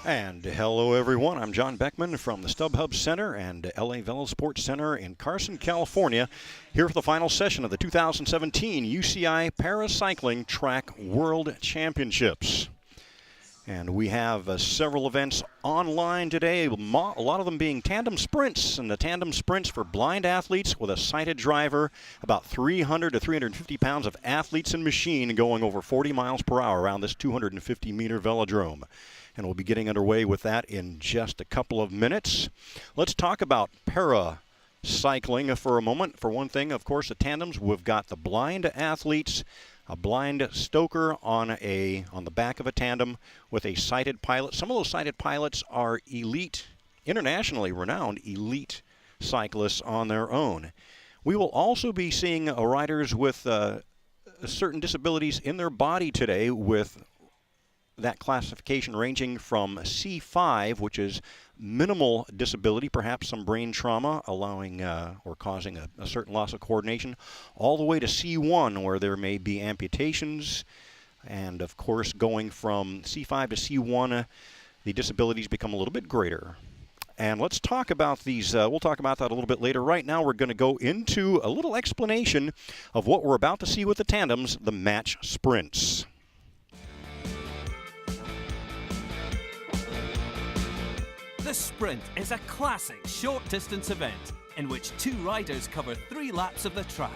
And hello everyone, I'm John Beckman from the StubHub Center and LA Velo Sports Center in Carson, California, here for the final session of the 2017 UCI Paracycling Track World Championships. And we have several events online today, a lot of them being tandem sprints, and the tandem sprints for blind athletes with a sighted driver, about 300 to 350 pounds of athletes and machine going over 40 miles per hour around this 250-meter velodrome. And we'll be getting underway with that in just a couple of minutes. Let's talk about paracycling for a moment. For one thing, of course, the tandems, we've got the blind athletes, a blind stoker on the back of a tandem with a sighted pilot. Some of those sighted pilots are elite, internationally renowned elite cyclists on their own. We will also be seeing riders with certain disabilities in their body today, with that classification ranging from C5, which is minimal disability, perhaps some brain trauma allowing or causing a certain loss of coordination, all the way to C1, where there may be amputations. And of course, going from C5 to C1, the disabilities become a little bit greater. And let's talk about these. We'll talk about that a little bit later. Right now, we're going to go into a little explanation of what we're about to see with the tandems, the match sprints. The sprint is a classic short-distance event in which two riders cover 3 laps of the track.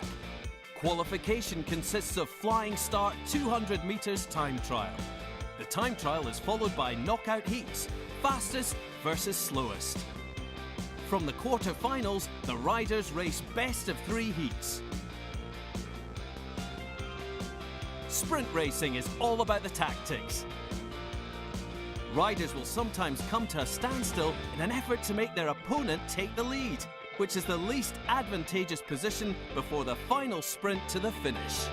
Qualification consists of flying start 200 meters time trial. The time trial is followed by knockout heats, fastest versus slowest. From the quarter-finals, the riders race best of 3 heats. Sprint racing is all about the tactics. Riders will sometimes come to a standstill in an effort to make their opponent take the lead, which is the least advantageous position before the final sprint to the finish.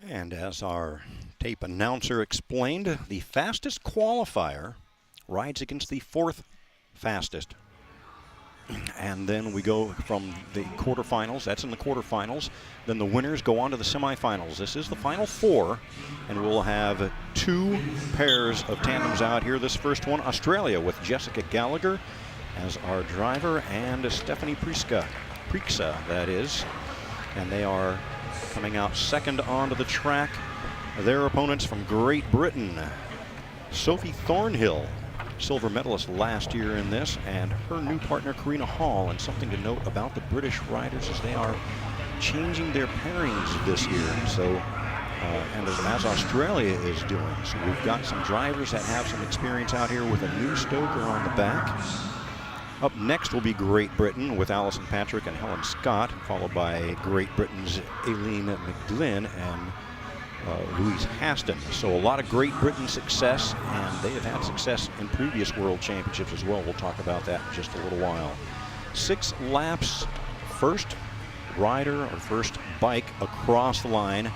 And as our tape announcer explained, the fastest qualifier rides against the 4th fastest. And then we go from the quarterfinals, that's in the quarterfinals, then the winners go on to the semifinals. This is the final 4, and we'll have 2 pairs of tandems out here. This first one, Australia, with Jessica Gallagher as our driver, and Stephanie Prixa, that is. And they are coming out second onto the track. Their opponents from Great Britain, Sophie Thornhill, silver medalist last year in this, and her new partner Karina Hall. And something to note about the British riders is they are changing their pairings this year, so and as Australia is doing. So we've got some drivers that have some experience out here with a new stoker on the back. Up next will be Great Britain with Alison Patrick and Helen Scott, followed by Great Britain's Aileen McGlynn and Louise Haston. So a lot of Great Britain success, and they have had success in previous World Championships as well. We'll talk about that in just a little while. 6 laps, first rider or first bike across the line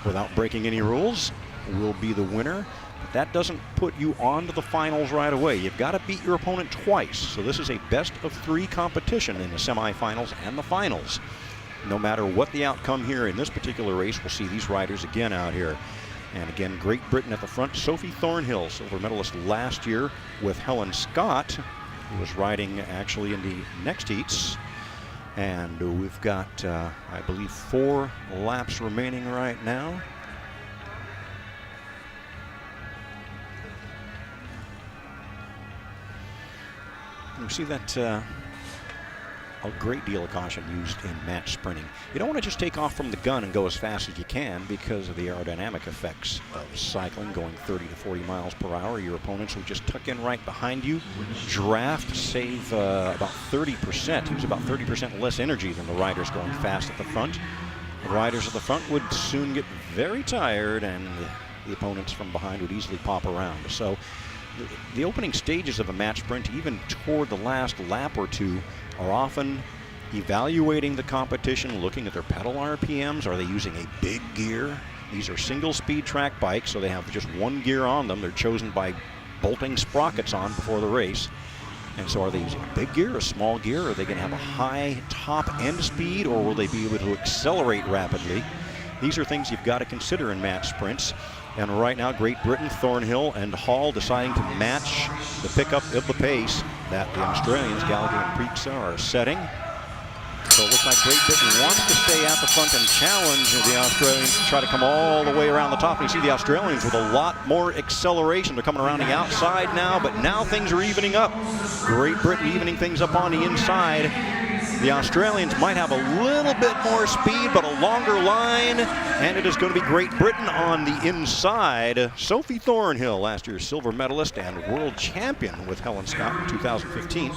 without breaking any rules will be the winner. But that doesn't put you on to the finals right away. You've got to beat your opponent twice. So this is a best of 3 competition in the semifinals and the finals. No matter what the outcome here in this particular race, we'll see these riders again out here. And again, Great Britain at the front. Sophie Thornhill, silver medalist last year, with Helen Scott, who was riding actually in the next heats. And we've got, I believe, 4 laps remaining right now. You see that a great deal of caution used in match sprinting. You don't want to just take off from the gun and go as fast as you can because of the aerodynamic effects of cycling, going 30 to 40 miles per hour. Your opponents will just tuck in right behind you, draft, save about 30%. Use about 30% less energy than the riders going fast at the front. The riders at the front would soon get very tired, and the opponents from behind would easily pop around. So the opening stages of a match sprint, even toward the last lap or two, are often evaluating the competition, looking at their pedal RPMs. Are they using a big gear? These are single speed track bikes, so they have just one gear on them. They're chosen by bolting sprockets on before the race. And so are they using a big gear, a small gear? Are they going to have a high top end speed, or will they be able to accelerate rapidly? These are things you've got to consider in match sprints. And right now, Great Britain, Thornhill, and Hall deciding to match the pickup of the pace that the Australians, Gallagher and Preeksa, are setting. So it looks like Great Britain wants to stay at the front and challenge the Australians to try to come all the way around the top. And you see the Australians with a lot more acceleration. They're coming around the outside now, but now things are evening up. Great Britain evening things up on the inside. The Australians might have a little bit more speed, but a longer line, and it is going to be Great Britain on the inside. Sophie Thornhill, last year's silver medalist and world champion with Helen Scott in 2015.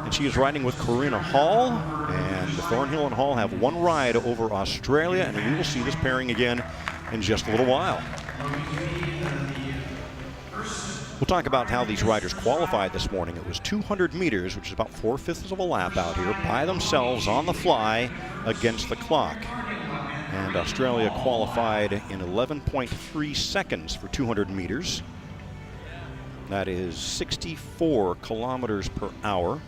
And she is riding with Corinna Hall, and Thornhill and Hall have one ride over Australia, and we will see this pairing again in just a little while. We'll talk about how these riders qualified this morning. It was 200 meters, which is about 4/5 of a lap out here, by themselves on the fly against the clock. And Australia qualified in 11.3 seconds for 200 meters. That is 64 kilometers per hour.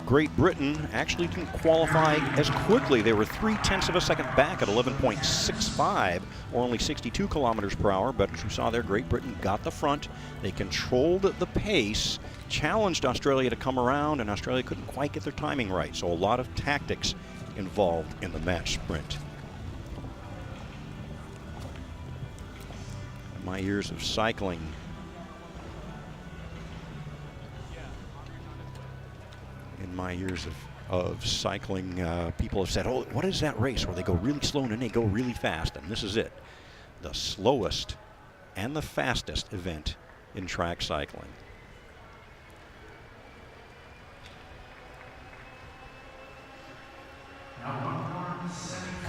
Great Britain actually didn't qualify as quickly. They were 0.3 of a second back at 11.65, or only 62 kilometers per hour. But as we saw there, Great Britain got the front. They controlled the pace, challenged Australia to come around, and Australia couldn't quite get their timing right. So a lot of tactics involved in the match sprint. My years of cycling, people have said, oh, what is that race where they go really slow and then they go really fast? And this is it. The slowest and the fastest event in track cycling.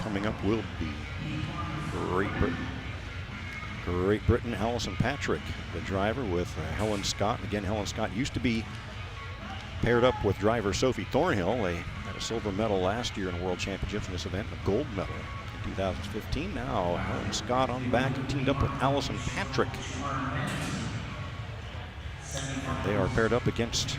Coming up will be Great Britain. Great Britain, Alison Patrick, the driver, with Helen Scott. Again, Helen Scott used to be paired up with driver Sophie Thornhill. They had a silver medal last year in the World Championships in this event, and a gold medal in 2015. Now Helen Scott on the back, teamed up with Alison Patrick. They are paired up against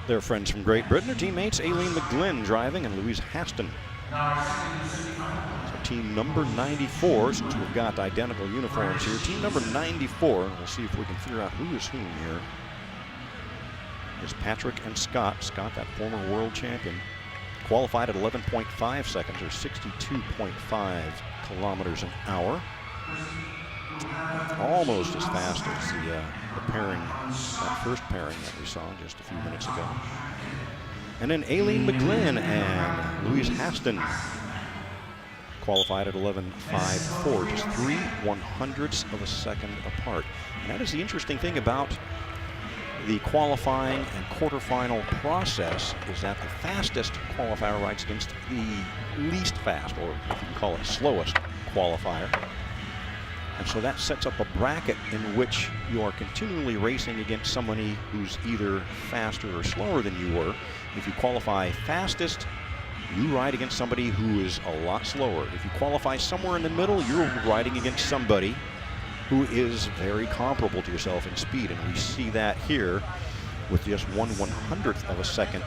their friends from Great Britain, their teammates Aileen McGlynn driving, and Louise Haston. So team number 94, since we've got identical uniforms here, team number 94, and we'll see if we can figure out who is whom here, is Patrick and Scott. Scott, that former world champion, qualified at 11.5 seconds, or 62.5 kilometers an hour. Almost as fast as the pairing, that first pairing that we saw just a few minutes ago. And then Aileen McGlynn and Louise Haston qualified at 11.54, just 3/100ths of a second apart. And that is the interesting thing about the qualifying and quarterfinal process, is that the fastest qualifier rides against the least fast, or if you can call it slowest qualifier. And so that sets up a bracket in which you are continually racing against somebody who's either faster or slower than you were. If you qualify fastest, you ride against somebody who is a lot slower. If you qualify somewhere in the middle, you're riding against somebody who is very comparable to yourself in speed. And we see that here with just 1/100th of a second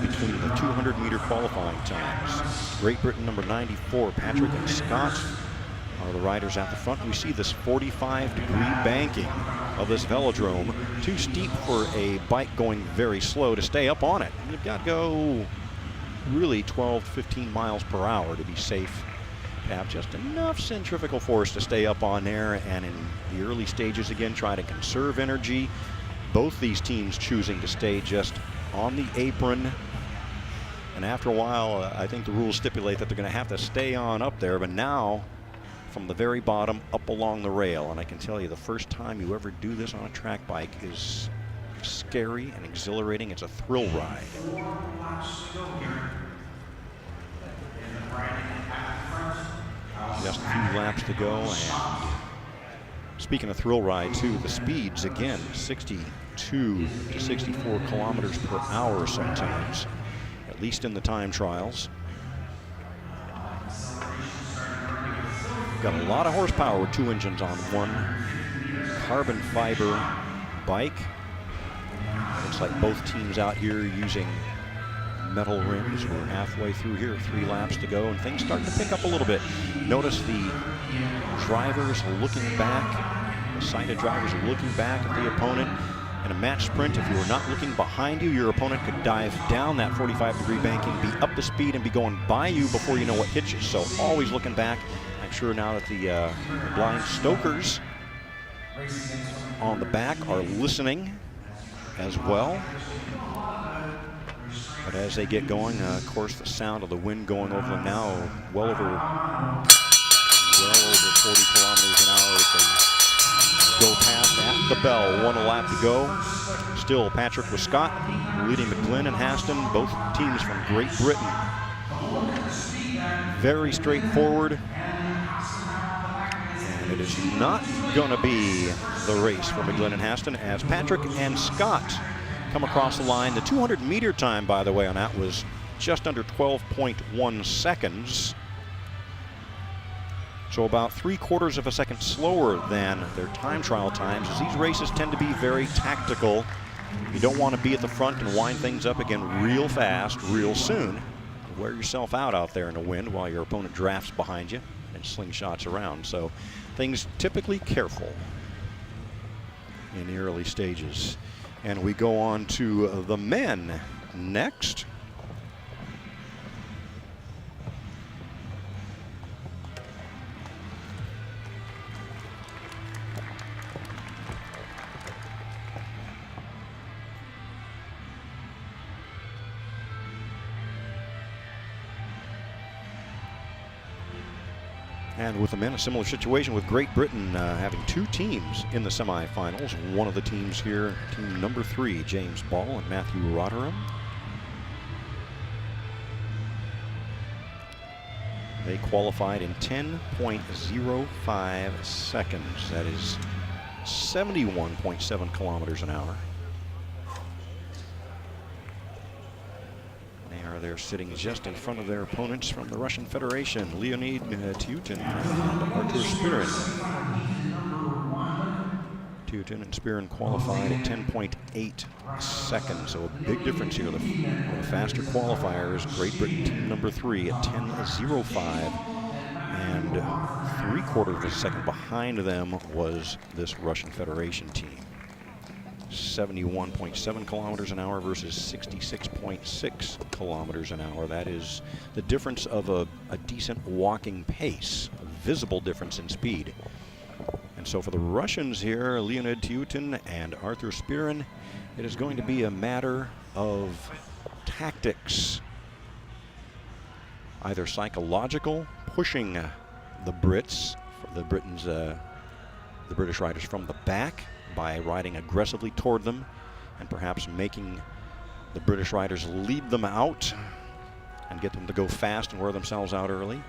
between the 200-meter qualifying times. Great Britain number 94, Patrick and Scott, are the riders at the front. We see this 45-degree banking of this velodrome, too steep for a bike going very slow to stay up on it. You've got to go really 12, 15 miles per hour to be safe, to have just enough centrifugal force to stay up on there, and in the early stages again try to conserve energy. Both these teams choosing to stay just on the apron, and after a while I think the rules stipulate that they're going to have to stay on up there, but now from the very bottom up along the rail. And I can tell you, the first time you ever do this on a track bike is scary and exhilarating. It's a thrill ride. Just a few laps to go. And speaking of thrill ride, too, the speeds, again, 62 to 64 kilometers per hour sometimes, at least in the time trials. Got a lot of horsepower with 2 engines on one carbon fiber bike. Looks like both teams out here using metal rims. We're halfway through here, 3 laps to go, and things starting to pick up a little bit. Notice the drivers looking back, the sighted drivers are looking back at the opponent. In a match sprint, if you were not looking behind you, your opponent could dive down that 45-degree banking, be up to speed, and be going by you before you know what hits you. So always looking back. I'm sure now that the blind stokers on the back are listening as well. But as they get going, of course, the sound of the wind going over them now, well over 40 kilometers an hour as they go past at the bell. 1 lap to go. Still Patrick with Scott leading McGlynn and Haston, both teams from Great Britain. Very straightforward. And it is not going to be the race for McGlynn and Haston as Patrick and Scott come across the line. The 200-meter time, by the way, on that was just under 12.1 seconds. So about 3/4 of a second slower than their time trial times, as these races tend to be very tactical. You don't want to be at the front and wind things up again real fast, real soon. Wear yourself out there in the wind while your opponent drafts behind you and slingshots around. So things typically careful in the early stages. And we go on to the men next. And with the men, a similar situation with Great Britain having 2 teams in the semifinals. One of the teams here, team number 3, James Ball and Matthew Rotherham. They qualified in 10.05 seconds. That is 71.7 kilometers an hour. They're sitting just in front of their opponents from the Russian Federation, Leonid Tyutin and Artur Spirin. Tyutin and Spirin qualified at 10.8 seconds, so a big difference here. The faster qualifiers, Great Britain team number 3 at 10.05, and 3/4 of a second behind them was this Russian Federation team. 71.7 kilometers an hour versus 66.6 kilometers an hour. That is the difference of a decent walking pace, a visible difference in speed. And so for the Russians here, Leonid Tyutin and Artur Spirin, it is going to be a matter of tactics. Either psychological, pushing the Brits, the British riders from the back, by riding aggressively toward them and perhaps making the British riders lead them out and get them to go fast and wear themselves out early.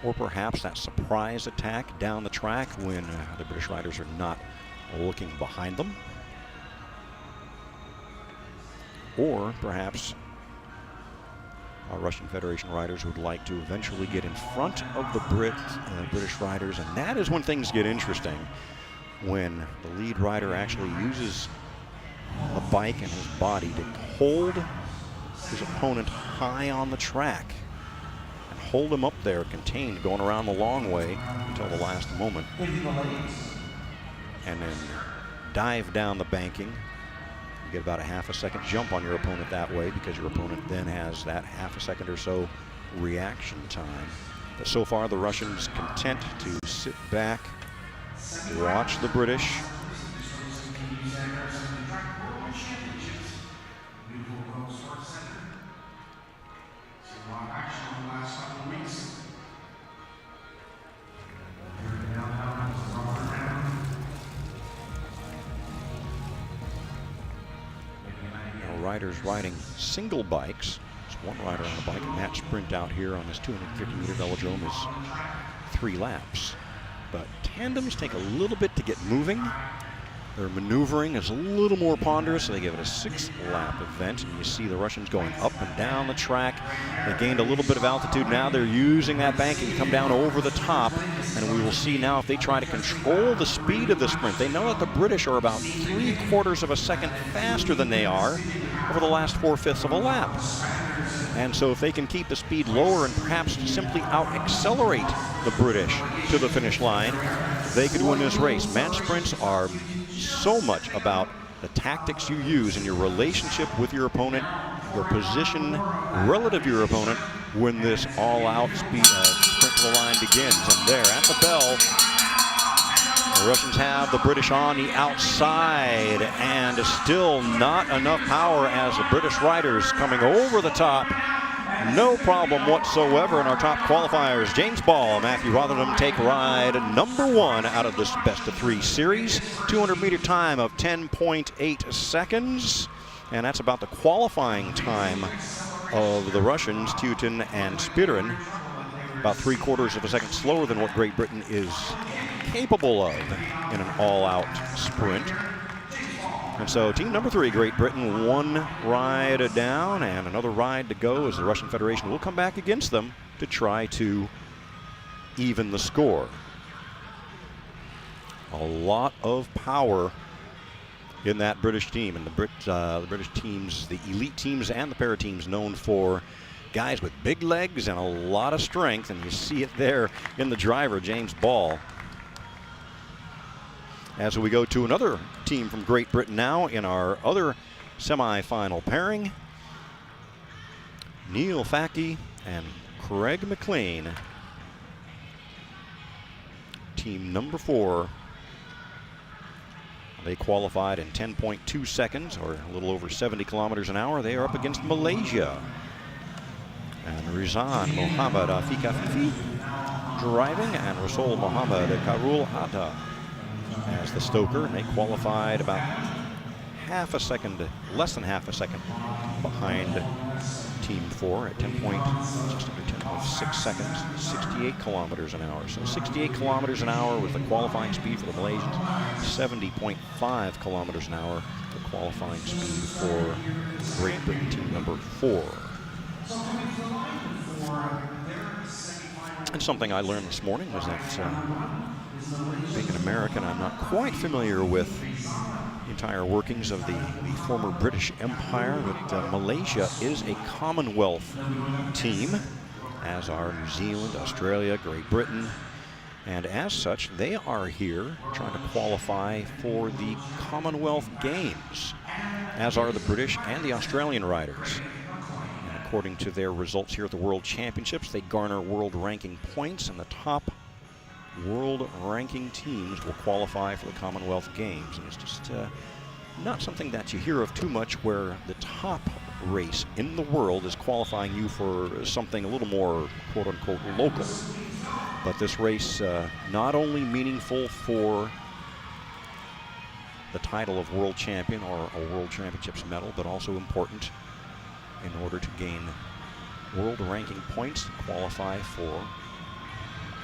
Or perhaps that surprise attack down the track when the British riders are not looking behind them. Or perhaps our Russian Federation riders would like to eventually get in front of the British riders, and that is when things get interesting. When the lead rider actually uses the bike and his body to hold his opponent high on the track and hold him up there contained, going around the long way until the last moment, and then dive down the banking. You get about a half a second jump on your opponent that way, because your opponent then has that half a second or so reaction time. But so far the Russians content to sit back, watch the British. Now riders riding single bikes. There's one rider on the bike, a match sprint out here on this 250-meter velodrome is 3 laps. But tandems take a little bit to get moving. Their maneuvering is a little more ponderous, so they give it a 6-lap event. And you see the Russians going up and down the track. They gained a little bit of altitude. Now they're using that banking to come down over the top. And we will see now if they try to control the speed of the sprint. They know that the British are about 3/4 of a second faster than they are over the last 4/5 of a lap. And so if they can keep the speed lower and perhaps simply out-accelerate the British to the finish line, they could win this race. Match sprints are so much about the tactics you use and your relationship with your opponent, your position relative to your opponent when this all-out sprint to the line begins. And there at the bell, the Russians have the British on the outside, and still not enough power as the British riders coming over the top. No problem whatsoever in our top qualifiers. James Ball, Matthew Rotherham take ride number 1 out of this best-of-3 series. 200-meter time of 10.8 seconds. And that's about the qualifying time of the Russians, Teuton and Spirin. About 3/4 of a second slower than what Great Britain is capable of in an all-out sprint. And so team number 3, Great Britain, 1 ride down and another ride to go as the Russian Federation will come back against them to try to even the score. A lot of power in that British team, and the British teams, the elite teams and the para teams, known for guys with big legs and a lot of strength, and you see it there in the driver, James Ball. As we go to another team from Great Britain now in our other semi-final pairing, Neil Fackey and Craig McLean. Team number 4. They qualified in 10.2 seconds, or a little over 70 kilometers an hour. They are up against Malaysia. And Rizan Mohammed Afiq Afifi driving, and Rasul Mohammed Karul Atta as the stoker. They qualified about less than half a second behind Team 4 at just under 10.6 seconds, 68 kilometers an hour. So 68 kilometers an hour was the qualifying speed for the Malaysians, 70.5 kilometers an hour the qualifying speed for Great Britain, team number 4. And something I learned this morning was that being an American, I'm not quite familiar with the entire workings of the former British Empire, but Malaysia is a Commonwealth team, as are New Zealand, Australia, Great Britain, and as such, they are here trying to qualify for the Commonwealth Games, as are the British and the Australian riders. And according to their results here at the World Championships, they garner world ranking points, and the top world ranking teams will qualify for the Commonwealth Games. And it's just not something that you hear of too much, where the top race in the world is qualifying you for something a little more quote-unquote local. But this race not only meaningful for the title of world champion or a World Championships medal, but also important in order to gain world ranking points to qualify for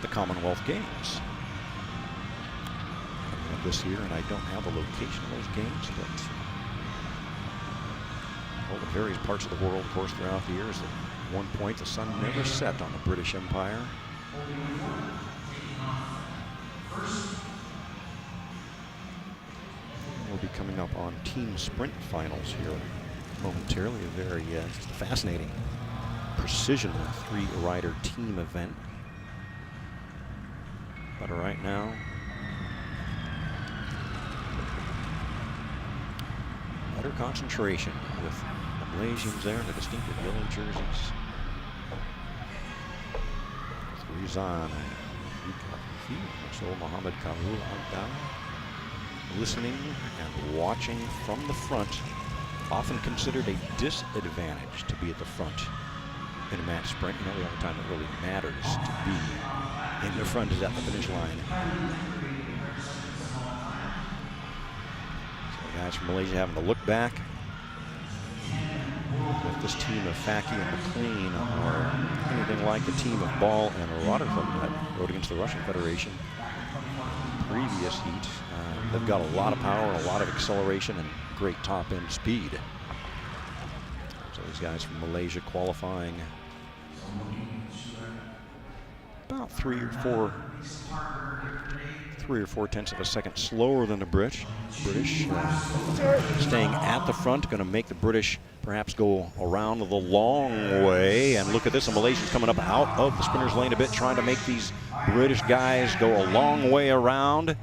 the Commonwealth Games. This year, and I don't have the location of those games, but all the various parts of the world, of course, throughout the years. At one point, the sun never set on the British Empire. We'll be coming up on team sprint finals here momentarily. A very just a fascinating precision 3-rider team event. But right now, utter concentration with the Malaysians there in the distinctive yellow jerseys. With Rizan and so Mohammed Karul Atta listening and watching from the front. Often considered a disadvantage to be at the front in a match sprint. You know, the only time it really matters to be in the front is at the finish line. So the guys from Malaysia having to look back with this team of Faki and McLean are anything like the team of Ball and Rotherham that rode against the Russian Federation previous heat. They've got a lot of power, a lot of acceleration, and great top-end speed. So these guys from Malaysia qualifying about 3 or 4 tenths of a second slower than the British. Staying at the front, going to make the British perhaps go around the long way. And look at this, the Malaysians coming up out of the sprinters lane a bit, trying to make these British guys go a long way around.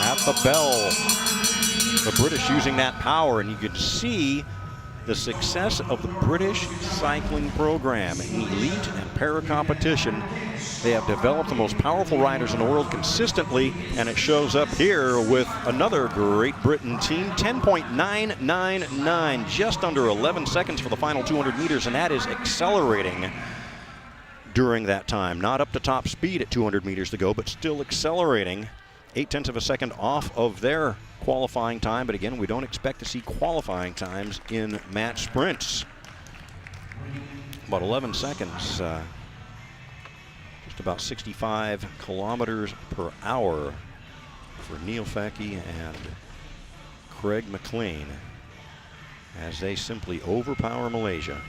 At the bell, the British using that power, and you can see the success of the British cycling program in elite and para competition. They have developed the most powerful riders in the world consistently, and it shows up here with another Great Britain team. 10.999, just under 11 seconds for the final 200 meters, and that is accelerating during that time. Not up to top speed at 200 meters to go, but still accelerating. 8 tenths of a second off of their qualifying time, but again, we don't expect to see qualifying times in match sprints. About 11 seconds, just about 65 kilometers per hour for Neil Faki and Craig McLean as they simply overpower Malaysia.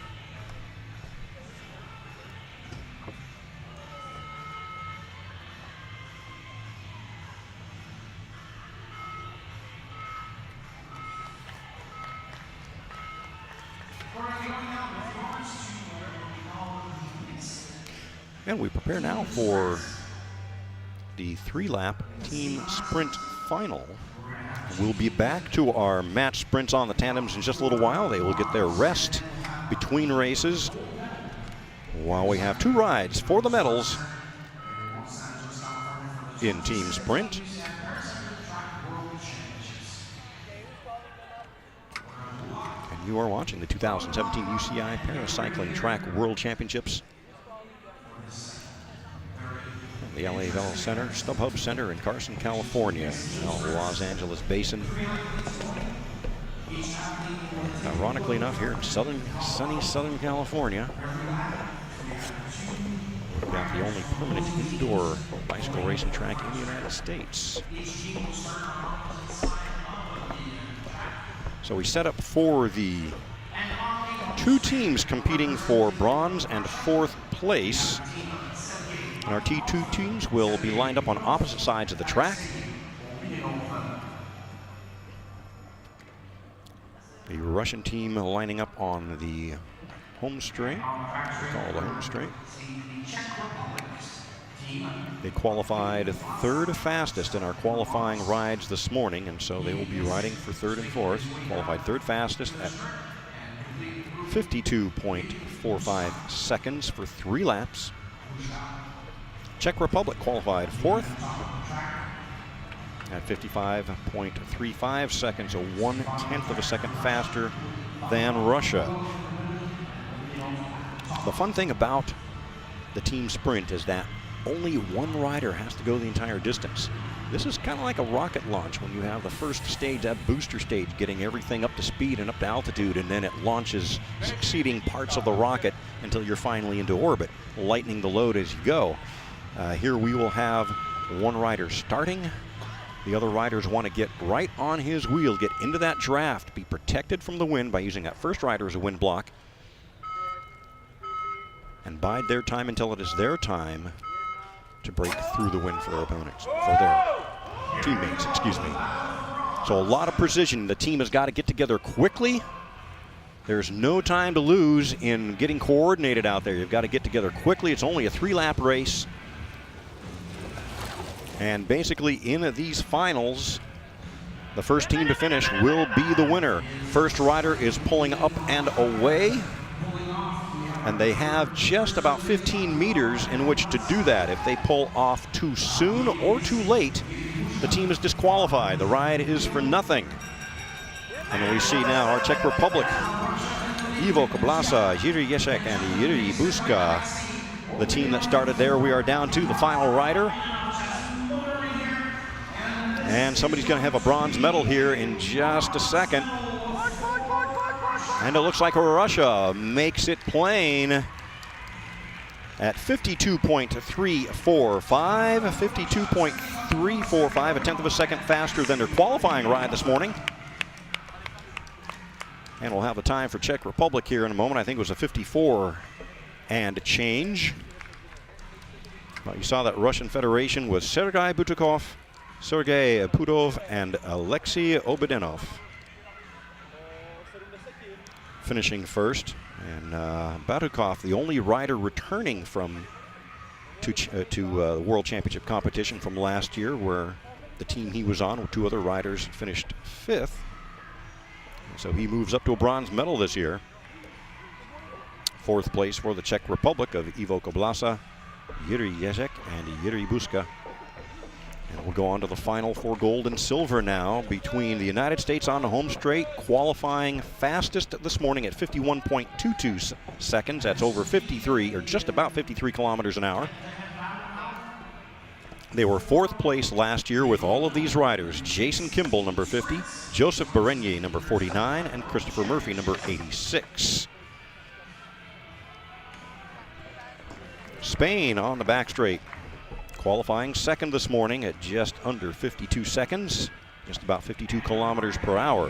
And we prepare now for the 3-lap team sprint final. We'll be back to our match sprints on the tandems in just a little while. They will get their rest between races while we have 2 rides for the medals in team sprint. And you are watching the 2017 UCI Paracycling Track World Championships. The LA Velo Center, StubHub Center in Carson, California. Los Angeles Basin. Ironically enough, here in sunny Southern California, we've got the only permanent indoor bicycle racing track in the United States. So we set up for the 2 teams competing for bronze and 4th place. And our T2 teams will be lined up on opposite sides of the track. The Russian team lining up on the home straight. We call the home straight. They qualified 3rd fastest in our qualifying rides this morning, and so they will be riding for 3rd and 4th. Qualified 3rd fastest at 52.45 seconds for 3 laps. Czech Republic qualified 4th at 55.35 seconds, so 1/10 of a second faster than Russia. The fun thing about the team sprint is that only 1 rider has to go the entire distance. This is kind of like a rocket launch when you have the first stage, that booster stage, getting everything up to speed and up to altitude, and then it launches succeeding parts of the rocket until you're finally into orbit, lightening the load as you go. Here we will have 1 rider starting. The other riders want to get right on his wheel, get into that draft, be protected from the wind by using that first rider as a wind block, and bide their time until it is their time to break through the wind for their opponents, for their teammates, excuse me. So a lot of precision. The team has got to get together quickly. There's no time to lose in getting coordinated out there. You've got to get together quickly. It's only a 3-lap race. And basically in these finals, the first team to finish will be the winner. First rider is pulling up and away, and they have just about 15 meters in which to do that. If they pull off too soon or too late, the team is disqualified. The ride is for nothing. And we see now our Czech Republic, Ivo Koblasa, Jiří Ježek, and Jiří Buska, the team that started there. We are down to the final rider. And somebody's going to have a bronze medal here in just a second. And it looks like Russia makes it plain at 52.345, 52.345, a tenth of a second faster than their qualifying ride this morning. And we'll have the time for Czech Republic here in a moment. I think it was a 54 and change. Well, you saw that Russian Federation was Sergei Butukov, Sergei Pudov, and Alexei Obedinov finishing first. And Batukov, the only rider returning from to World Championship competition from last year, where the team he was on with two other riders finished fifth. So he moves up to a bronze medal this year. Fourth place for the Czech Republic of Ivo Koblasa, Jiří Ježek, and Jiří Buska. And we'll go on to the final for gold and silver now between the United States on the home straight, qualifying fastest this morning at 51.22 seconds. That's over 53, or just about 53 kilometers an hour. They were fourth place last year with all of these riders: Jason Kimball, number 50, Joseph Berenier, number 49, and Christopher Murphy, number 86. Spain on the back straight, qualifying second this morning at just under 52 seconds, just about 52 kilometers per hour.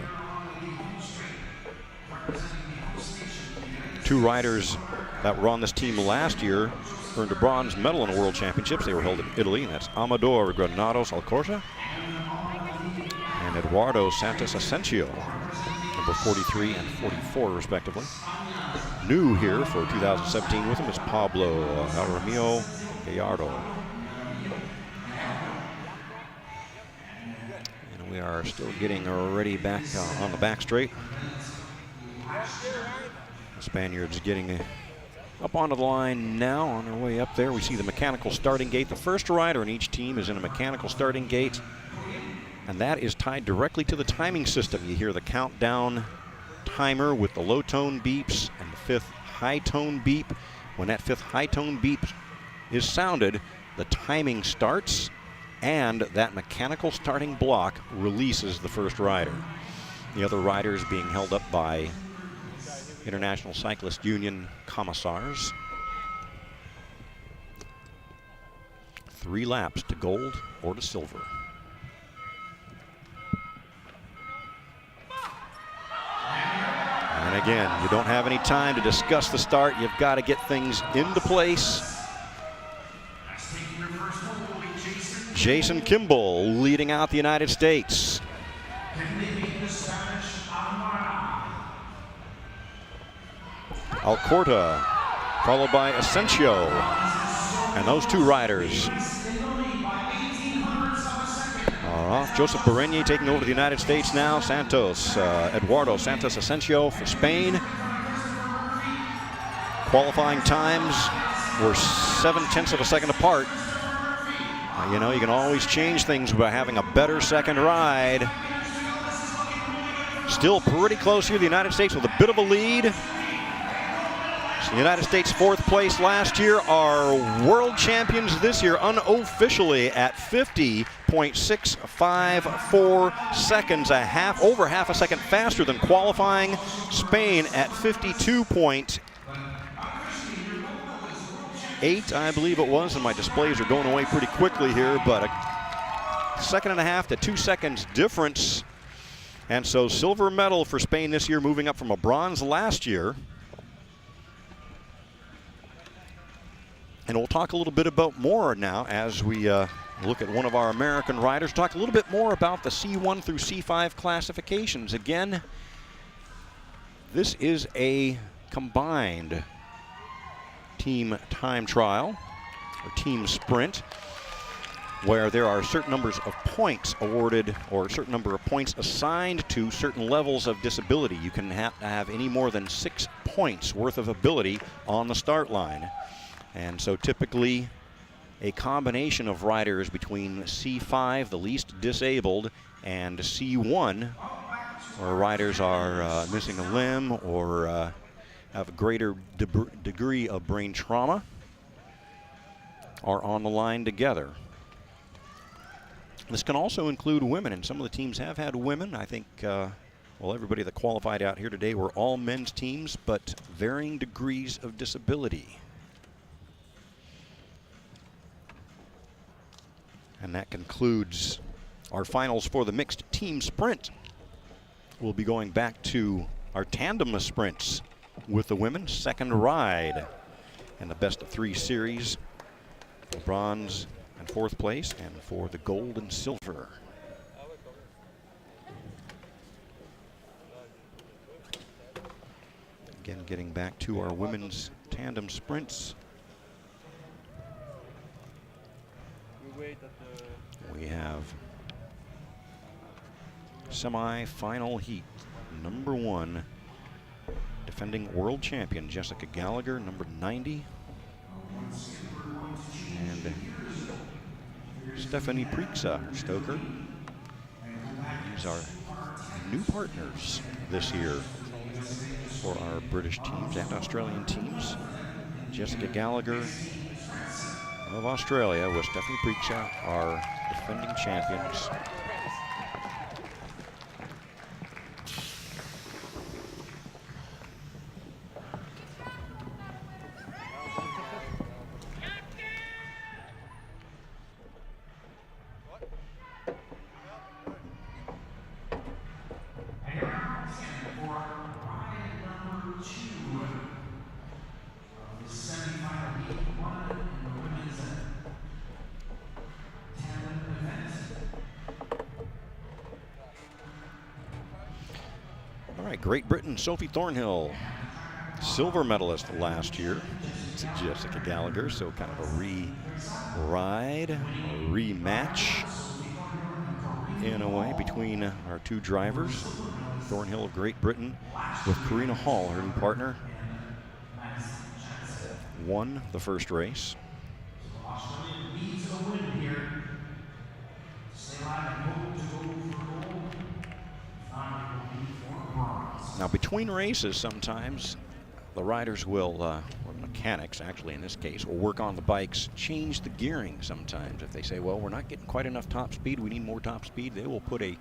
Two riders that were on this team last year earned a bronze medal in the World Championships. They were held in Italy, and that's Amador Granados Alcorta and Eduardo Santos Asensio, number 43 and 44 respectively. New here for 2017 with him is Pablo Jaramillo Gallardo. And we are still getting ready back on the back straight. The Spaniards getting up onto the line now, on their way up there. We see the mechanical starting gate. The first rider in each team is in a mechanical starting gate, and that is tied directly to the timing system. You hear the countdown timer with the low tone beeps and the fifth high tone beep. When that fifth high tone beep is sounded, the timing starts, and that mechanical starting block releases the first rider. The other riders being held up by International Cyclist Union commissars. 3 laps to gold or to silver. And again, you don't have any time to discuss the start. You've got to get things into place. Jason Kimball leading out the United States. Alcorta, followed by Asensio. And those two riders are off. Joseph Berenier taking over the United States now. Eduardo Santos Asensio for Spain. Qualifying times were 0.7 of a second apart. You know, you can always change things by having a better second ride. Still pretty close here. The United States with a bit of a lead. The United States fourth place last year are world champions this year unofficially at 50.654 seconds, over half a second faster than qualifying. Spain at 52.8, I believe it was, and my displays are going away pretty quickly here, but a 1.5 to 2 seconds difference. And so silver medal for Spain this year, moving up from a bronze last year. And we'll talk a little bit about more now as we look at one of our American riders. Talk a little bit more about the C1 through C5 classifications. Again, this is a combined team time trial or team sprint, where there are certain numbers of points awarded or a certain number of points assigned to certain levels of disability. You can have any more than 6 points worth of ability on the start line. And so typically a combination of riders between C5, the least disabled, and C1, where riders are missing a limb or have a greater degree of brain trauma, are on the line together. This can also include women, and some of the teams have had women. I think Well, everybody that qualified out here today were all men's teams, but varying degrees of disability. And that concludes our finals for the mixed team sprint. We'll be going back to our tandem sprints with the women, second ride, and the best of 3 series, for bronze and 4th place, and for the gold and silver. Again, getting back to our women's tandem sprints. We have semi-final heat. Number 1, defending world champion Jessica Gallagher, number 90. And Stephanie Prixa, Stoker. These are new partners this year for our British teams and Australian teams. Jessica Gallagher of Australia with Stephanie Prixa, our defending champions. All right, Great Britain, Sophie Thornhill, silver medalist last year. It's Jessica Gallagher, so kind of a re-ride, a rematch in a way between our 2 drivers. Thornhill of Great Britain with Karina Hall, her new partner, won the first race. Now, between races, sometimes the riders will, or mechanics actually in this case, will work on the bikes, change the gearing sometimes. If they say, well, we're not getting quite enough top speed, we need more top speed, they will put a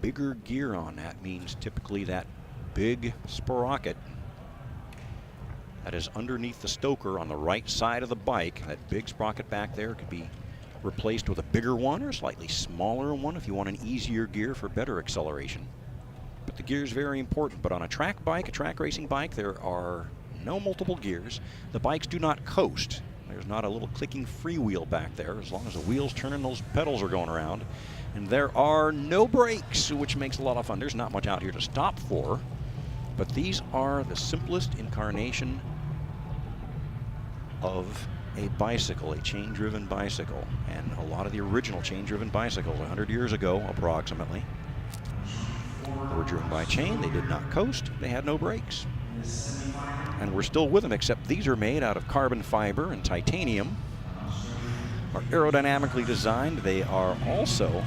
bigger gear on. That means typically that big sprocket that is underneath the stoker on the right side of the bike, that big sprocket back there could be replaced with a bigger one or a slightly smaller one if you want an easier gear for better acceleration. But the gear is very important. But on a track bike, a track racing bike, there are no multiple gears. The bikes do not coast. There's not a little clicking freewheel back there. As long as the wheel's turning, those pedals are going around. And there are no brakes, which makes a lot of fun. There's not much out here to stop for. But these are the simplest incarnation of a bicycle, a chain-driven bicycle. And a lot of the original chain-driven bicycles, 100 years ago approximately, they were driven by chain. They did not coast. They had no brakes. And we're still with them, except these are made out of carbon fiber and titanium. Are aerodynamically designed. They are also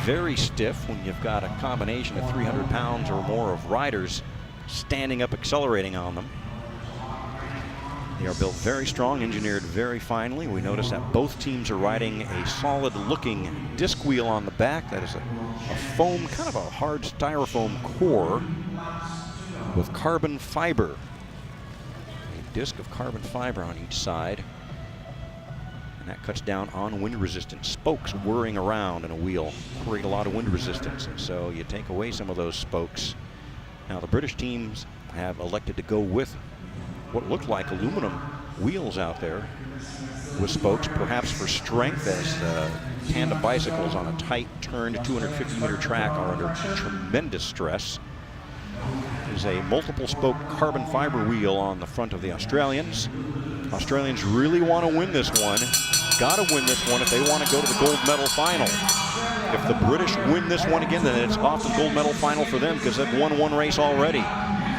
very stiff when you've got a combination of 300 pounds or more of riders standing up accelerating on them. They are built very strong, engineered very finely. We notice that both teams are riding a solid-looking disc wheel on the back. That is a foam, kind of a hard styrofoam core with carbon fiber. A disc of carbon fiber on each side. And that cuts down on wind resistance. Spokes whirring around in a wheel create a lot of wind resistance. And so you take away some of those spokes. Now the British teams have elected to go with what looked like aluminum wheels out there with spokes, perhaps for strength, as tandem bicycles on a tight turned 250-meter track are under tremendous stress. There's a multiple spoke carbon fiber wheel on the front of the Australians. Australians really want to win this one. Got to win this one if they want to go to the gold medal final. If the British win this one again, then it's off the gold medal final for them because they've won 1 race already.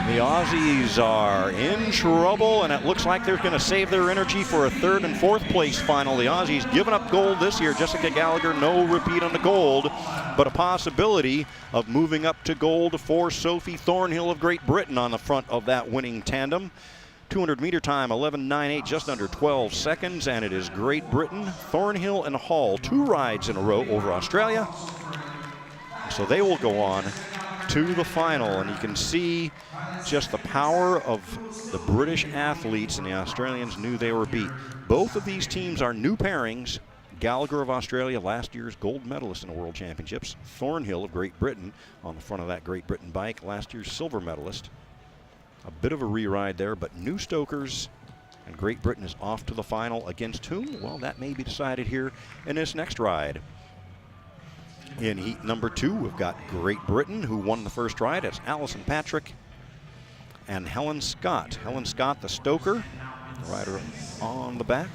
The Aussies are in trouble, and it looks like they're going to save their energy for a 3rd and 4th place final. The Aussies giving up gold this year. Jessica Gallagher, no repeat on the gold, but a possibility of moving up to gold for Sophie Thornhill of Great Britain on the front of that winning tandem. 200-meter time, 11:98, just under 12 seconds, and it is Great Britain, Thornhill and Hall, 2 rides in a row over Australia. So they will go on to the final, and you can see just the power of the British athletes, and the Australians knew they were beat. Both of these teams are new pairings. Gallagher of Australia, last year's gold medalist in the World Championships. Thornhill of Great Britain on the front of that Great Britain bike, last year's silver medalist. A bit of a re-ride there, but new stokers, and Great Britain is off to the final. Against whom? Well, that may be decided here in this next ride. In heat number 2, we've got Great Britain, who won the first ride. It's Alison Patrick and Helen Scott. Helen Scott, the stoker, the rider on the back.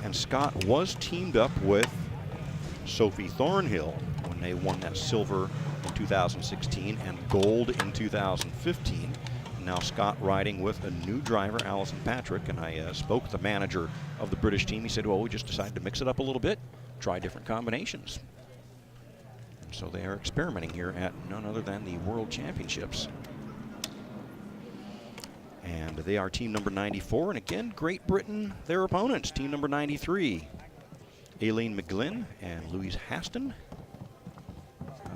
And Scott was teamed up with Sophie Thornhill when they won that silver in 2016 and gold in 2015. And now Scott riding with a new driver, Alison Patrick. And I spoke to the manager of the British team. He said, well, we just decided to mix it up a little bit, try different combinations. And so they are experimenting here at none other than the World Championships. And they are team number 94. And again, Great Britain, their opponents, team number 93. Aileen McGlynn and Louise Haston,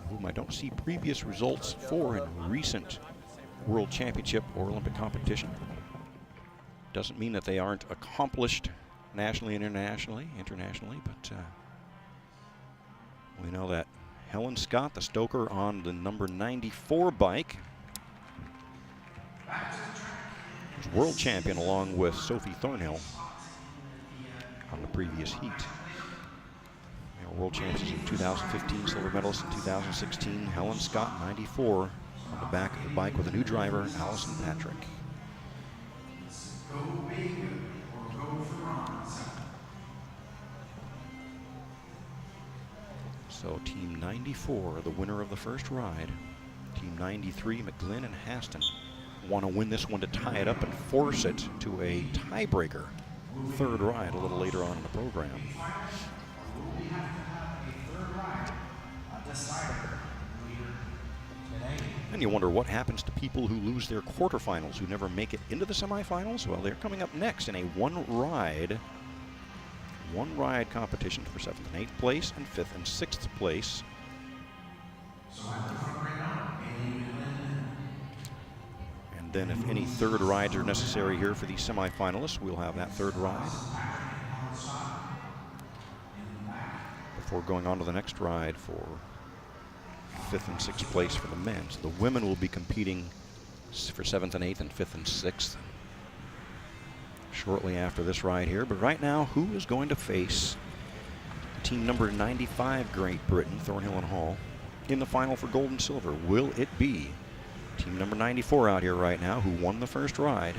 whom I don't see previous results for in recent World Championship or Olympic competition. Doesn't mean that they aren't accomplished nationally and internationally, but we know that Helen Scott, the stoker on the number 94 bike, was world champion along with Sophie Thornhill on the previous heat. They were world champions in 2015, silver medalist in 2016. Helen Scott, 94, on the back of the bike with a new driver, Alison Patrick. So Team 94, the winner of the first ride. Team 93, McGlynn and Haston, want to win this one to tie it up and force it to a tiebreaker. Third ride a little later on in the program. And you wonder what happens to people who lose their quarterfinals, who never make it into the semifinals. Well, they're coming up next in a one-ride competition for 7th and 8th place and 5th and 6th place. And then if any third rides are necessary here for these semifinalists, we'll have that third ride before going on to the next ride for 5th and 6th place for the men. So the women will be competing for 7th and 8th and 5th and 6th shortly after this ride here. But right now, who is going to face team number 95 Great Britain, Thornhill and Hall, in the final for gold and silver? Will it be team number 94 out here right now, who won the first ride?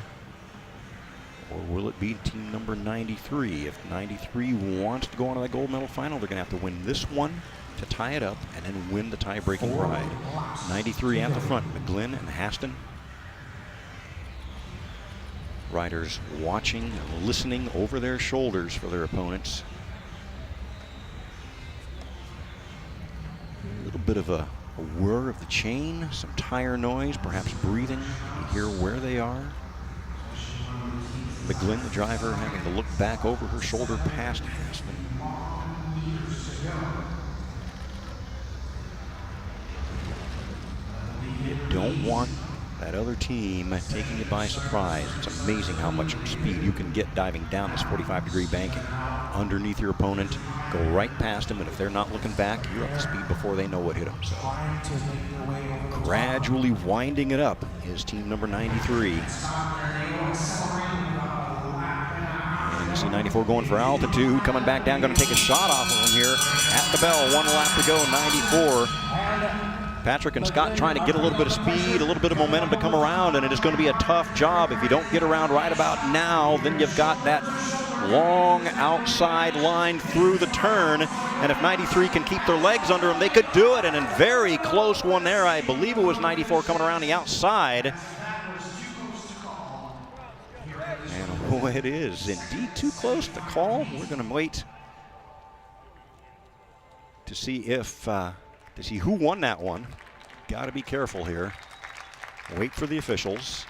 Or will it be team number 93? If 93 wants to go on to that gold medal final, they're going to have to win this one to tie it up and then win the tie-breaking ride. 93 at the front, McGlynn and Haston. Riders watching and listening over their shoulders for their opponents. A little bit of a whir of the chain, some tire noise, perhaps breathing. You hear where they are. McGlynn, the driver, having to look back over her shoulder past Haston. You don't want that other team taking you by surprise. It's amazing how much speed you can get diving down this 45-degree banking underneath your opponent. Go right past them, and if they're not looking back, you're up to speed before they know what hit them. So gradually winding it up is team number 93. And you see 94 going for altitude, coming back down, going to take a shot off of him here at the bell. 1 lap to go, 94. Patrick and Scott trying to get a little bit of speed, a little bit of momentum to come around, and it is going to be a tough job. If you don't get around right about now, then you've got that long outside line through the turn, and if 93 can keep their legs under them, they could do it. And a very close one there. I believe it was 94 coming around the outside. And oh, it is indeed too close to call. We're going to wait to see if to see who won that one. Got to be careful here. Wait for the officials.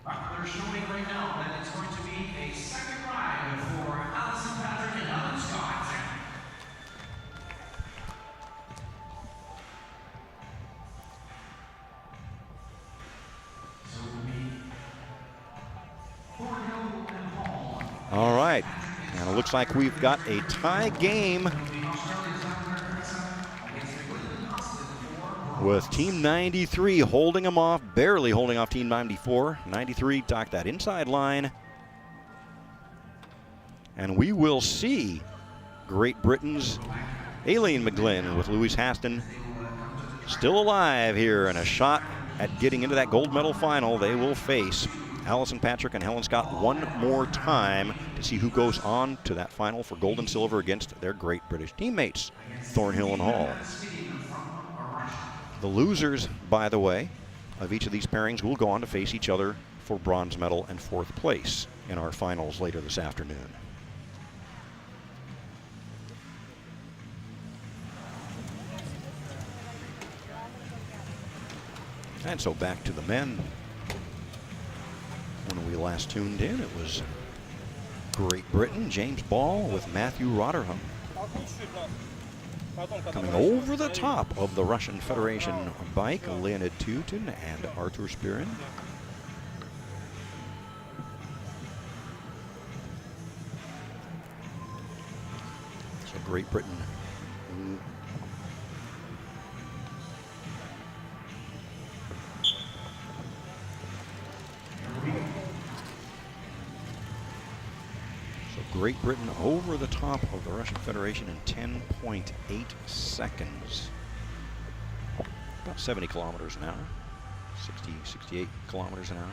They're showing right now that it's going to be All right, and it looks like we've got a tie game with Team 93 holding them off, barely holding off Team 94. 93 docked that inside line. And we will see Great Britain's Aileen McGlynn with Louise Haston still alive here, and a shot at getting into that gold medal final. They will face Allison Patrick and Helen Scott one more time to see who goes on to that final for gold and silver against their Great British teammates, Thornhill and Hall. The losers, by the way, of each of these pairings will go on to face each other for bronze medal and fourth place in our finals later this afternoon. And so back to the men. When we last tuned in, it was Great Britain, James Ball with Matthew Rotherham coming over the top of the Russian Federation bike, Leonid Tutin and Artur Spirin. So Great Britain Great Britain over the top of the Russian Federation in 10.8 seconds. About 70 kilometers an hour, 68 kilometers an hour.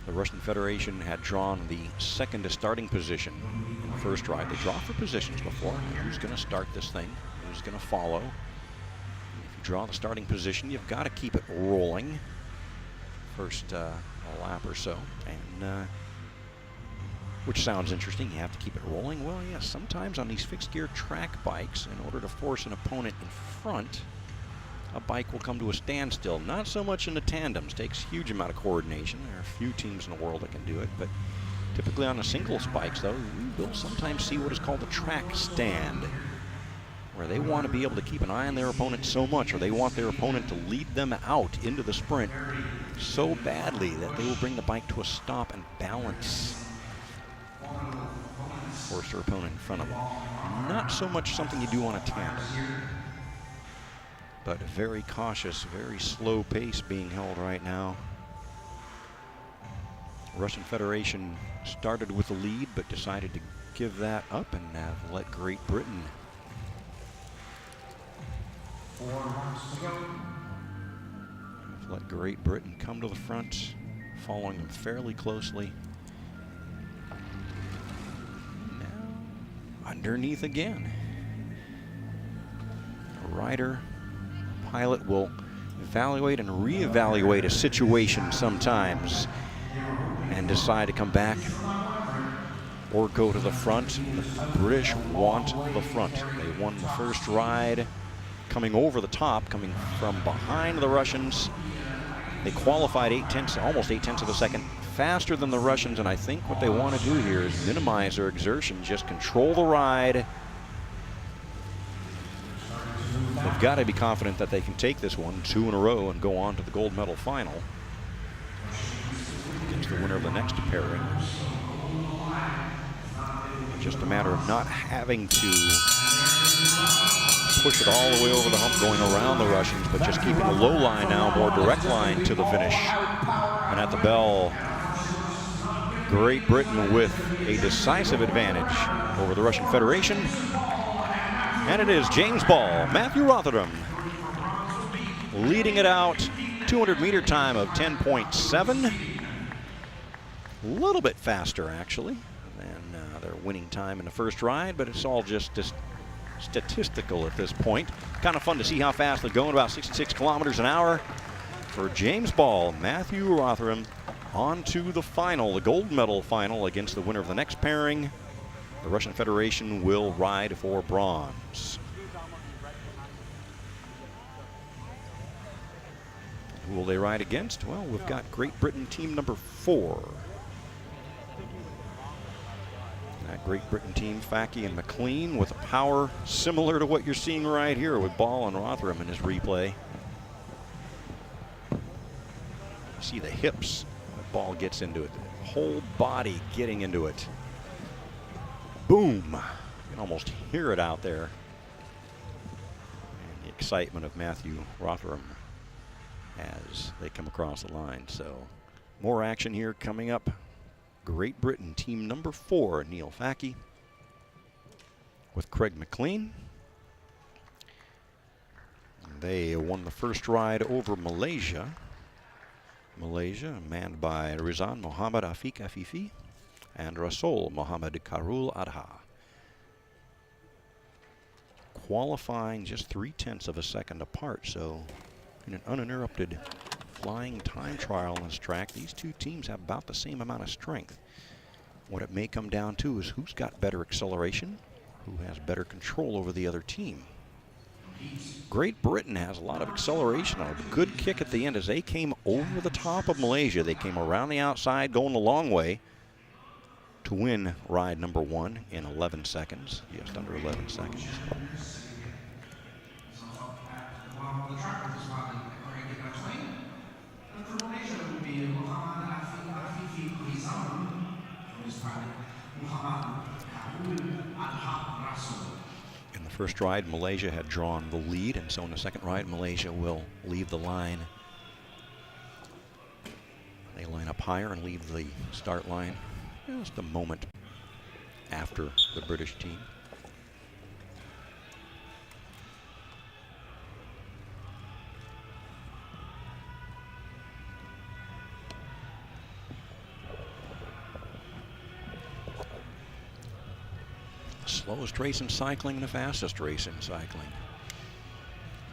The Russian Federation had drawn the second starting position in the first ride. They draw for positions before. Who's going to start this thing? Who's going to follow? If you draw the starting position, you've got to keep it rolling first a lap or so. And which sounds interesting. You have to keep it rolling. Well, yes, sometimes on these fixed gear track bikes, in order to force an opponent in front, a bike will come to a standstill. Not so much in the tandems. Takes a huge amount of coordination. There are a few teams in the world that can do it, but typically on the singles bikes, though, we will sometimes see what is called a track stand, where they want to be able to keep an eye on their opponent so much, or they want their opponent to lead them out into the sprint so badly that they will bring the bike to a stop and balance, force their opponent in front of them. Not so much something you do on a tandem, but a very cautious, very slow pace being held right now. Russian Federation started with the lead, but decided to give that up and let Great Britain come to the front, following them fairly closely. Underneath again. A rider, pilot will evaluate and reevaluate a situation sometimes and decide to come back or go to the front. The British want the front. They won the first ride coming over the top, coming from behind the Russians. They qualified almost 8/10 of a second faster than the Russians, and I think what they want to do here is minimize their exertion, just control the ride. They've got to be confident that they can take this one 2 in a row and go on to the gold medal final against the winner of the next pairing. Just a matter of not having to push it all the way over the hump going around the Russians, but just keeping a low line now, more direct line to the finish. And at the bell, Great Britain with a decisive advantage over the Russian Federation. And it is James Ball, Matthew Rotherham, leading it out. 200-meter time of 10.7. A little bit faster, actually, than their winning time in the first ride, but it's all just statistical at this point. Kind of fun to see how fast they're going, about 66 kilometers an hour. For James Ball, Matthew Rotherham on to the final, the gold medal final against the winner of the next pairing. The Russian Federation will ride for bronze. Who will they ride against? Well, we've got Great Britain team number 4. That Great Britain team, Facky and McLean, with a power similar to what you're seeing right here with Ball and Rotherham in his replay. You see the hips. The ball gets into it. The whole body getting into it. Boom. You can almost hear it out there. And the excitement of Matthew Rotherham as they come across the line. So more action here coming up. Great Britain team number 4, Neil Facky with Craig McLean. They won the first ride over Malaysia. Malaysia manned by Rizan Mohammad Afiq Afifi and Rasul Mohammad Karul Adha. Qualifying just 0.3 of a second apart, so in an uninterrupted flying time trial on this track, these two teams have about the same amount of strength. What it may come down to is who's got better acceleration, who has better control over the other team. Great Britain has a lot of acceleration on a good kick at the end as they came over the top of Malaysia. They came around the outside, going the long way to win ride number 1 in 11 seconds, just under 11 seconds. In the first ride, Malaysia had drawn the lead, and so in the second ride, Malaysia will leave the line. They line up higher and leave the start line just a moment after the British team. Slowest race in cycling, the fastest race in cycling.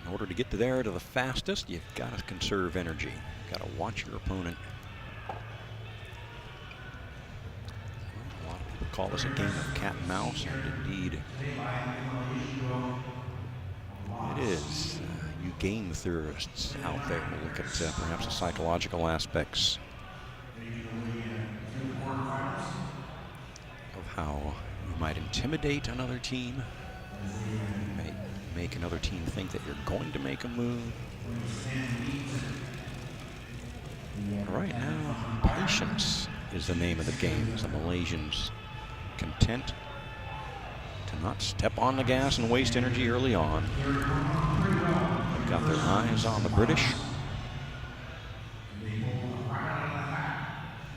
In order to get there to the fastest, you've got to conserve energy. You've got to watch your opponent. A lot of people call this a game of cat and mouse, and indeed it is. You game theorists out there will look at perhaps the psychological aspects of how you might intimidate another team. You may make another team think that you're going to make a move. Right now, patience is the name of the game as the Malaysians content to not step on the gas and waste energy early on. They've got their eyes on the British.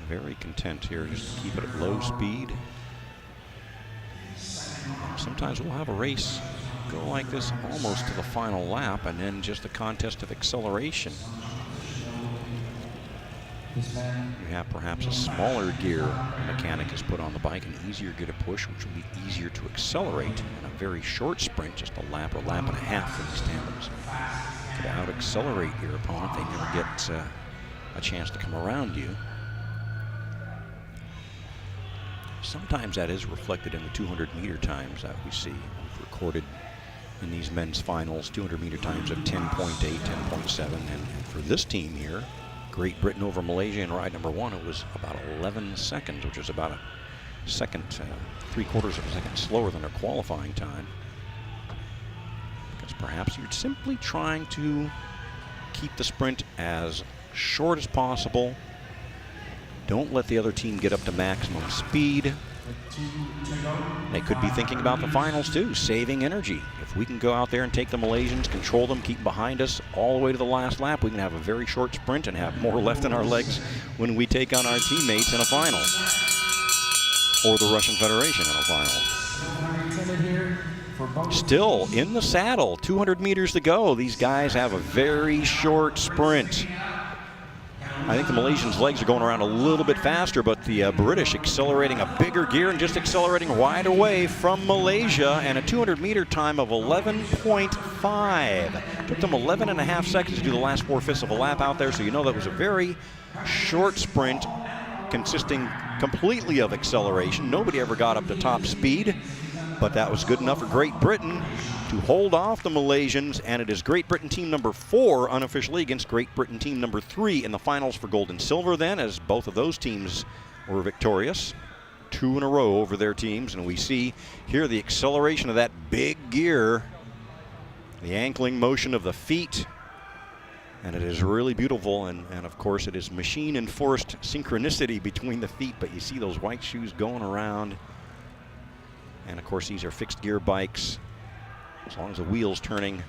Very content here just to keep it at low speed. Sometimes we'll have a race go like this almost to the final lap and then just a contest of acceleration. You have perhaps a smaller gear the mechanic has put on the bike, an easier gear to push, which will be easier to accelerate in a very short sprint, just a lap or lap and a half for these tandems. Could out-accelerate your opponent. They never get a chance to come around you. Sometimes that is reflected in the 200-meter times that we see. We've recorded in these men's finals 200-meter times of 10.8, 10.7, and for this team here, Great Britain over Malaysia in ride number 1, it was about 11 seconds, which is about a second, 3/4 of a second slower than their qualifying time. Because perhaps you're simply trying to keep the sprint as short as possible. Don't let the other team get up to maximum speed. They could be thinking about the finals too, saving energy. If we can go out there and take the Malaysians, control them, keep behind us all the way to the last lap, we can have a very short sprint and have more left in our legs when we take on our teammates in a final. Or the Russian Federation in a final. Still in the saddle, 200 meters to go. These guys have a very short sprint. I think the Malaysians' legs are going around a little bit faster, but the British accelerating a bigger gear and just accelerating right away from Malaysia, and a 200-meter time of 11.5. Took them 11.5 seconds to do the last 4/5 of a lap out there, so you know that was a very short sprint consisting completely of acceleration. Nobody ever got up to top speed, But that was good enough for Great Britain to hold off the Malaysians, and it is Great Britain team number 4 unofficially against Great Britain team number 3 in the finals for gold and silver then, as both of those teams were victorious. 2 in a row over their teams, and we see here the acceleration of that big gear, the ankling motion of the feet, and it is really beautiful, and of course it is machine-enforced synchronicity between the feet, but you see those white shoes going around. And of course these are fixed gear bikes. As long as the wheel's turning,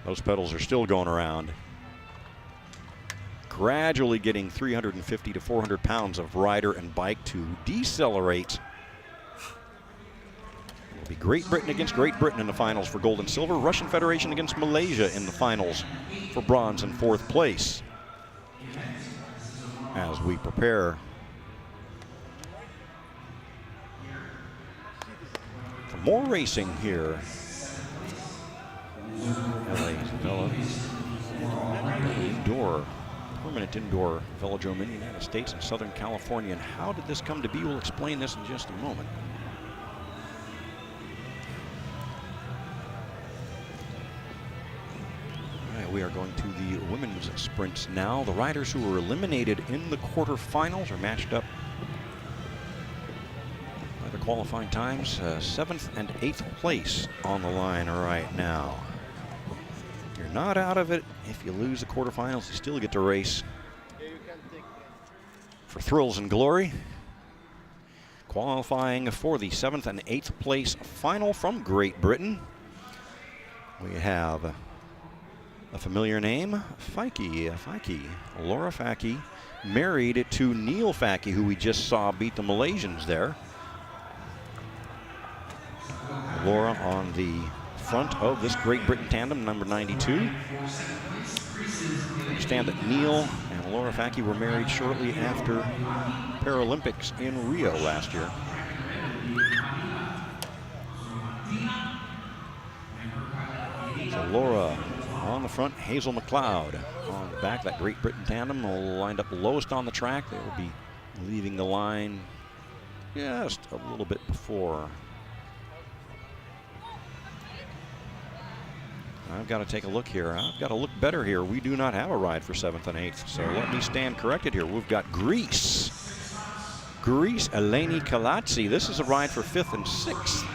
those pedals are still going around. Gradually getting 350 to 400 pounds of rider and bike to decelerate. It will be Great Britain against Great Britain in the finals for gold and silver. Russian Federation against Malaysia in the finals for bronze and 4th place. As we prepare for more racing here. Indoor, permanent indoor velodrome in the United States and Southern California. And how did this come to be? We'll explain this in just a moment. All right, we are going to the women's sprints now. The riders who were eliminated in the quarterfinals are matched up by the qualifying times. 7th and 8th place on the line right now. You're not out of it. If you lose the quarterfinals, you still get to race for thrills and glory. Qualifying for the 7th and 8th place final from Great Britain, we have a familiar name, Faki, Laura Faki, married to Neil Faki, who we just saw beat the Malaysians there. Laura on the front of this Great Britain tandem, number 92. Understand that Neil and Laura Faki were married shortly after Paralympics in Rio last year. So Laura on the front, Hazel McLeod on the back. That Great Britain tandem will lined up lowest on the track. They will be leaving the line just a little bit before. I've got to take a look here. I've got to look better here. We do not have a ride for 7th and 8th, so let me stand corrected here. We've got Greece, Eleni Kalatsi. This is a ride for 5th and 6th.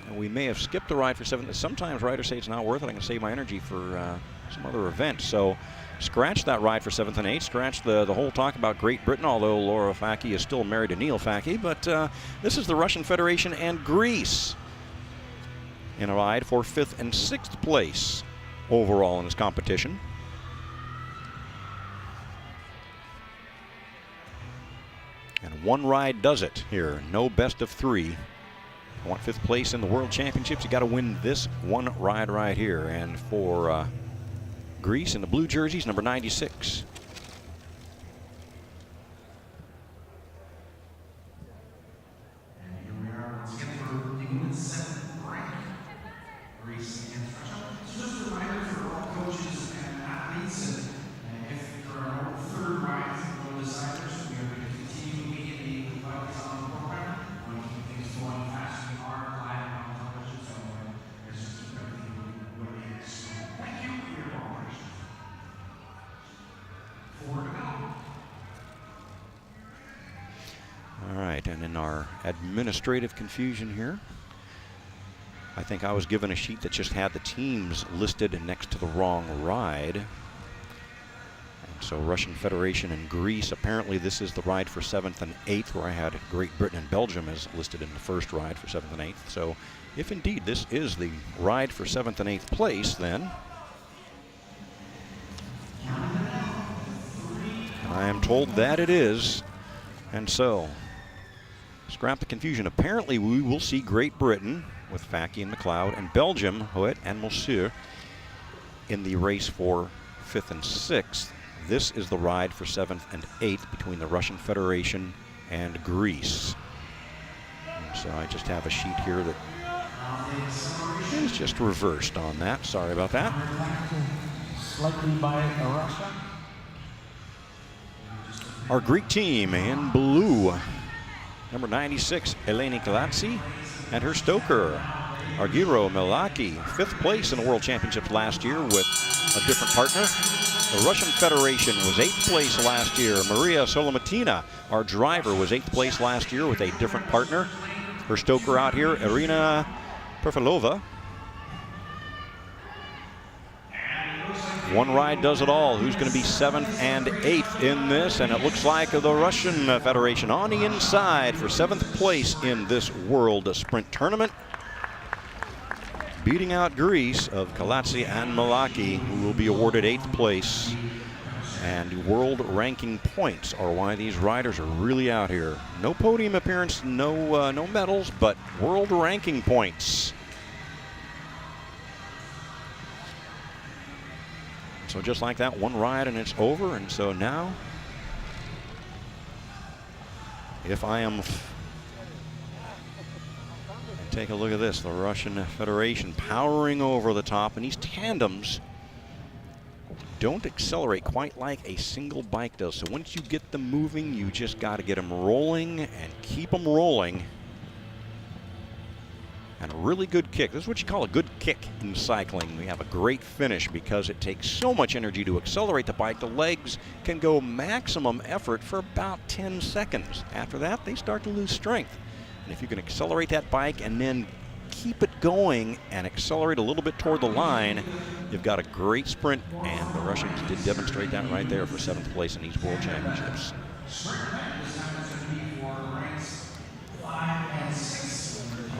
And we may have skipped the ride for 7th. Sometimes riders say it's not worth it. I can save my energy for some other event. So scratch that ride for 7th and 8th. Scratch the whole talk about Great Britain, although Laura Faki is still married to Neil Faki. But this is the Russian Federation and Greece in a ride for 5th and 6th place overall in this competition. And one ride does it here. No best of 3. I want 5th place in the World Championships. You got to win this one ride right here. And for Greece in the blue jerseys, number 96. And in our administrative confusion here, I think I was given a sheet that just had the teams listed next to the wrong ride. And so Russian Federation and Greece, apparently this is the ride for 7th and 8th, where I had Great Britain and Belgium as listed in the first ride for 7th and 8th. So if indeed this is the ride for 7th and 8th place, then I am told that it is. And so scrap the confusion. Apparently we will see Great Britain with Faki and McLeod and Belgium, Hoet and Monsieur, in the race for 5th and 6th. This is the ride for 7th and 8th between the Russian Federation and Greece. And so I just have a sheet here that is just reversed on that. Sorry about that. Slightly by Russia. Our Greek team in blue. Number 96, Eleni Kalatsi, and her stoker, Argiro Milaki, 5th place in the World Championships last year with a different partner. The Russian Federation was 8th place last year. Maria Solomatina, our driver, was 8th place last year with a different partner. Her stoker out here, Irina Perfilova. One ride does it all. Who's going to be 7th and 8th in this? And it looks like the Russian Federation on the inside for 7th place in this World Sprint Tournament, beating out Greece of Kalatsi and Milaki, who will be awarded 8th place. And world ranking points are why these riders are really out here. No podium appearance, no medals, but world ranking points. So just like that, one ride and it's over. And so now, if I am, take a look at this, the Russian Federation powering over the top, and these tandems don't accelerate quite like a single bike does. So once you get them moving, you just got to get them rolling and keep them rolling. And a really good kick. This is what you call a good kick in cycling. We have a great finish because it takes so much energy to accelerate the bike. The legs can go maximum effort for about 10 seconds. After that, they start to lose strength. And if you can accelerate that bike and then keep it going and accelerate a little bit toward the line, you've got a great sprint. And the Russians did demonstrate that right there for 7th place in these World Championships.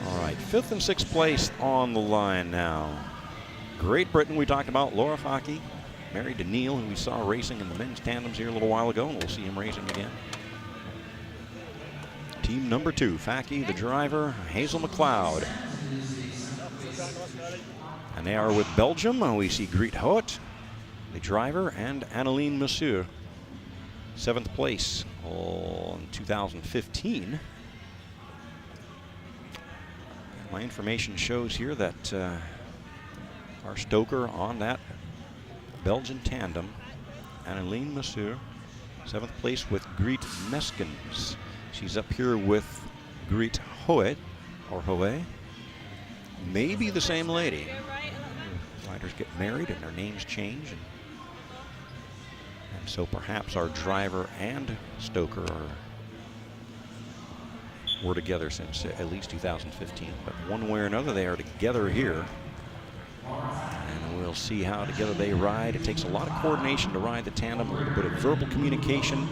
All right, 5th and 6th place on the line now. Great Britain, we talked about Laura Faki, married to Neil, who we saw racing in the men's tandems here a little while ago, and we'll see him racing again. Team number 2, Faki, the driver, Hazel McLeod. And they are with Belgium. We see Griet Hoet, the driver, and Anneleen Monsieur, 7th place in 2015. My information shows here that our stoker on that Belgian tandem, Anneleen Monsieur, 7th place with Griet Meskens. She's up here with Griet Hoet, or Hoe. Maybe the same lady. Riders get married and their names change. And so perhaps our driver and stoker were together since at least 2015. But one way or another, they are together here. And we'll see how together they ride. It takes a lot of coordination to ride the tandem, a little bit of verbal communication.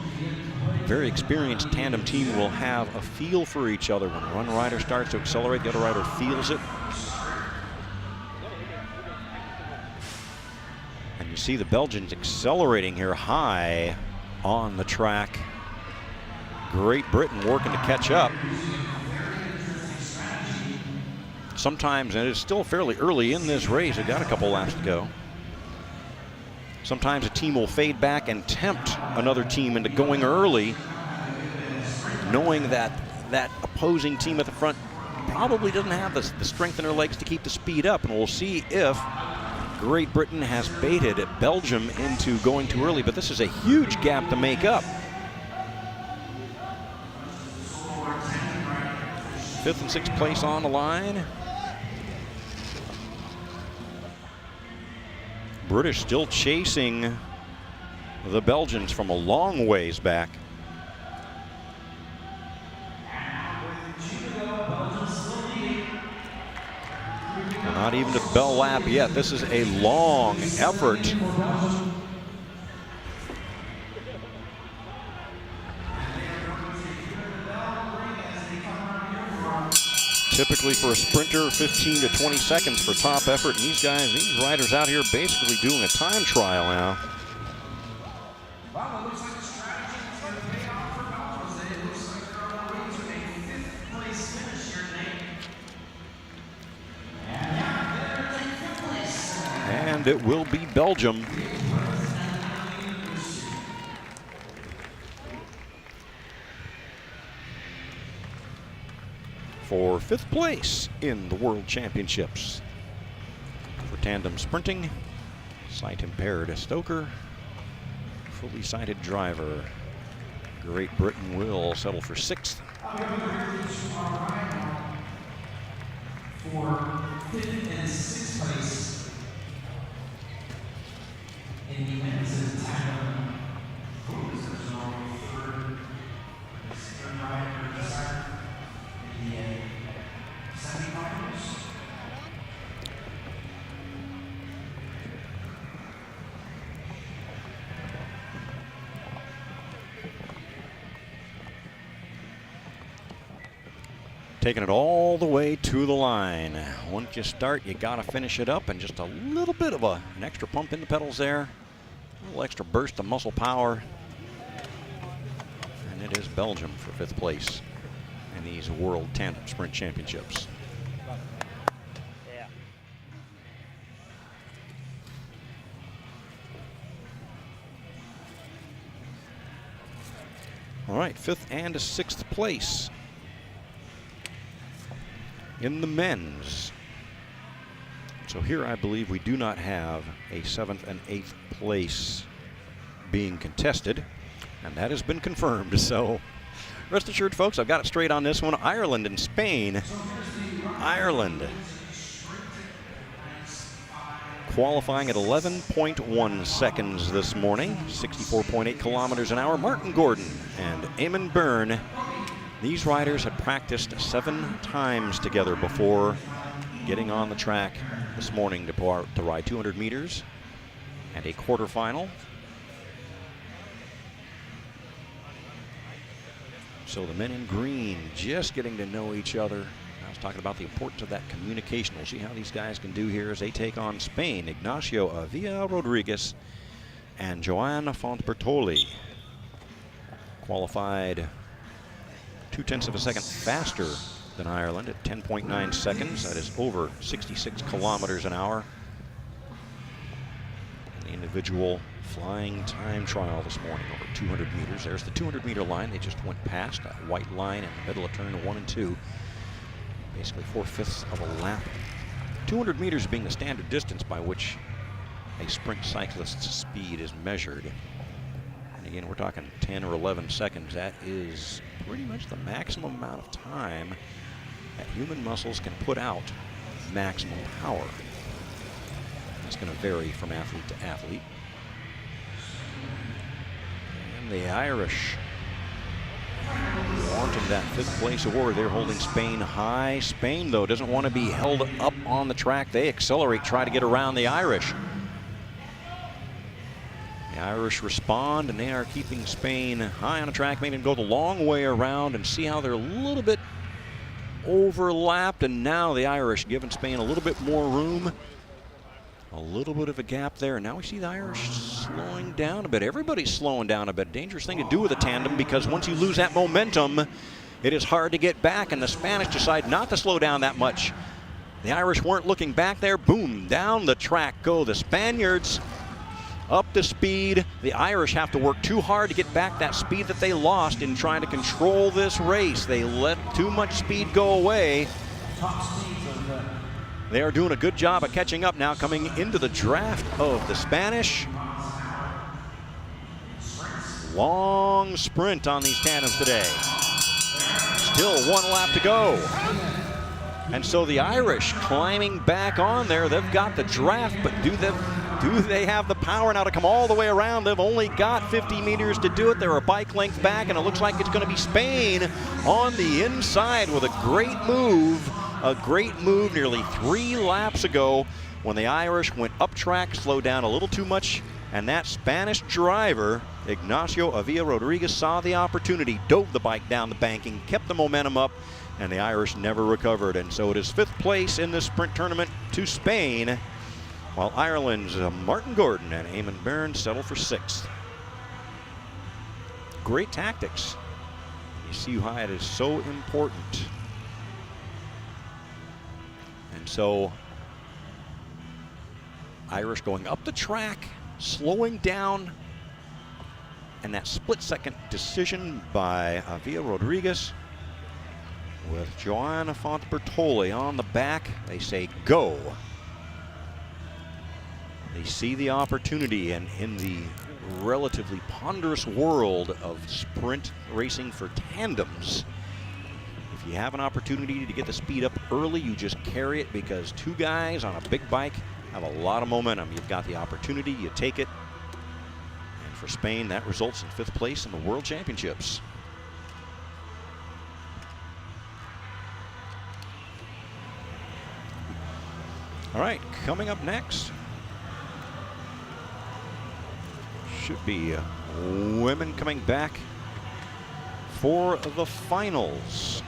Very experienced tandem team will have a feel for each other. When one rider starts to accelerate, the other rider feels it. And you see the Belgians accelerating here high on the track. Great Britain working to catch up. Sometimes, and it's still fairly early in this race, they've got a couple laps to go. Sometimes a team will fade back and tempt another team into going early, knowing that that opposing team at the front probably doesn't have the strength in their legs to keep the speed up. And we'll see if Great Britain has baited Belgium into going too early, but this is a huge gap to make up. 5th and 6th place on the line. British still chasing the Belgians from a long ways back. We're not even to bell lap yet. This is a long effort. Typically for a sprinter, 15 to 20 seconds for top effort. And these guys, these riders out here basically doing a time trial now. Well, it looks like the strategy is going to pay off for Belgium. It looks like they're on their way to a 5th place finish here today. And it will be Belgium. For 5th place in the World Championships. For tandem sprinting, sight impaired stoker, fully sighted driver. Great Britain will settle for 6th. for 5th and 6th place in the men's tandem. Who is the third rider in the semifinals? Taking it all the way to the line. Once you start, you got to finish it up, and just a little bit of an extra pump in the pedals there. A little extra burst of muscle power. And it is Belgium for 5th place in these World Tandem Sprint Championships. All right, 5th and 6th place in the men's. So here I believe we do not have a 7th and 8th place being contested, and that has been confirmed. So rest assured, folks, I've got it straight on this one. Ireland and Spain. Ireland qualifying at 11.1 seconds this morning, 64.8 kilometers an hour. Martin Gordon and Eamon Byrne. These riders had practiced 7 times together before getting on the track this morning to ride 200 meters and a quarterfinal. So the men in green just getting to know each other. I was talking about the importance of that communication. We'll see how these guys can do here as they take on Spain. Ignacio Avila Rodriguez and Joan Fontbertoli qualified 0.2 of a second faster than Ireland at 10.9 seconds. That is over 66 kilometers an hour. And the individual flying time trial this morning over 200 meters. There's the 200-meter line. They just went past that white line in the middle of turn 1 and 2. Basically 4/5 of a lap. 200 meters being the standard distance by which a sprint cyclist's speed is measured. And again, we're talking 10 or 11 seconds. That is pretty much the maximum amount of time that human muscles can put out maximum power. It's going to vary from athlete to athlete. And the Irish wanting that 5th place award. They're holding Spain high. Spain, though, doesn't want to be held up on the track. They accelerate, try to get around the Irish. The Irish respond, and they are keeping Spain high on the track, making them go the long way around, and see how they're a little bit overlapped. And now the Irish giving Spain a little bit more room. A little bit of a gap there. Now we see the Irish slowing down a bit. Everybody's slowing down a bit. Dangerous thing to do with a tandem, because once you lose that momentum, it is hard to get back, and the Spanish decide not to slow down that much. The Irish weren't looking back there. Boom, down the track go the Spaniards. Up to speed. The Irish have to work too hard to get back that speed that they lost in trying to control this race. They let too much speed go away. They are doing a good job of catching up now, coming into the draft of the Spanish. Long sprint on these tandems today. Still 1 lap to go. And so the Irish climbing back on there. They've got the draft, but do they have the power now to come all the way around? They've only got 50 meters to do it. They're a bike length back, and it looks like it's going to be Spain on the inside with a great move. A great move nearly 3 laps ago when the Irish went up track, slowed down a little too much, and that Spanish driver, Ignacio Avila Rodriguez, saw the opportunity, dove the bike down the banking, kept the momentum up, and the Irish never recovered. And so it is 5th place in this sprint tournament to Spain, while Ireland's Martin Gordon and Eamon Byrne settle for 6th. Great tactics. You see why it is so important. And so Irish going up the track, slowing down, and that split-second decision by Avila Rodriguez with Joan Fontbertoli on the back. They say go. They see the opportunity, and in the relatively ponderous world of sprint racing for tandems, if you have an opportunity to get the speed up early, you just carry it, because two guys on a big bike have a lot of momentum. You've got the opportunity, you take it. And for Spain, that results in 5th place in the World Championships. All right, coming up next should be women coming back for the finals.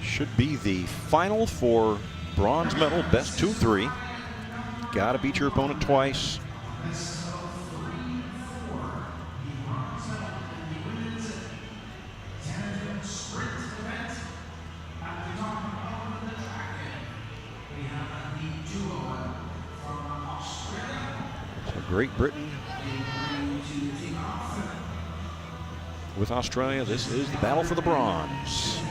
Should be the final for bronze medal, best 2 of 3. Got to beat your opponent twice. So Great Britain with Australia. This is the battle for the bronze.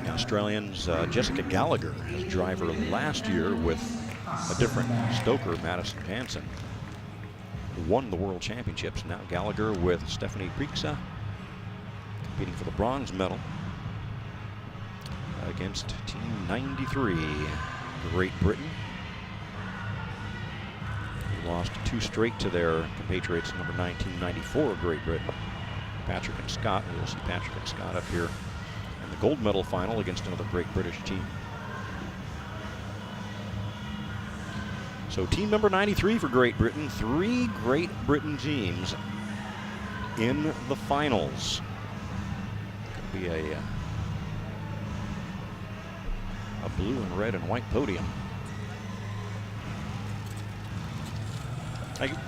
The Australians, Jessica Gallagher, as driver last year with a different stoker, Madison Hansen, who won the World Championships. Now Gallagher with Stephanie Prixa competing for the bronze medal against Team 93, Great Britain. They lost 2 straight to their compatriots, number 1994, Great Britain, Patrick and Scott. We'll see Patrick and Scott up here in the gold medal final against another great British team. So team number 93 for Great Britain, 3 Great Britain teams in the finals. Could be a blue and red and white podium. Thank you.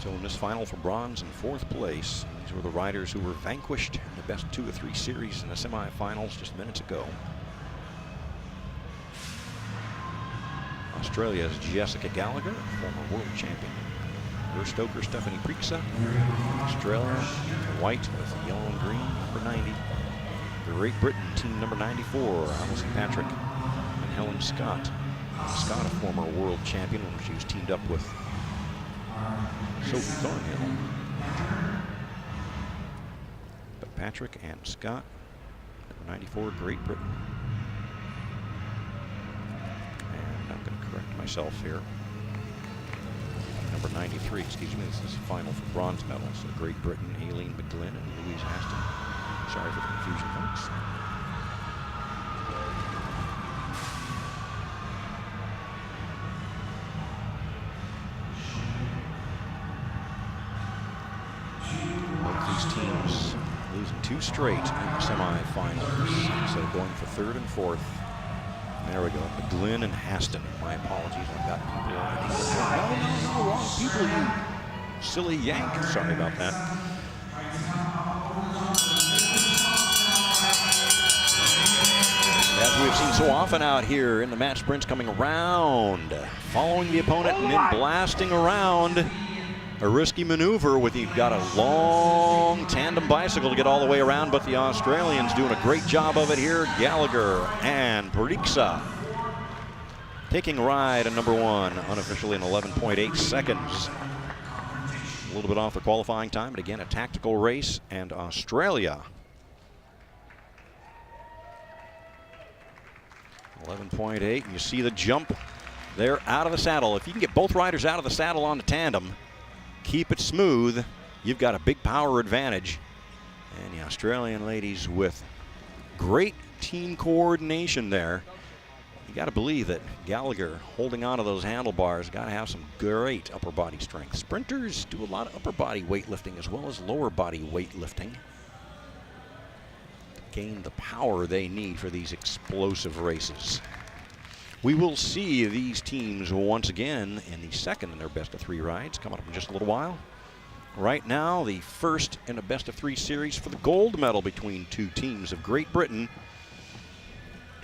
So in this final for bronze and 4th place, these were the riders who were vanquished in the best 2 of 3 series in the semifinals just minutes ago. Australia's Jessica Gallagher, former world champion. Her stoker, Stephanie Prixa. Australia, white with yellow and green, number 90. Great Britain, team number 94, Alison Patrick and Helen Scott. Scott, a former world champion when she was teamed up with Sophie Thornhill. But Patrick and Scott, number 94, Great Britain. And I'm going to correct myself here. Number 93, excuse me, this is the final for bronze medals. So Great Britain, Aileen McGlynn and Louise Aston. Sorry for the confusion, folks. Teams losing 2 straight in the semifinals, so going for 3rd and 4th. There we go, McGlynn and Haston. My apologies, I've got people. No, wrong people, you silly yank. Sorry about that. As we've seen so often out here in the match sprints, coming around, following the opponent and then blasting around. A risky maneuver with you've got a long tandem bicycle to get all the way around, but the Australians doing a great job of it here. Gallagher and Prixa taking ride at number 1, unofficially in 11.8 seconds. A little bit off the qualifying time, but again, a tactical race, and Australia 11.8, and you see the jump there out of the saddle. If you can get both riders out of the saddle on the tandem, keep it smooth, you've got a big power advantage. And the Australian ladies with great team coordination there. You got to believe that Gallagher holding on to those handlebars, got to have some great upper body strength. Sprinters do a lot of upper body weightlifting as well as lower body weightlifting to gain the power they need for these explosive races. We will see these teams once again in the second in their best of 3 rides coming up in just a little while. Right now, the first in a best of 3 series for the gold medal between 2 teams of Great Britain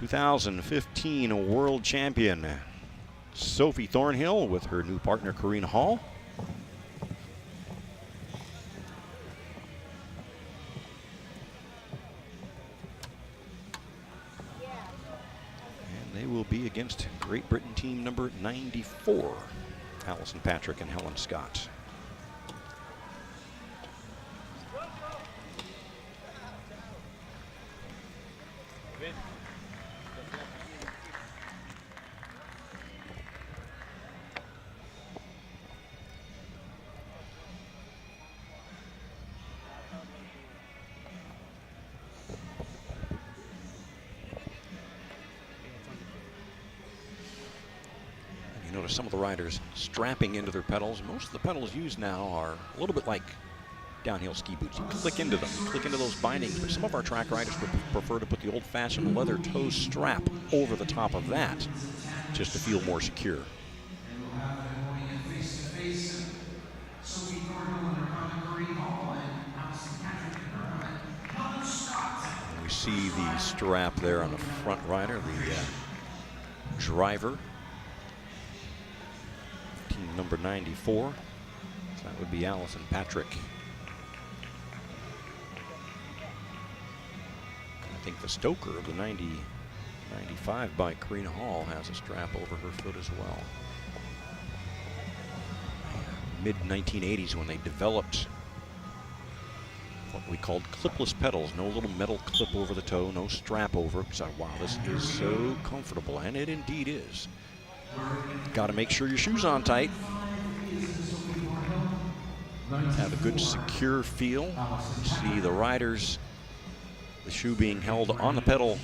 2015 world champion Sophie Thornhill with her new partner Karina Hall. And they will be against Great Britain team number 94, Alison Patrick and Helen Scott. You notice some of the riders strapping into their pedals. Most of the pedals used now are a little bit like downhill ski boots. You click into them, click into those bindings, but some of our track riders would prefer to put the old-fashioned leather toe strap over the top of that just to feel more secure. And we'll have them going in face-to-face. Sophie Thornhill and her partner Karina Hall and Alison Patrick and her partner Helen Scott. And we see the strap there on the front rider, the driver, team number 94. So that would be Alison Patrick. I think the stoker of the 95 bike, Karina Hall, has a strap over her foot as well. Mid-1980s, when they developed what we called clipless pedals, no little metal clip over the toe, no strap over. We thought, wow, this is so comfortable, and it indeed is. Got to make sure your shoe's on tight. Have a good secure feel. You see the riders, the shoe being held on the pedal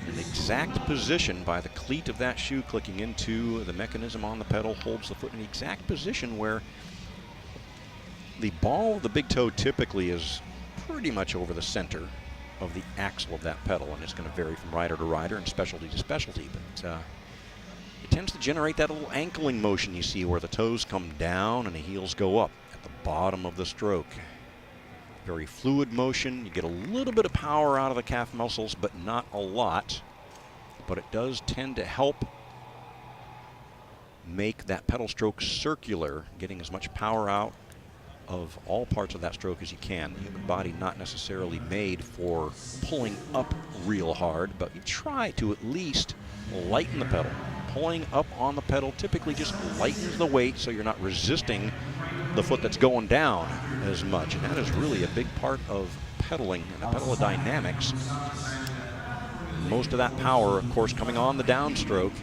in the exact position by the cleat of that shoe clicking into the mechanism on the pedal, holds the foot in the exact position where the ball of the big toe typically is pretty much over the center of the axle of that pedal, and it's going to vary from rider to rider and specialty to specialty, but it tends to generate that little ankling motion you see where the toes come down and the heels go up at the bottom of the stroke. Very fluid motion. You get a little bit of power out of the calf muscles, but not a lot. But it does tend to help make that pedal stroke circular, getting as much power out of all parts of that stroke as you can. The human body not necessarily made for pulling up real hard, but you try to at least lighten the pedal. Pulling up on the pedal typically just lightens the weight so you're not resisting the foot that's going down as much. And that is really a big part of pedaling and the pedal dynamics. Most of that power, of course, coming on the downstroke.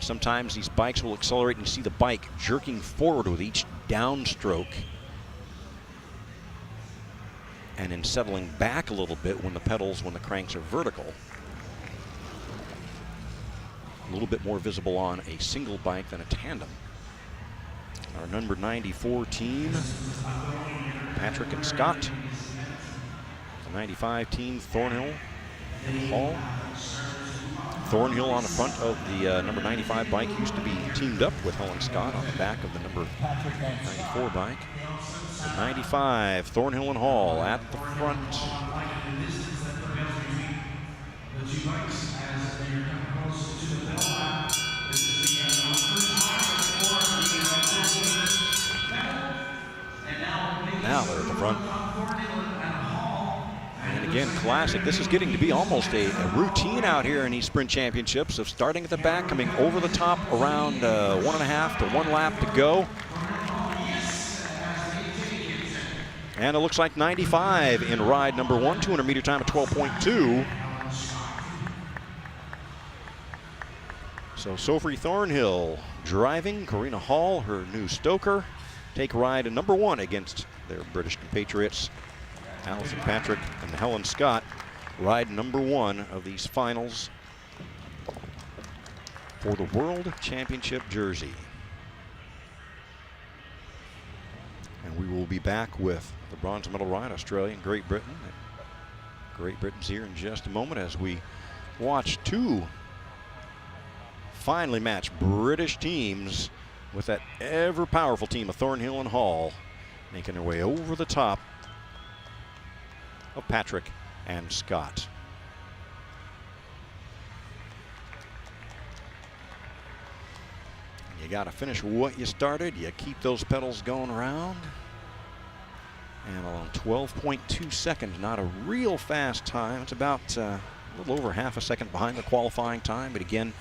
Sometimes these bikes will accelerate and you see the bike jerking forward with each downstroke and then settling back a little bit when the cranks are vertical. A little bit more visible on a single bike than a tandem. Our number 94 team, Patrick and Scott. The 95 team, Thornhill and Hall. Thornhill on the front of the number 95 bike used to be teamed up with Helen Scott on the back of the number 94 bike. The 95, Thornhill and Hall at the front. Now they're at the front. And again, classic. This is getting to be almost a routine out here in these sprint championships of starting at the back, coming over the top around 1.5 to 1 lap to go. And it looks like 95 in ride number 1, 200-meter time of 12.2. So Sophie Thornhill driving, Karina Hall, her new stoker, take ride number 1 against their British compatriots, Alison Patrick and Helen Scott, ride number 1 of these finals for the World Championship jersey. And we will be back with the bronze medal ride, Australia and Great Britain. Great Britain's here in just a moment as we watch 2 finely matched British teams with that ever-powerful team of Thornhill and Hall making their way over the top of Patrick and Scott. You got to finish what you started. You keep those pedals going around. And on 12.2 seconds, not a real fast time. It's about a little over half a second behind the qualifying time. But again,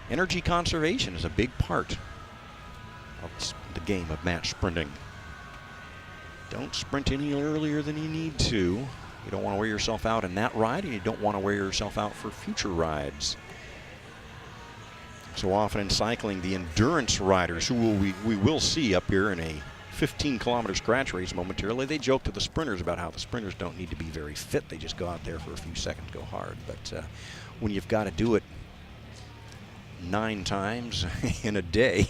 energy conservation is a big part of the game of match sprinting. Don't sprint any earlier than you need to. You don't want to wear yourself out in that ride, and you don't want to wear yourself out for future rides. So often in cycling, the endurance riders, who we will see up here in a 15-kilometer scratch race momentarily, they joke to the sprinters about how the sprinters don't need to be very fit. They just go out there for a few seconds, go hard. But when you've got to do it 9 times in a day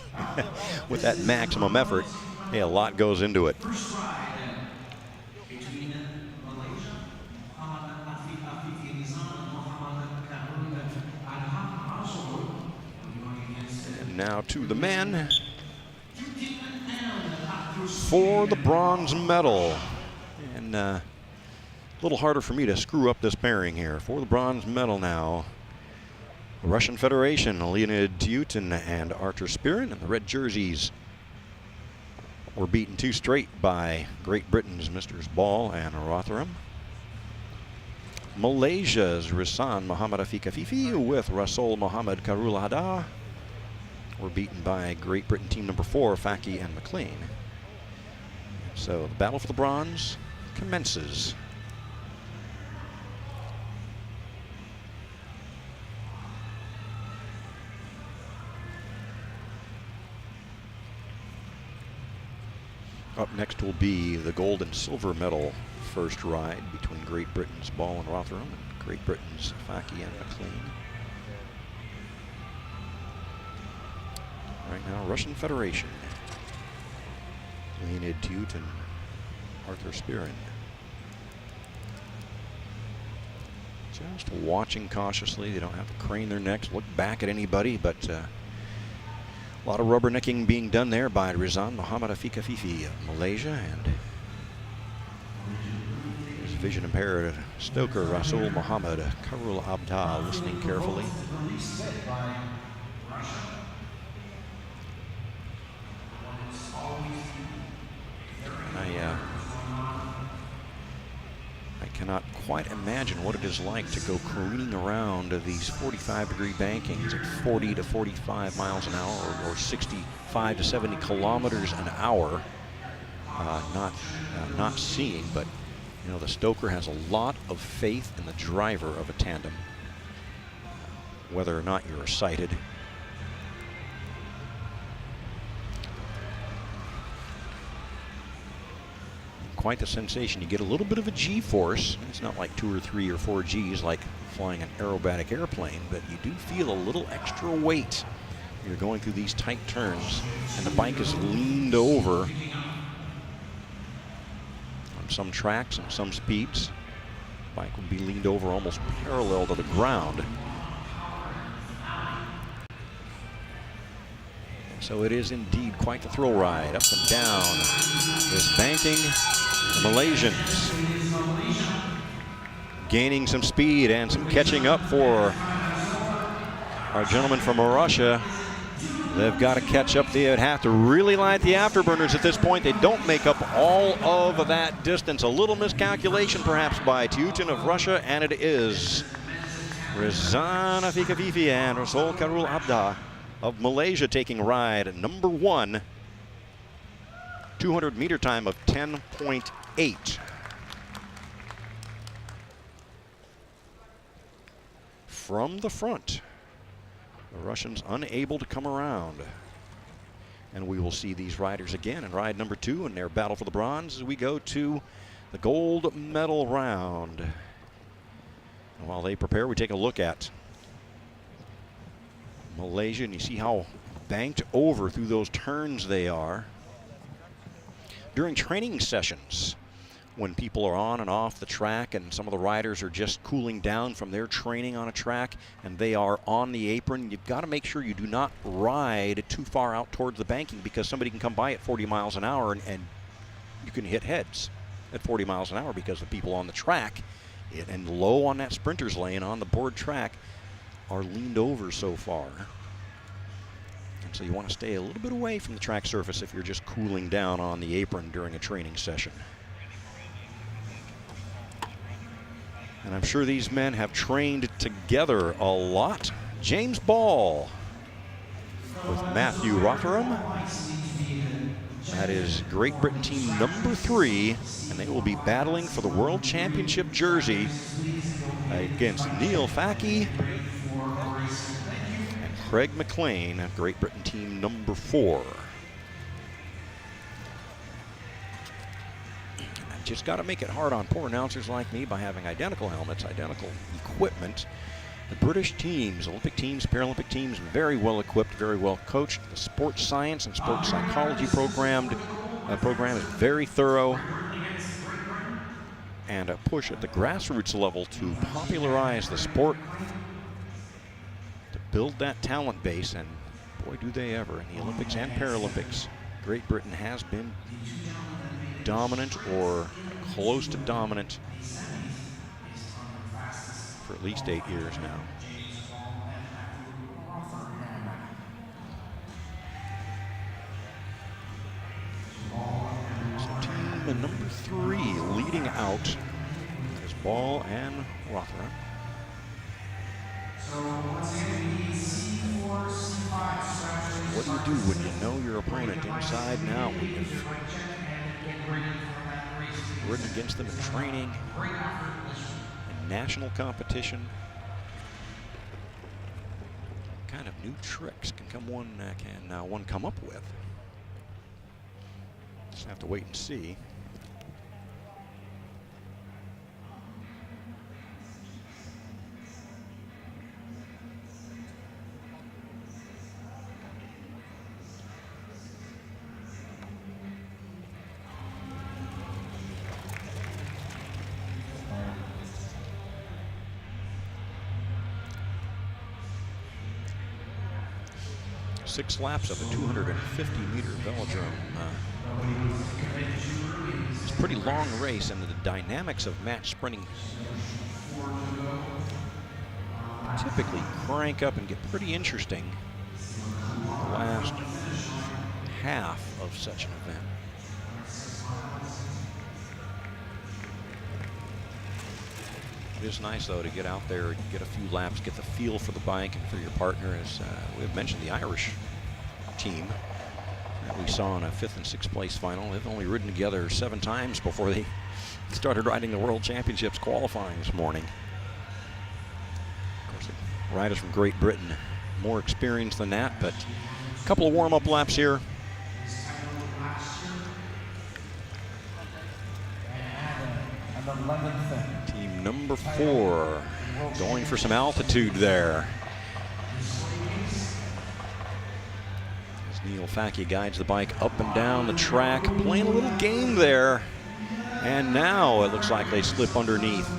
with that maximum effort, hey, a lot goes into it. First ride between Malaysia, and now to the men for the bronze medal. And a little harder for me to screw up this pairing here. For the bronze medal now, the Russian Federation, Leonid Tyutin and Artur Spirin, and the red jerseys were beaten 2 straight by Great Britain's Mr. Ball and Rotherham. Malaysia's Rizwan Muhammad Afiq Afifi with Rasul Muhammad Karul Hada were beaten by Great Britain team number 4, Faki and McLean. So the battle for the bronze commences. Up next will be the gold and silver medal first ride between Great Britain's Ball and Rotherham and Great Britain's Faki and McLean. Right now, Russian Federation. Leonid Tyutin and Artur Spirin. Just watching cautiously. They don't have to crane their necks, look back at anybody, but a lot of rubbernecking being done there by Rizwan Muhammad Afiq Afifi of Malaysia, and his vision impaired stoker Rasul Muhammad Karul Abda listening carefully. I cannot quite imagine what it is like to go careening around these 45-degree bankings at 40 to 45 miles an hour, or 65 to 70 kilometers an hour. Not seeing, but you know, the stoker has a lot of faith in the driver of a tandem, whether or not you're sighted. Quite the sensation. You get a little bit of a G-force. It's not like 2 or 3 or 4 Gs like flying an aerobatic airplane, but you do feel a little extra weight. You're going through these tight turns, and the bike is leaned over on some tracks and some speeds. The bike will be leaned over almost parallel to the ground. So it is indeed quite the thrill ride, up and down this banking. The Malaysians gaining some speed and some catching up for our gentlemen from Russia. They've got to catch up. They would have to really light the afterburners at this point. They don't make up all of that distance. A little miscalculation perhaps by Tyutin of Russia, and it is Rizwan Afiq Afifi and Rasul Karul Abda of Malaysia taking ride number 1. 200-meter time of 10.8. From the front, the Russians unable to come around. And we will see these riders again in ride number 2 in their battle for the bronze as we go to the gold medal round. And while they prepare, we take a look at Malaysia, and you see how banked over through those turns they are. During training sessions, when people are on and off the track and some of the riders are just cooling down from their training on a track and they are on the apron, you've got to make sure you do not ride too far out towards the banking, because somebody can come by at 40 miles an hour and you can hit heads at 40 miles an hour because the people on the track and low on that sprinter's lane on the board track are leaned over so far. And so you want to stay a little bit away from the track surface if you're just cooling down on the apron during a training session. And I'm sure these men have trained together a lot. James Ball with Matthew Rotherham. That is Great Britain team number 3, and they will be battling for the World Championship jersey against Neil Facky and Craig McLean, Great Britain team number 4. I've just got to make it hard on poor announcers like me by having identical helmets, identical equipment. The British teams, Olympic teams, Paralympic teams, very well equipped, very well coached. The sports science and sports psychology program is very thorough. And a push at the grassroots level to popularize the sport, to build that talent base, and boy do they ever. In the Olympics and Paralympics, Great Britain has been dominant or close to dominant for at least 8 years now. So team number 3 leading out is Ball and Rotherham. What do you do when you know your opponent inside and out? When you've ridden against them in training, in national competition. What kind of new tricks can one come up with? Just have to wait and see. Six laps of a 250-meter velodrome. It's a pretty long race, and the dynamics of match sprinting typically crank up and get pretty interesting in the last half of such an event. It is nice, though, to get out there, get a few laps, get the feel for the bike and for your partner. As we have mentioned, the Irish team that we saw in a 5th and 6th place final. They've only ridden together 7 times before they started riding the World Championships qualifying this morning. Of course, the riders from Great Britain, more experienced than that, but a couple of warm-up laps here. Team number 4 going for some altitude there. As Neil Facky guides the bike up and down the track, playing a little game there. And now it looks like they slip underneath.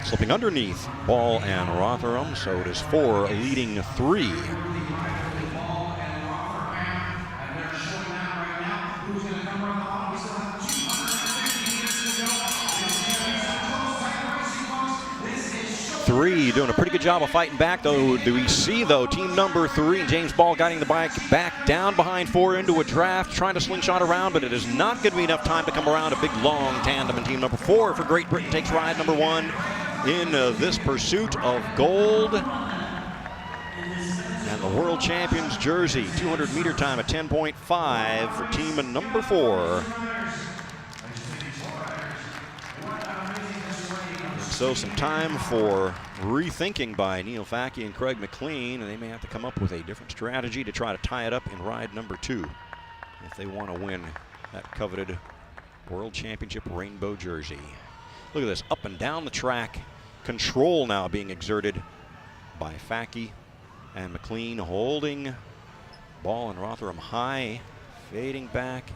Slipping underneath Ball and Rotherham, so it is 4 leading 3. 3 doing a pretty good job of fighting back, though. Do we see, though, team number 3, James Ball, guiding the bike back down behind 4 into a draft, trying to slingshot around, but it is not going to be enough time to come around. A big, long tandem, and team number 4 for Great Britain takes ride number 1 in this pursuit of gold. And the world champions jersey, 200-meter time at 10.5 for team number 4. So some time for rethinking by Neil Facky and Craig McLean, and they may have to come up with a different strategy to try to tie it up in ride number 2 if they want to win that coveted World Championship rainbow jersey. Look at this, up and down the track. Control now being exerted by Facky and McLean, holding Ball and Rotherham high, fading back.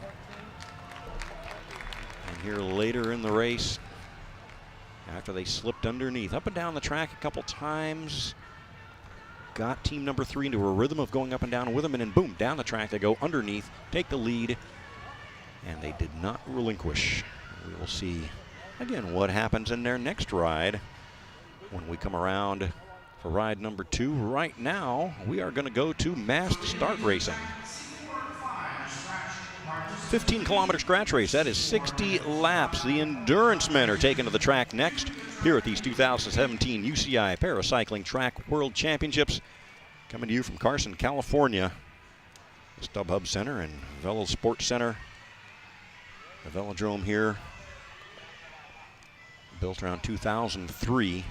And here later in the race, after they slipped underneath, up and down the track a couple times, got team number 3 into a rhythm of going up and down with them, and then boom, down the track they go underneath, take the lead, and they did not relinquish. We will see again what happens in their next ride when we come around for ride number 2. Right now, we are going to go to massed start racing. 15-kilometer scratch race. That is 60 laps. The endurance men are taken to the track next here at these 2017 UCI Paracycling Track World Championships. Coming to you from Carson, California. The StubHub Center and Velo Sports Center. The velodrome here, built around 2003.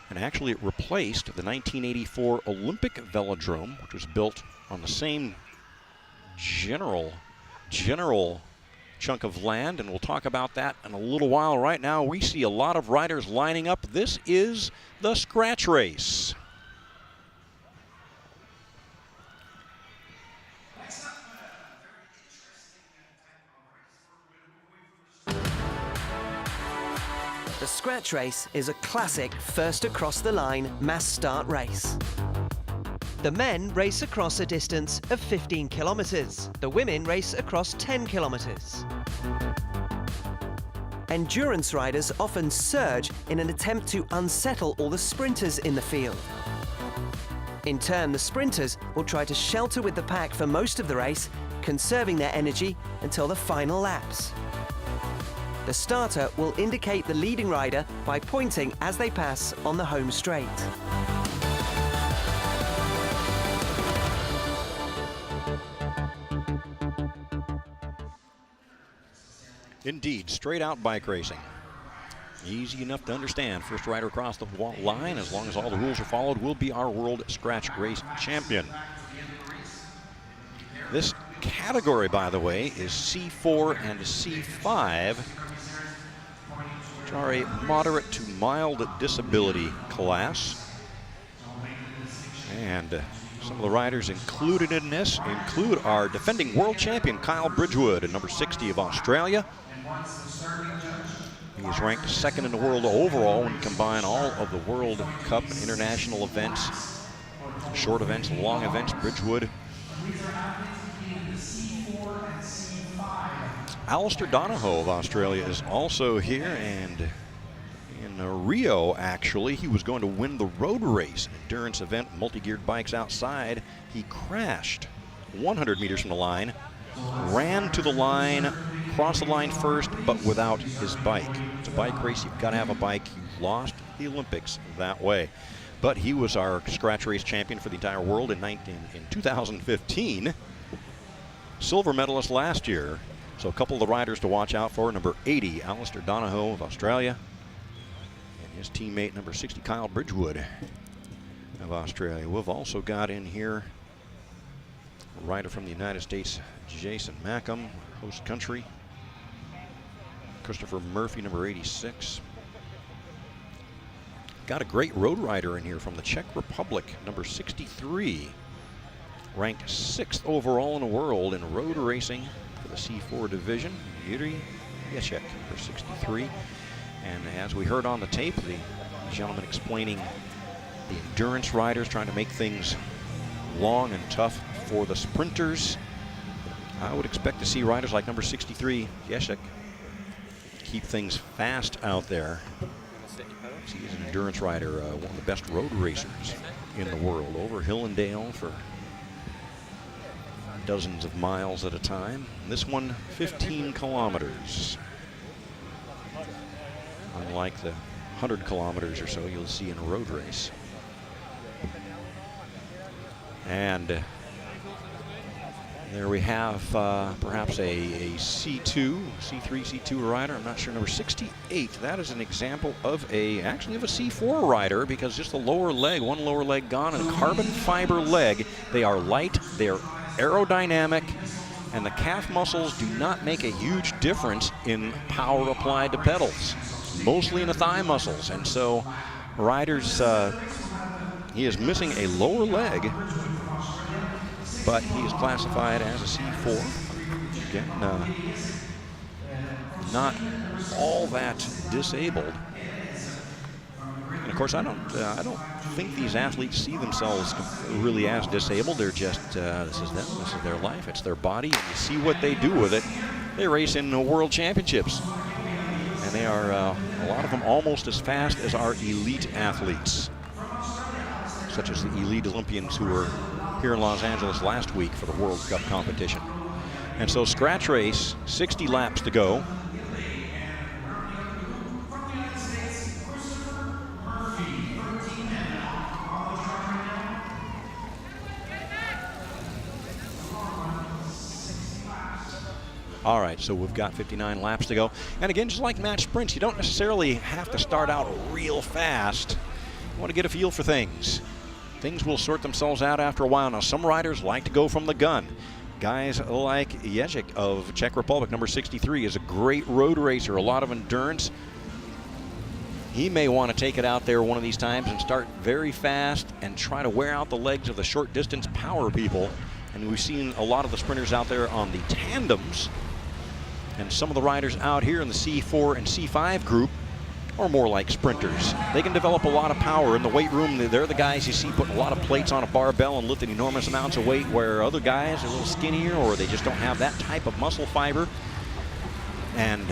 And actually it replaced the 1984 Olympic Velodrome, which was built on the same general chunk of land, and we'll talk about that in a little while. Right now we see a lot of riders lining up. This is the scratch race. The scratch race is a classic first across the line mass start race. The men race across a distance of 15 kilometers. The women race across 10 kilometers. Endurance riders often surge in an attempt to unsettle all the sprinters in the field. In turn, the sprinters will try to shelter with the pack for most of the race, conserving their energy until the final laps. The starter will indicate the leading rider by pointing as they pass on the home straight. Indeed, straight out bike racing. Easy enough to understand. First rider across the line, as long as all the rules are followed, will be our world scratch race champion. This category, by the way, is C4 and C5, which are a moderate to mild disability class. And some of the riders included in this include our defending world champion Kyle Bridgewood at number 60 of Australia. He was ranked second in the world overall when you combine all of the World Cup and international events, short events, long events. Bridgewood. Alistair Donahoe of Australia is also here, and in Rio, actually, he was going to win the road race, an endurance event, multi-geared bikes outside. He crashed 100 meters from the line, ran to the line, crossed the line first, but without his bike. It's a bike race. You've got to have a bike. You lost the Olympics that way. But he was our scratch race champion for the entire world in 2015. Silver medalist last year. So a couple of the riders to watch out for. Number 80, Alistair Donahoe of Australia. And his teammate, number 60, Kyle Bridgewood of Australia. We've also got in here a rider from the United States, Jason Mackham, host country. Christopher Murphy, number 86. Got a great road rider in here from the Czech Republic, number 63. Ranked 6th overall in the world in road racing for the C4 division, Yuri Jacek, number 63. And as we heard on the tape, the gentleman explaining the endurance riders trying to make things long and tough for the sprinters. I would expect to see riders like number 63, Jacek, keep things fast out there. He's an endurance rider, one of the best road racers in the world, over hill and dale for dozens of miles at a time. This one, 15 kilometers. Unlike the 100 kilometers or so you'll see in a road race. And there we have perhaps a C2, C3, C2 rider. I'm not sure, number 68. That is an example of actually of a C4 rider, because just the lower leg, one lower leg gone, and a carbon fiber leg. They are light, they're aerodynamic, and the calf muscles do not make a huge difference in power applied to pedals, mostly in the thigh muscles. And so riders, he is missing a lower leg, but he is classified as a C4. Again, not all that disabled. And of course, I don't think these athletes see themselves really as disabled. They're just, this is them, this is their life, it's their body, and you see what they do with it. They race in the world championships, and they are, a lot of them, almost as fast as our elite athletes. such as the elite Olympians who were here in Los Angeles last week for the World Cup competition. And so scratch race, 60 laps to go. All right, so we've got 59 laps to go. And again, just like match sprints, you don't necessarily have to start out real fast. You want to get a feel for things. Things will sort themselves out after a while. Now, some riders like to go from the gun. Guys like Ježek of Czech Republic, number 63, is a great road racer, a lot of endurance. He may want to take it out there one of these times and start very fast and try to wear out the legs of the short distance power people. And we've seen a lot of the sprinters out there on the tandems. And some of the riders out here in the C4 and C5 group are more like sprinters. They can develop a lot of power in the weight room. They're the guys you see putting a lot of plates on a barbell and lifting enormous amounts of weight, where other guys are a little skinnier or they just don't have that type of muscle fiber. And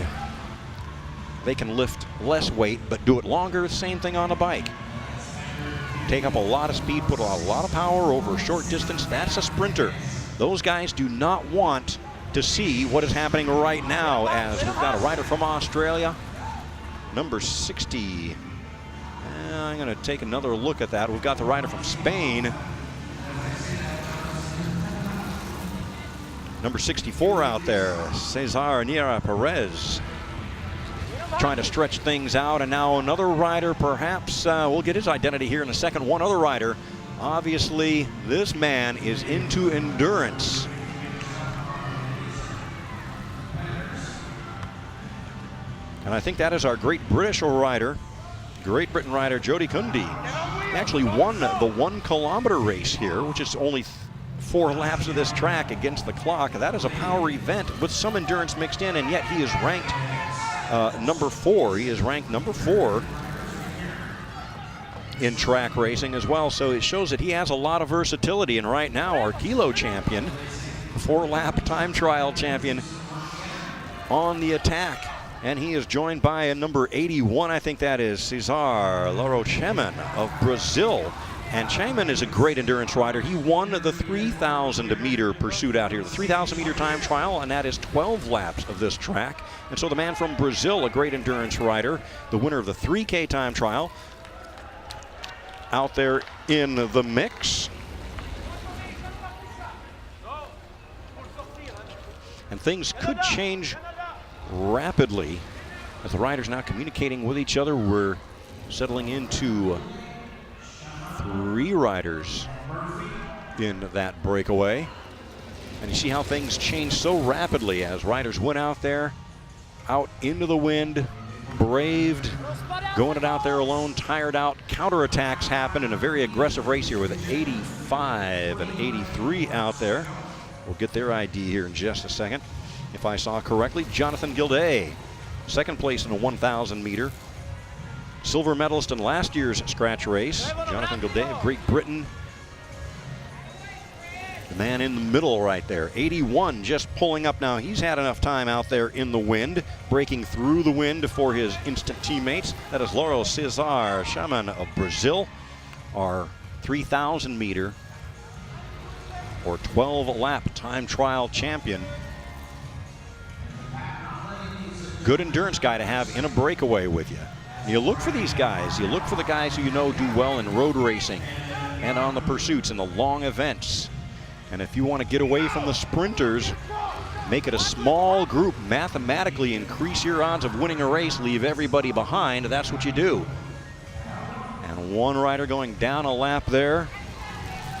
they can lift less weight but do it longer. Same thing on a bike. Take up a lot of speed, put a lot of power over a short distance. That's a sprinter. Those guys do not want to see what is happening right now, as we've got a rider from Australia, number 60. I'm going to take another look at that. We've got the rider from Spain, number 64 out there, Cesar Nira Perez, trying to stretch things out. And now another rider, perhaps we'll get his identity here in a second. One other rider. Obviously, this man is into endurance. And I think that is our Great British rider, Great Britain rider, Jody Cundy. He actually won the 1 kilometer race here, which is only 4 laps of this track against the clock. That is a power event with some endurance mixed in, and yet he is ranked number 4. He is ranked number 4 in track racing as well. So it shows that he has a lot of versatility. And right now, our kilo champion, 4-lap time trial champion, on the attack. And he is joined by a number 81. I think that is Cesar Lauro Cheman of Brazil. And Cheman is a great endurance rider. He won the 3,000 meter pursuit out here, the 3,000 meter time trial, and that is 12 laps of this track. And so the man from Brazil, a great endurance rider, the winner of the 3K time trial, out there in the mix. And things could change rapidly as the riders now communicating with each other. We're settling into 3 riders in that breakaway. And you see how things change so rapidly as riders went out there, out into the wind, braved, going it out there alone, tired out. Counterattacks happen in a very aggressive race here with 85 and 83 out there. We'll get their ID here in just a second. If I saw correctly, Jonathan Gilday, second place in a 1,000 meter. Silver medalist in last year's scratch race. Jonathan Gilday of Great Britain. The man in the middle right there. 81 just pulling up now. He's had enough time out there in the wind, breaking through the wind for his instant teammates. That is Lauro Cesar Chaman of Brazil, our 3,000 meter or 12-lap time trial champion. Good endurance guy to have in a breakaway with you. You look for these guys. You look for the guys who you know do well in road racing and on the pursuits and the long events. And if you want to get away from the sprinters, make it a small group, mathematically increase your odds of winning a race, leave everybody behind. That's what you do. And one rider going down a lap there.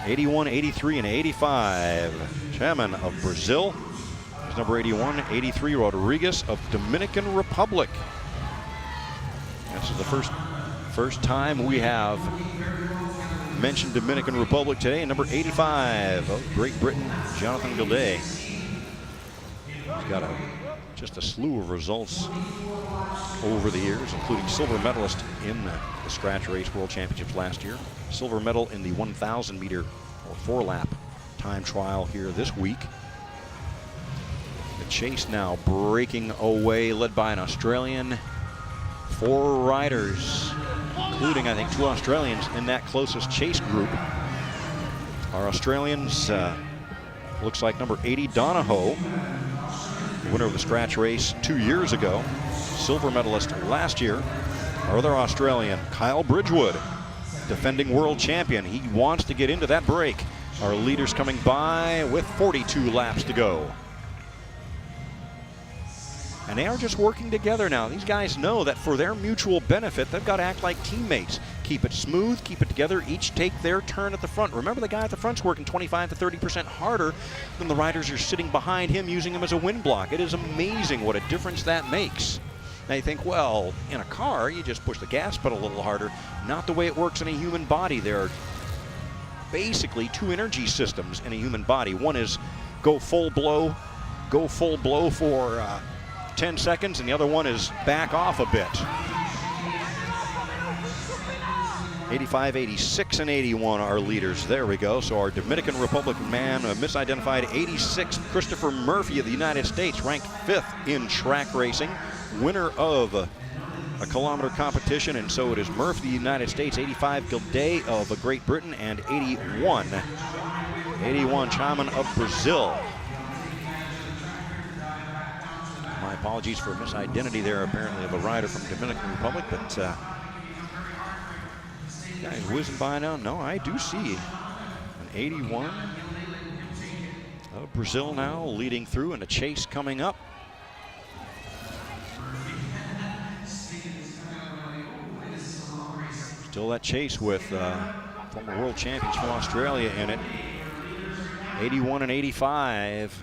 81, 83, and 85. Chaman of Brazil. There's number 81, 83, Rodriguez of Dominican Republic. This is the first time we have mentioned Dominican Republic today. And number 85 of Great Britain, Jonathan Gilday. He's got just a slew of results over the years, including silver medalist in the Scratch Race World Championships last year. Silver medal in the 1,000 meter or 4-lap time trial here this week. The chase now breaking away, led by an Australian. 4 riders including, I think, 2 Australians in that closest chase group. Our Australians, looks like number 80, Donahoe, the winner of the scratch race 2 years ago, silver medalist last year. Our other Australian, Kyle Bridgewood, defending world champion. He wants to get into that break. Our leaders coming by with 42 laps to go. And they are just working together now. These guys know that for their mutual benefit, they've got to act like teammates. Keep it smooth, keep it together, each take their turn at the front. Remember, the guy at the front's working 25 to 30% harder than the riders are sitting behind him using him as a wind block. It is amazing what a difference that makes. Now you think, well, in a car, you just push the gas pedal a little harder. Not the way it works in a human body. There are basically 2 energy systems in a human body. One is go full blow for 10 seconds, and the other one is back off a bit. 85, 86, and 81 are leaders. There we go. So our Dominican Republic man, misidentified 86, Christopher Murphy of the United States, ranked 5th in track racing, winner of a kilometer competition, and so it is Murphy of the United States, 85, Gilday of Great Britain, and 81, Chaman of Brazil. My apologies for misidentity there, apparently, of a rider from Dominican Republic, but guys whizzing by now. No, I do see an 81 of Brazil now leading through, and a chase coming up. Still that chase with former world champions from Australia in it. 81 and 85.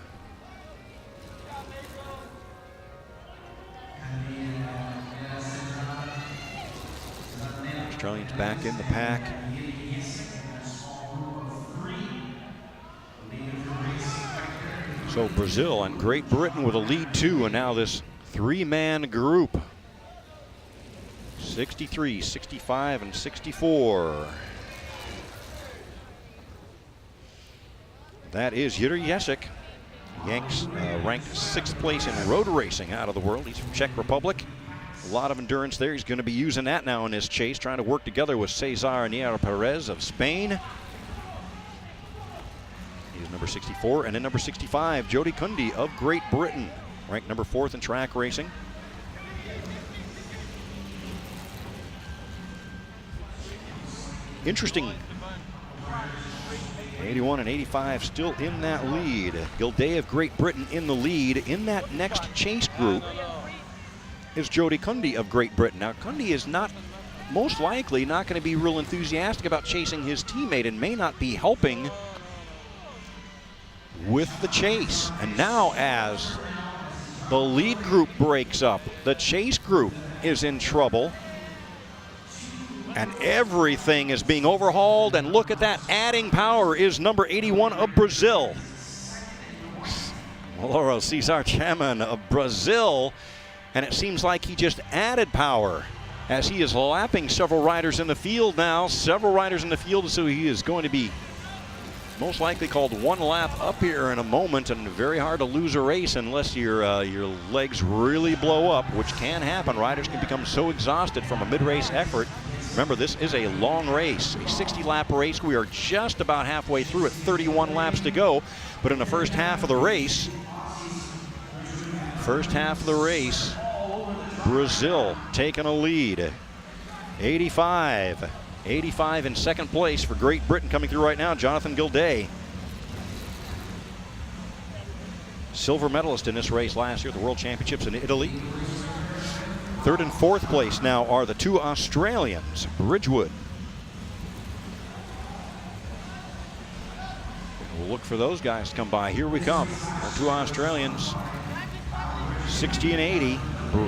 Australians back in the pack. So Brazil and Great Britain with a lead 2, and now this 3-man group. 63, 65, and 64. That is Jiri Jesek. Yanks ranked 6th place in road racing out of the world. He's from Czech Republic. A lot of endurance there. He's going to be using that now in this chase, trying to work together with Cesar Niero Perez of Spain. He's number 64. And then number 65, Jody Cundy of Great Britain, ranked number 4th in track racing. Interesting. 81 and 85 still in that lead. Gilday of Great Britain in the lead. In that next chase group is Jody Cundy of Great Britain. Now, Cundy is most likely not going to be real enthusiastic about chasing his teammate and may not be helping with the chase. And now, as the lead group breaks up, the chase group is in trouble. And everything is being overhauled, and look at that. Adding power is number 81 of Brazil. Mauro Cesar Chaman of Brazil. And it seems like he just added power as he is lapping several riders in the field now. Several riders in the field, so he is going to be most likely called one lap up here in a moment, and very hard to lose a race unless your legs really blow up, which can happen. Riders can become so exhausted from a mid-race effort. Remember, this is a long race, a 60-lap race. We are just about halfway through it, 31 laps to go. But in the first half of the race, Brazil taking a lead. 85 in second place for Great Britain coming through right now, Jonathan Gilday. Silver medalist in this race last year at the World Championships in Italy. Third and fourth place now are the 2 Australians, Bridgewood. We'll look for those guys to come by. Here we come. Our 2 Australians, 60 and 80.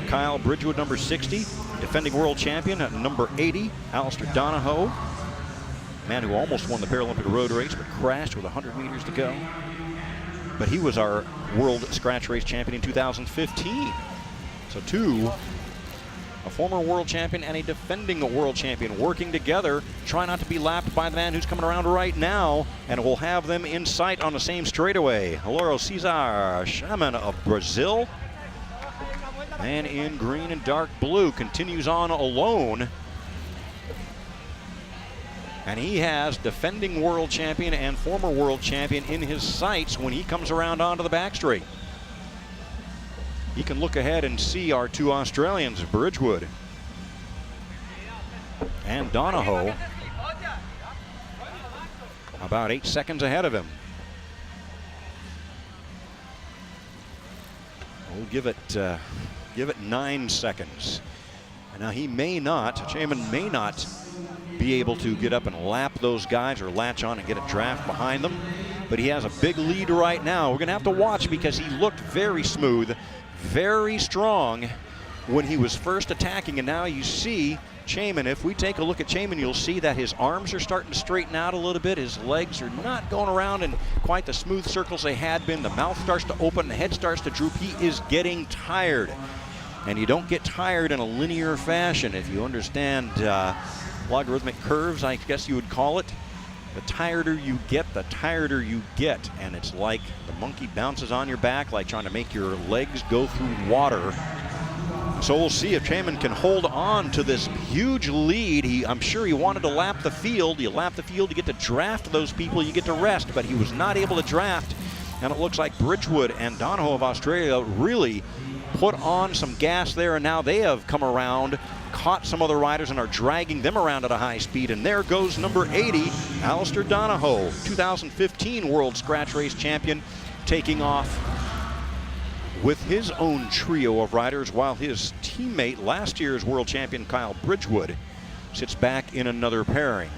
Kyle Bridgewood, number 60. Defending world champion at number 80, Alistair Donahoe. Man who almost won the Paralympic road race, but crashed with 100 meters to go. But he was our world scratch race champion in 2015. So 2, a former world champion and a defending world champion, working together, try not to be lapped by the man who's coming around right now, and we'll have them in sight on the same straightaway. Mauro Cesar Chaman of Brazil. Man in green and dark blue continues on alone. And he has defending world champion and former world champion in his sights when he comes around onto the back straight. He can look ahead and see our two Australians, Bridgewood and Donahoe, about 8 seconds ahead of him. We'll give it 9 seconds. And now he may not, Chaman may not be able to get up and lap those guys or latch on and get a draft behind them, but he has a big lead right now. We're going to have to watch because he looked very smooth, very strong when he was first attacking, and now you see Chaman. If we take a look at Chaman, you'll see that his arms are starting to straighten out a little bit. His legs are not going around in quite the smooth circles they had been. The mouth starts to open, the head starts to droop. He is getting tired, and you don't get tired in a linear fashion. If you understand logarithmic curves, I guess you would call it. The tireder you get, the tireder you get. And it's like the monkey bounces on your back, like trying to make your legs go through water. So we'll see if Chaman can hold on to this huge lead. I'm sure he wanted to lap the field. You lap the field, you get to draft those people, you get to rest, but he was not able to draft. And it looks like Bridgewood and Donahoe of Australia really put on some gas there, and now they have come around, caught some other riders and are dragging them around at a high speed. And there goes number 80, Alistair Donahoe, 2015 World Scratch Race champion, taking off with his own trio of riders, while his teammate, last year's world champion Kyle Bridgewood, sits back in another pairing.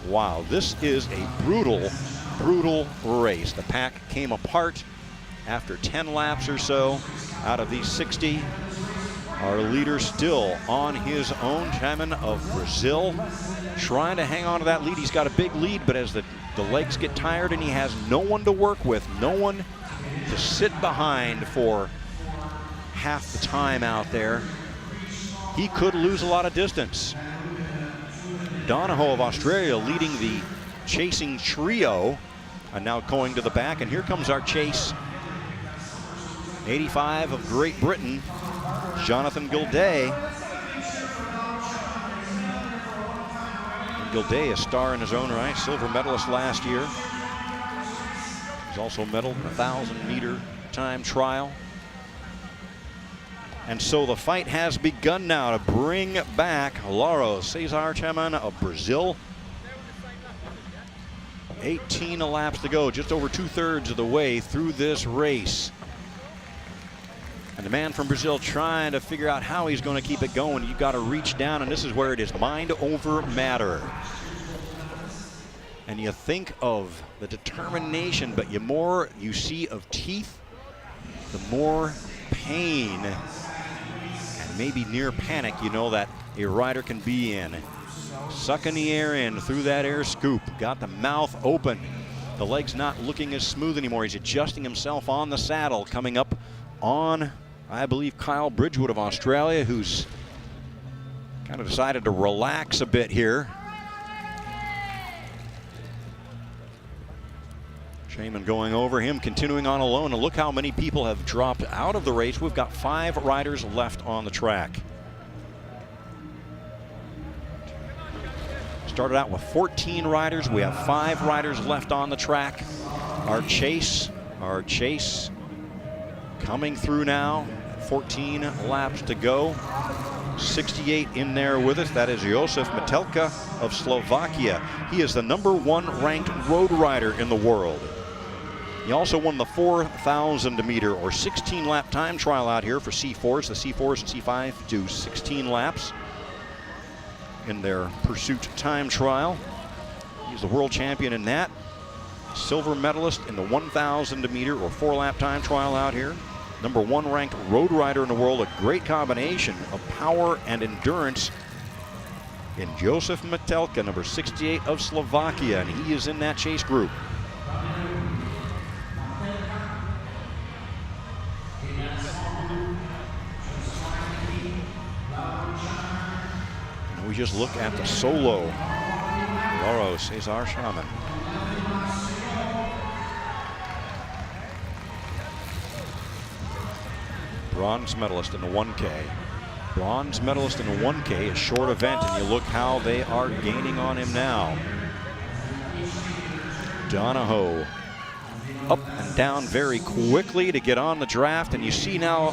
Wow, this is a brutal, brutal race. The pack came apart after 10 laps or so out of these 60. Our leader still on his own, Chaman of Brazil, trying to hang on to that lead. He's got a big lead, but as the legs get tired and he has no one to work with, no one to sit behind for half the time out there, he could lose a lot of distance. Donahoe of Australia leading the chasing trio, and now going to the back, and here comes our chase. 85 of Great Britain, Jonathan Gilday. And Gilday, a star in his own right, silver medalist last year. He's also medaled in the 1,000-meter time trial. And so the fight has begun now to bring back Lauro Cesar Chaman of Brazil. 18 laps to go, just over 2/3 of the way through this race. And the man from Brazil trying to figure out how he's going to keep it going. You've got to reach down, and this is where it is mind over matter. And you think of the determination, but the more you see of teeth, the more pain and maybe near panic you know that a rider can be in. Sucking the air in through that air scoop, got the mouth open. The leg's not looking as smooth anymore. He's adjusting himself on the saddle, coming up on, I believe, Kyle Bridgewood of Australia, who's kind of decided to relax a bit here. Chaman going over him, continuing on alone, and look how many people have dropped out of the race. We've got 5 riders left on the track. Started out with 14 riders. We have 5 riders left on the track. Our chase coming through now. 14 laps to go. 68 in there with us. That is Josef Metelka of Slovakia. He is the #1 ranked road rider in the world. He also won the 4,000 meter or 16 lap time trial out here for C4s. The C4s and C5 do 16 laps in their pursuit time trial. He's the world champion in that. Silver medalist in the 1,000 meter or 4 lap time trial out here. #1 ranked road rider in the world. A great combination of power and endurance in Josef Metelka, number 68 of Slovakia, and he is in that chase group. And we just look at the solo. Lauro Cesar Chaman. Bronze medalist in the 1K. Bronze medalist in the 1K, a short event, and you look how they are gaining on him now. Donahoe up and down very quickly to get on the draft, and you see now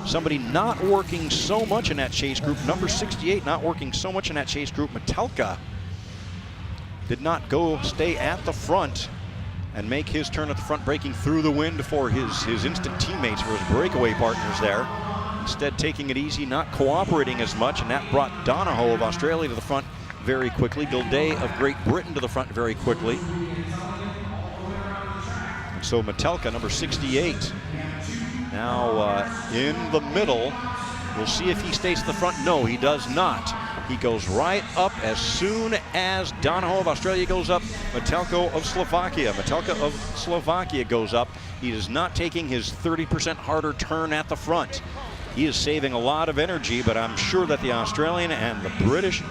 somebody not working so much in that chase group. Number 68 not working so much in that chase group. Metelka did not stay at the front and make his turn at the front, breaking through the wind for his instant teammates, for his breakaway partners there. Instead, taking it easy, not cooperating as much, and that brought Donahoe of Australia to the front very quickly. Gilday of Great Britain to the front very quickly. And so Metelka, number 68, now in the middle. We'll see if he stays at the front. No, he does not. He goes right up as soon as Donahoe of Australia goes up. Metelka of Slovakia goes up. He is not taking his 30% harder turn at the front. He is saving a lot of energy, but I'm sure that the Australian and the British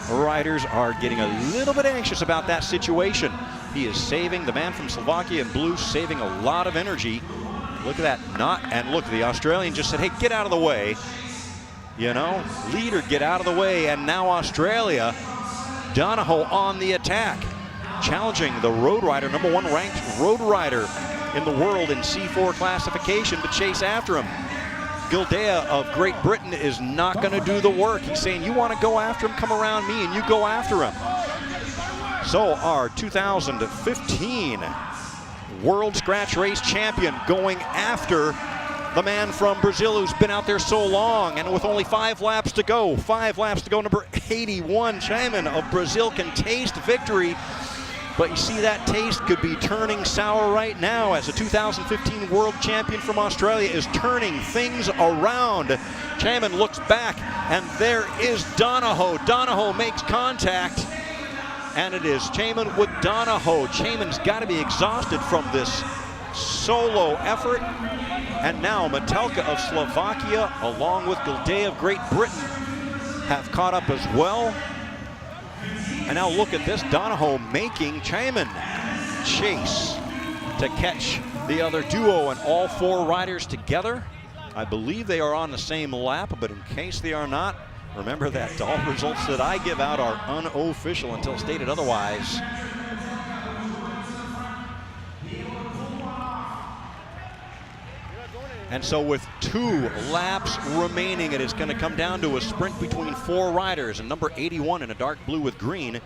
riders are getting a little bit anxious about that situation. He is saving, the man from Slovakia in blue, saving a lot of energy. Look at that, and look, the Australian just said, hey, get out of the way. You know, leader, get out of the way. And now Australia, Donahoe on the attack, challenging the road rider, number 1 ranked road rider in the world in C4 classification, to chase after him. Gildea of Great Britain is not going to do the work. He's saying, you want to go after him, come around me, and you go after him. So our 2015 World Scratch Race champion going after the man from Brazil who's been out there so long, and with only 5 laps to go, number 81, Chaman of Brazil can taste victory, but you see that taste could be turning sour right now as the 2015 world champion from Australia is turning things around. Chaman looks back, and there is Donahoe. Donahoe makes contact, and it is Chaman with Donahoe. Chaman's got to be exhausted from this solo effort. And now Metelka of Slovakia, along with Gilday of Great Britain, have caught up as well. And now look at this, Donahoe making Chaman chase to catch the other duo, and all 4 riders together. I believe they are on the same lap, but in case they are not, remember that all results that I give out are unofficial until stated otherwise. And so with 2 laps remaining, it is going to come down to a sprint between 4 riders. And number 81 in a dark blue with green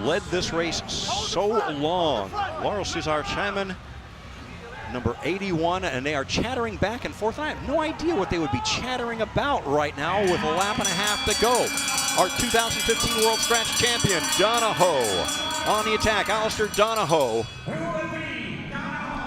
led this race so long. Laurel Cesar Chaman, number 81, and they are chattering back and forth. I have no idea what they would be chattering about right now with a lap and a half to go. Our 2015 World Scratch champion, Donahoe, on the attack. Alistair Donahoe,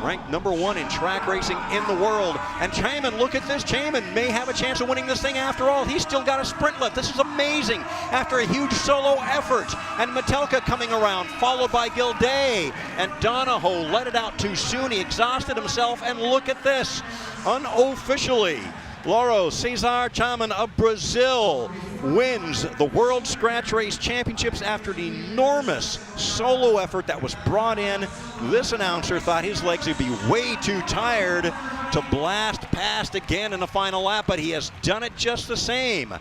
ranked number 1 in track racing in the world. And Chaman, look at this. Chaman may have a chance of winning this thing after all. He's still got a sprint left. This is amazing after a huge solo effort. And Metelka coming around, followed by Gilday. And Donahoe let it out too soon. He exhausted himself. And look at this. Unofficially, Lauro Cesar Chaman of Brazil wins the World Scratch Race Championships after an enormous solo effort that was brought in. This announcer thought his legs would be way too tired to blast past again in the final lap, but he has done it just the same.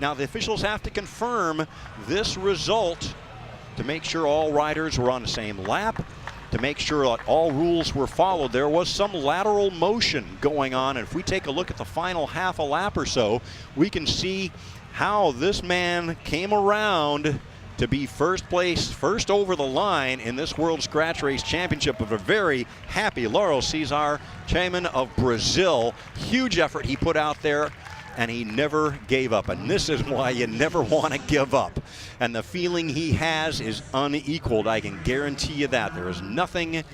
Now the officials have to confirm this result to make sure all riders were on the same lap, to make sure that all rules were followed. There was some lateral motion going on, and if we take a look at the final half a lap or so, we can see how this man came around to be first place, first over the line in this World Scratch Race Championship of a very happy Lauro Cesar Chaman of Brazil. Huge effort he put out there, and he never gave up. And this is why you never want to give up. And the feeling he has is unequaled. I can guarantee you that. There is nothing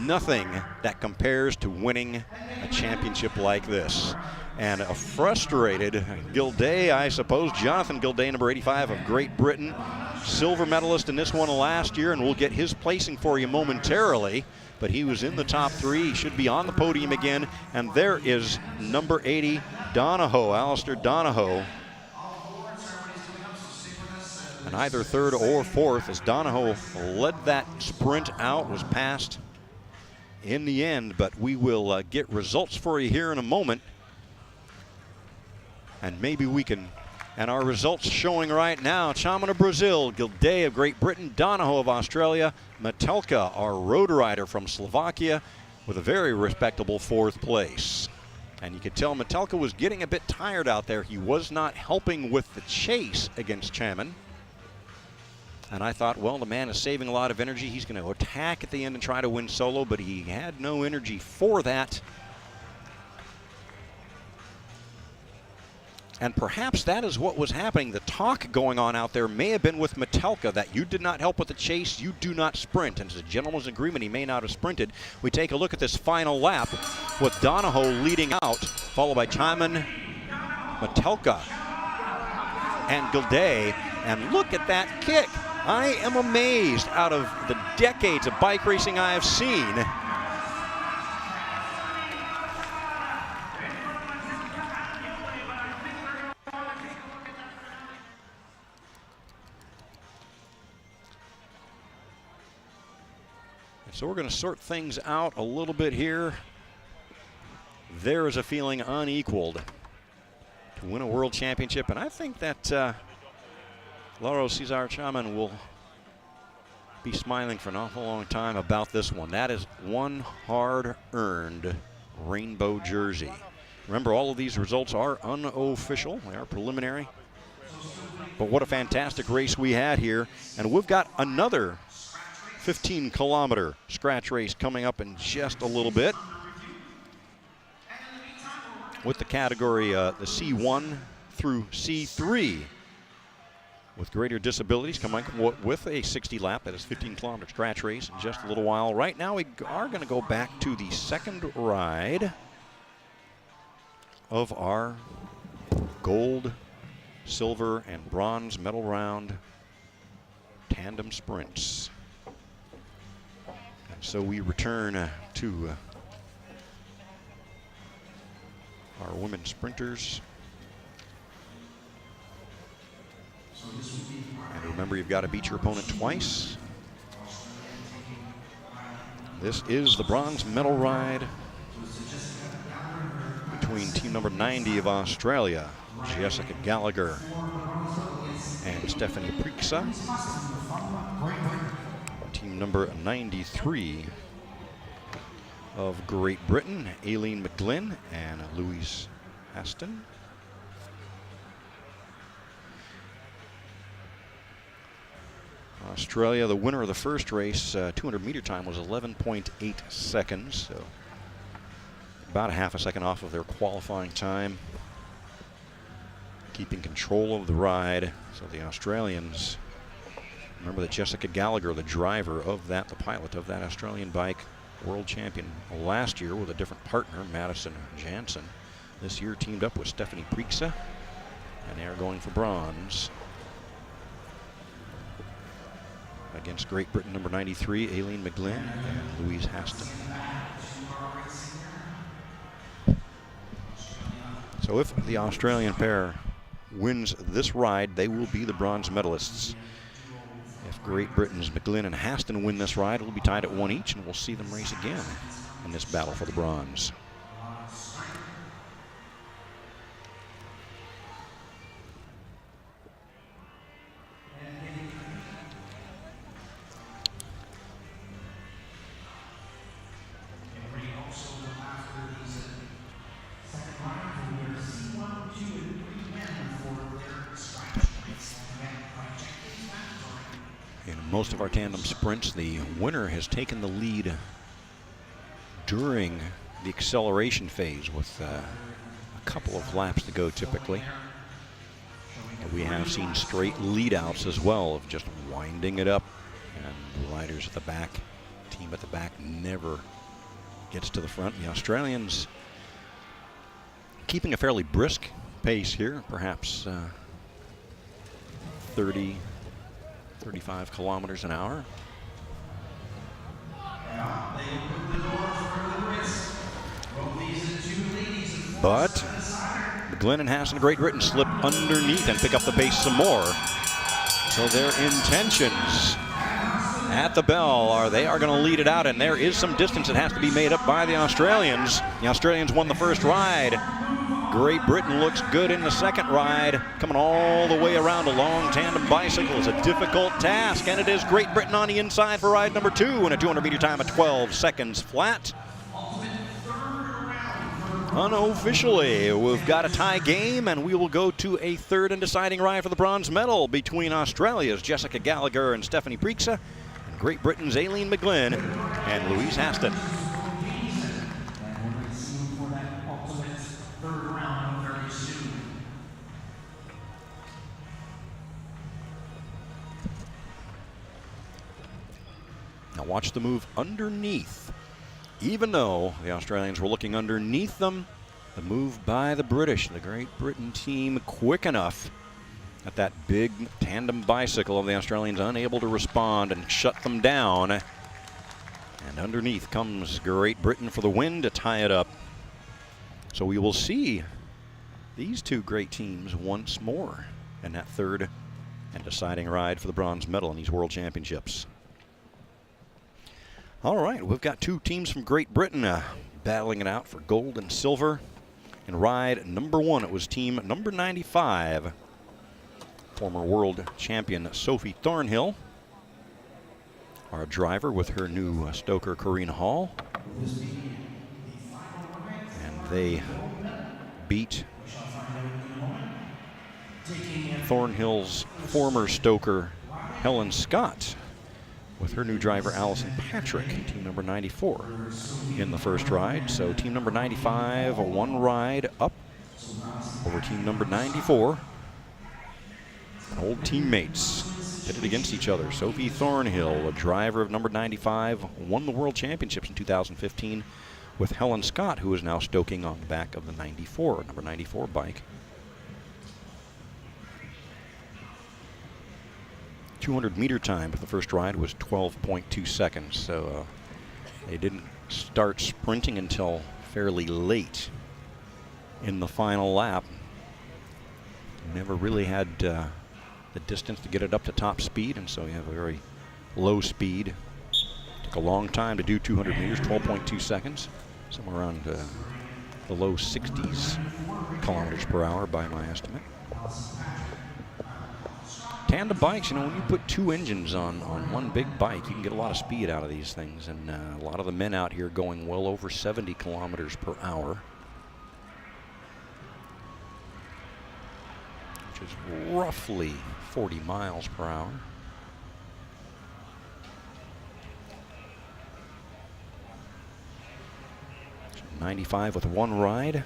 that compares to winning a championship like this. And a frustrated Gilday, I suppose, Jonathan Gilday, number 85 of Great Britain, silver medalist in this one last year, and we'll get his placing for you momentarily. But he was in the top 3. He should be on the podium again. And there is number 80, Donahoe, Alistair Donahoe. And either 3rd or 4th, as Donahoe led that sprint out, was passed in the end. But we will get results for you here in a moment. And maybe we can, and our results showing right now, Chaman of Brazil, Gilday of Great Britain, Donahoe of Australia, Metelka, our road rider from Slovakia, with a very respectable 4th place. And you could tell Metelka was getting a bit tired out there. He was not helping with the chase against Chaman. And I thought, well, the man is saving a lot of energy. He's going to attack at the end and try to win solo, but he had no energy for that. And perhaps that is what was happening. The talk going on out there may have been with Metelka that you did not help with the chase, you do not sprint. And as a gentleman's agreement, he may not have sprinted. We take a look at this final lap with Donahoe leading out, followed by Chaman, Metelka, and Gilday. And look at that kick. I am amazed. Out of the decades of bike racing I have seen, so we're going to sort things out a little bit here. There is a feeling unequaled to win a world championship, and I think that Lauro Cesar Chaman will be smiling for an awful long time about this one. That is one hard-earned rainbow jersey. Remember, all of these results are unofficial. They are preliminary. But what a fantastic race we had here. And we've got another 15-kilometer scratch race coming up in just a little bit, with the category the C1 through C3 with greater disabilities coming with a 60-lap, that is 15-kilometer scratch race in just a little while. Right now we are going to go back to the second ride of our gold, silver, and bronze medal round tandem sprints. So we return to our women sprinters. And remember, you've got to beat your opponent twice. This is the bronze medal ride between team number 90 of Australia, Jessica Gallagher, and Stephanie Prixa. Team number 93 of Great Britain, Aileen McGlynn and Louise Aston. Australia, the winner of the first race, 200-meter time was 11.8 seconds, so about a half a second off of their qualifying time, keeping control of the ride. So the Australians, remember that Jessica Gallagher, the driver of that, the pilot of that Australian bike, world champion last year with a different partner, Madison Jansen. This year teamed up with Stephanie Prixa, and they are going for bronze against Great Britain number 93, Aileen McGlynn and Louise Aston. So if the Australian pair wins this ride, they will be the bronze medalists. If Great Britain's McGlynn and Haston win this ride, it'll be tied at 1 each, and we'll see them race again in this battle for the bronze. Most of our tandem sprints, the winner has taken the lead during the acceleration phase with a couple of laps to go typically. And we have seen straight lead-outs as well of just winding it up, and the riders at the back, team at the back, never gets to the front. The Australians keeping a fairly brisk pace here, perhaps 30, 35 kilometers an hour. But McGlynn and Haston, Great Britain, slip underneath and pick up the pace some more. So their intentions at the bell are they are going to lead it out, and there is some distance that has to be made up by the Australians. The Australians won the first ride Great Britain looks good in the second ride, coming all the way around a long tandem bicycle is a difficult task, and it is Great Britain on the inside for ride number 2 in a 200-meter time of 12 seconds flat. Unofficially, we've got a tie game, and we will go to a third and deciding ride for the bronze medal between Australia's Jessica Gallagher and Stephanie Preeksa, and Great Britain's Aileen McGlynn and Louise Haston. Now watch the move underneath. Even though the Australians were looking underneath them, the move by the British, the Great Britain team, quick enough at that big tandem bicycle of the Australians, unable to respond and shut them down. And underneath comes Great Britain for the win to tie it up. So we will see these two great teams once more in that third and deciding ride for the bronze medal in these World Championships. All right, we've got two teams from Great Britain battling it out for gold and silver. In ride number 1, it was team number 95, former world champion Sophie Thornhill, our driver with her new stoker Karina Hall. And they beat Thornhill's former stoker Helen Scott with her new driver Allison Patrick, team number 94, in the first ride. So team number 95, a 1 ride up over team number 94. Old teammates pitted against each other. Sophie Thornhill, a driver of number 95, won the World Championships in 2015 with Helen Scott, who is now stoking on the back of the number 94 bike. 200-meter time for the first ride was 12.2 seconds, so they didn't start sprinting until fairly late in the final lap. Never really had the distance to get it up to top speed, and so you have a very low speed. Took a long time to do 200 meters, 12.2 seconds, somewhere around the low 60s kilometers per hour by my estimate. Tandem bikes, you know, when you put 2 engines on one big bike, you can get a lot of speed out of these things, and a lot of the men out here going well over 70 kilometers per hour, which is roughly 40 miles per hour. So 95 with 1 ride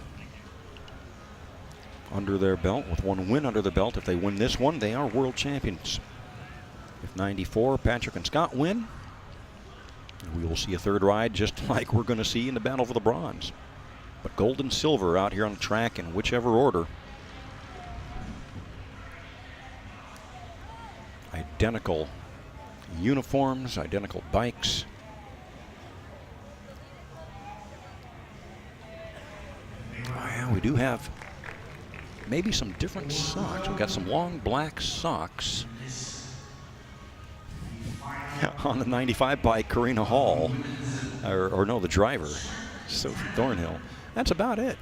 under their belt, with 1 win under their belt. If they win this one, they are world champions. If 94, Patrick and Scott win, we will see a third ride just like we're going to see in the battle for the bronze. But gold and silver out here on the track in whichever order. Identical uniforms, identical bikes. Oh yeah, we do have maybe some different socks. We've got some long black socks on the 95 bike, Karina Hall, or no, the driver, Sophie Thornhill. That's about it.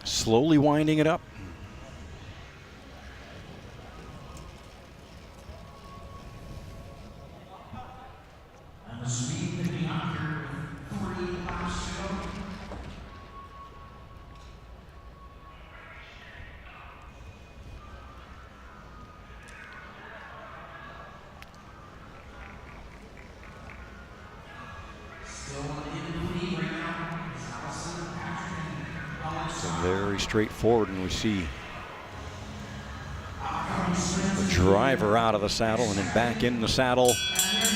Slowly winding it up. Very straightforward, and we see the driver out of the saddle and then back in the saddle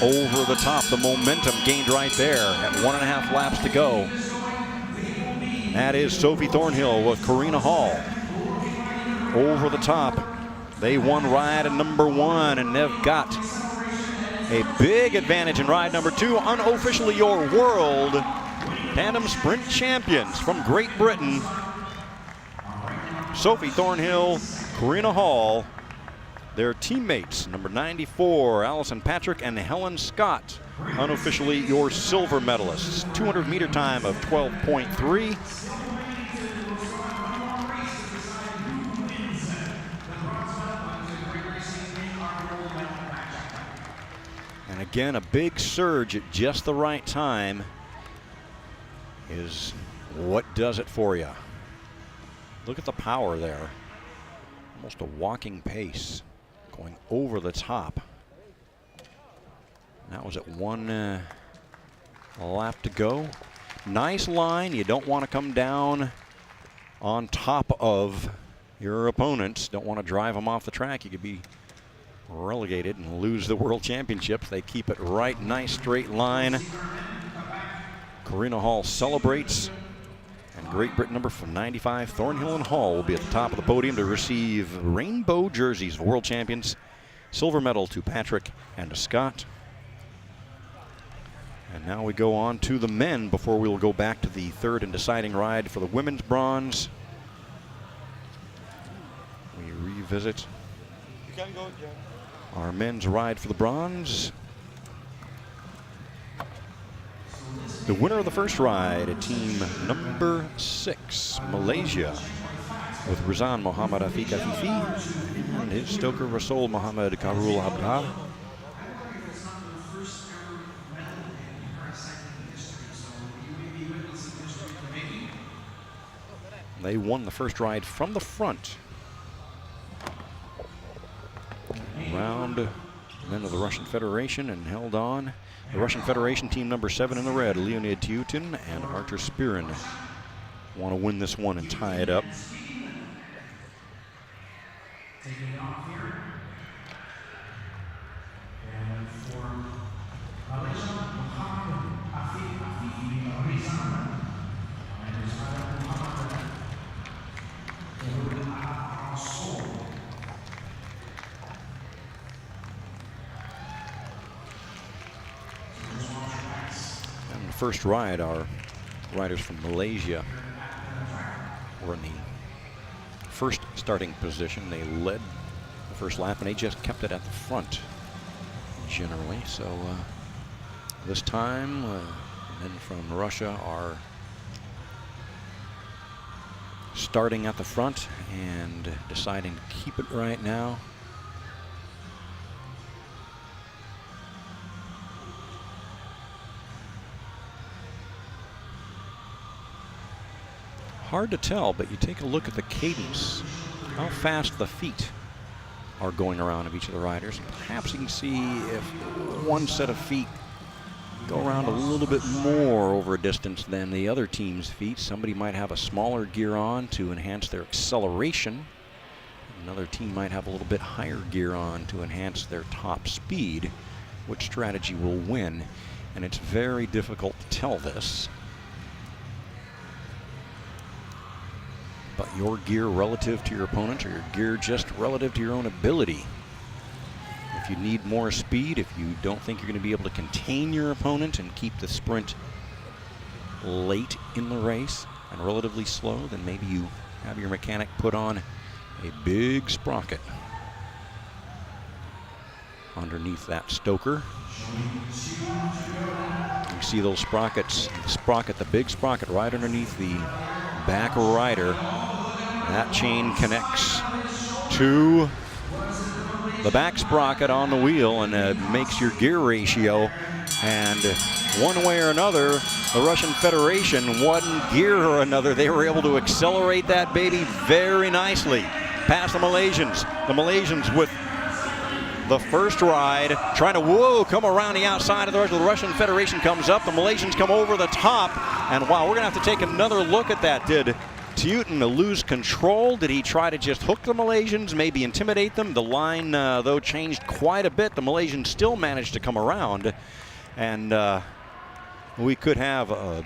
over the top. The momentum gained right there at 1.5 laps to go. And that is Sophie Thornhill with Karina Hall over the top. They won ride at number 1, and they've got a big advantage in ride number 2. Unofficially your world tandem sprint champions from Great Britain, Sophie Thornhill, Karina Hall, their teammates, number 94, Allison Patrick and Helen Scott, unofficially your silver medalists. 200-meter time of 12.3. And again, a big surge at just the right time is what does it for you. Look at the power there. Almost a walking pace going over the top. That was at one lap to go. Nice line. You don't want to come down on top of your opponents. Don't want to drive them off the track. You could be relegated and lose the World Championships. They keep it right. Nice straight line. Karina Hall celebrates. And Great Britain number 95, Thornhill and Hall, will be at the top of the podium to receive rainbow jerseys of world champions. Silver medal to Patrick and to Scott. And now we go on to the men before we will go back to the third and deciding ride for the women's bronze. We revisit our men's ride for the bronze. The winner of the first ride, team number 6, Malaysia, with Rizan Muhammad Afiq Afifi and his stoker Rasul Muhammad Karul Abdal. They won the first ride from the front. Around men of the Russian Federation and held on. The Russian Federation team number 7 in the red, Leonid Tyutin and Archer Spirin, want to win this one and tie it up. Taking it off here. And for Malaysia, Muhammad Afiq Afifi Rizan. And Rizan Muhammad Rasul. And the first ride, our riders from Malaysia were in the first starting position. They led the first lap and they just kept it at the front generally. So this time, men from Russia are starting at the front and deciding to keep it right now. Hard to tell, but you take a look at the cadence, how fast the feet are going around of each of the riders. Perhaps you can see if one set of feet go around a little bit more over a distance than the other team's feet. Somebody might have a smaller gear on to enhance their acceleration. Another team might have a little bit higher gear on to enhance their top speed. Which strategy will win? And it's very difficult to tell this. But your gear relative to your opponent, or your gear just relative to your own ability. If you need more speed, if you don't think you're going to be able to contain your opponent and keep the sprint late in the race and relatively slow, then maybe you have your mechanic put on a big sprocket underneath that stoker. You see those sprockets, the big sprocket right underneath the back rider. That chain connects to the back sprocket on the wheel and makes your gear ratio. And one way or another, the Russian Federation, one gear or another, they were able to accelerate that baby very nicely past the Malaysians. The Malaysians with the first ride trying to come around the outside of the Russian Federation comes up. The Malaysians come over the top. And wow, we're going to have to take another look at that. Did Tyutin lose control? Did he try to just hook the Malaysians, maybe intimidate them? The line, though, changed quite a bit. The Malaysians still managed to come around. And we could have,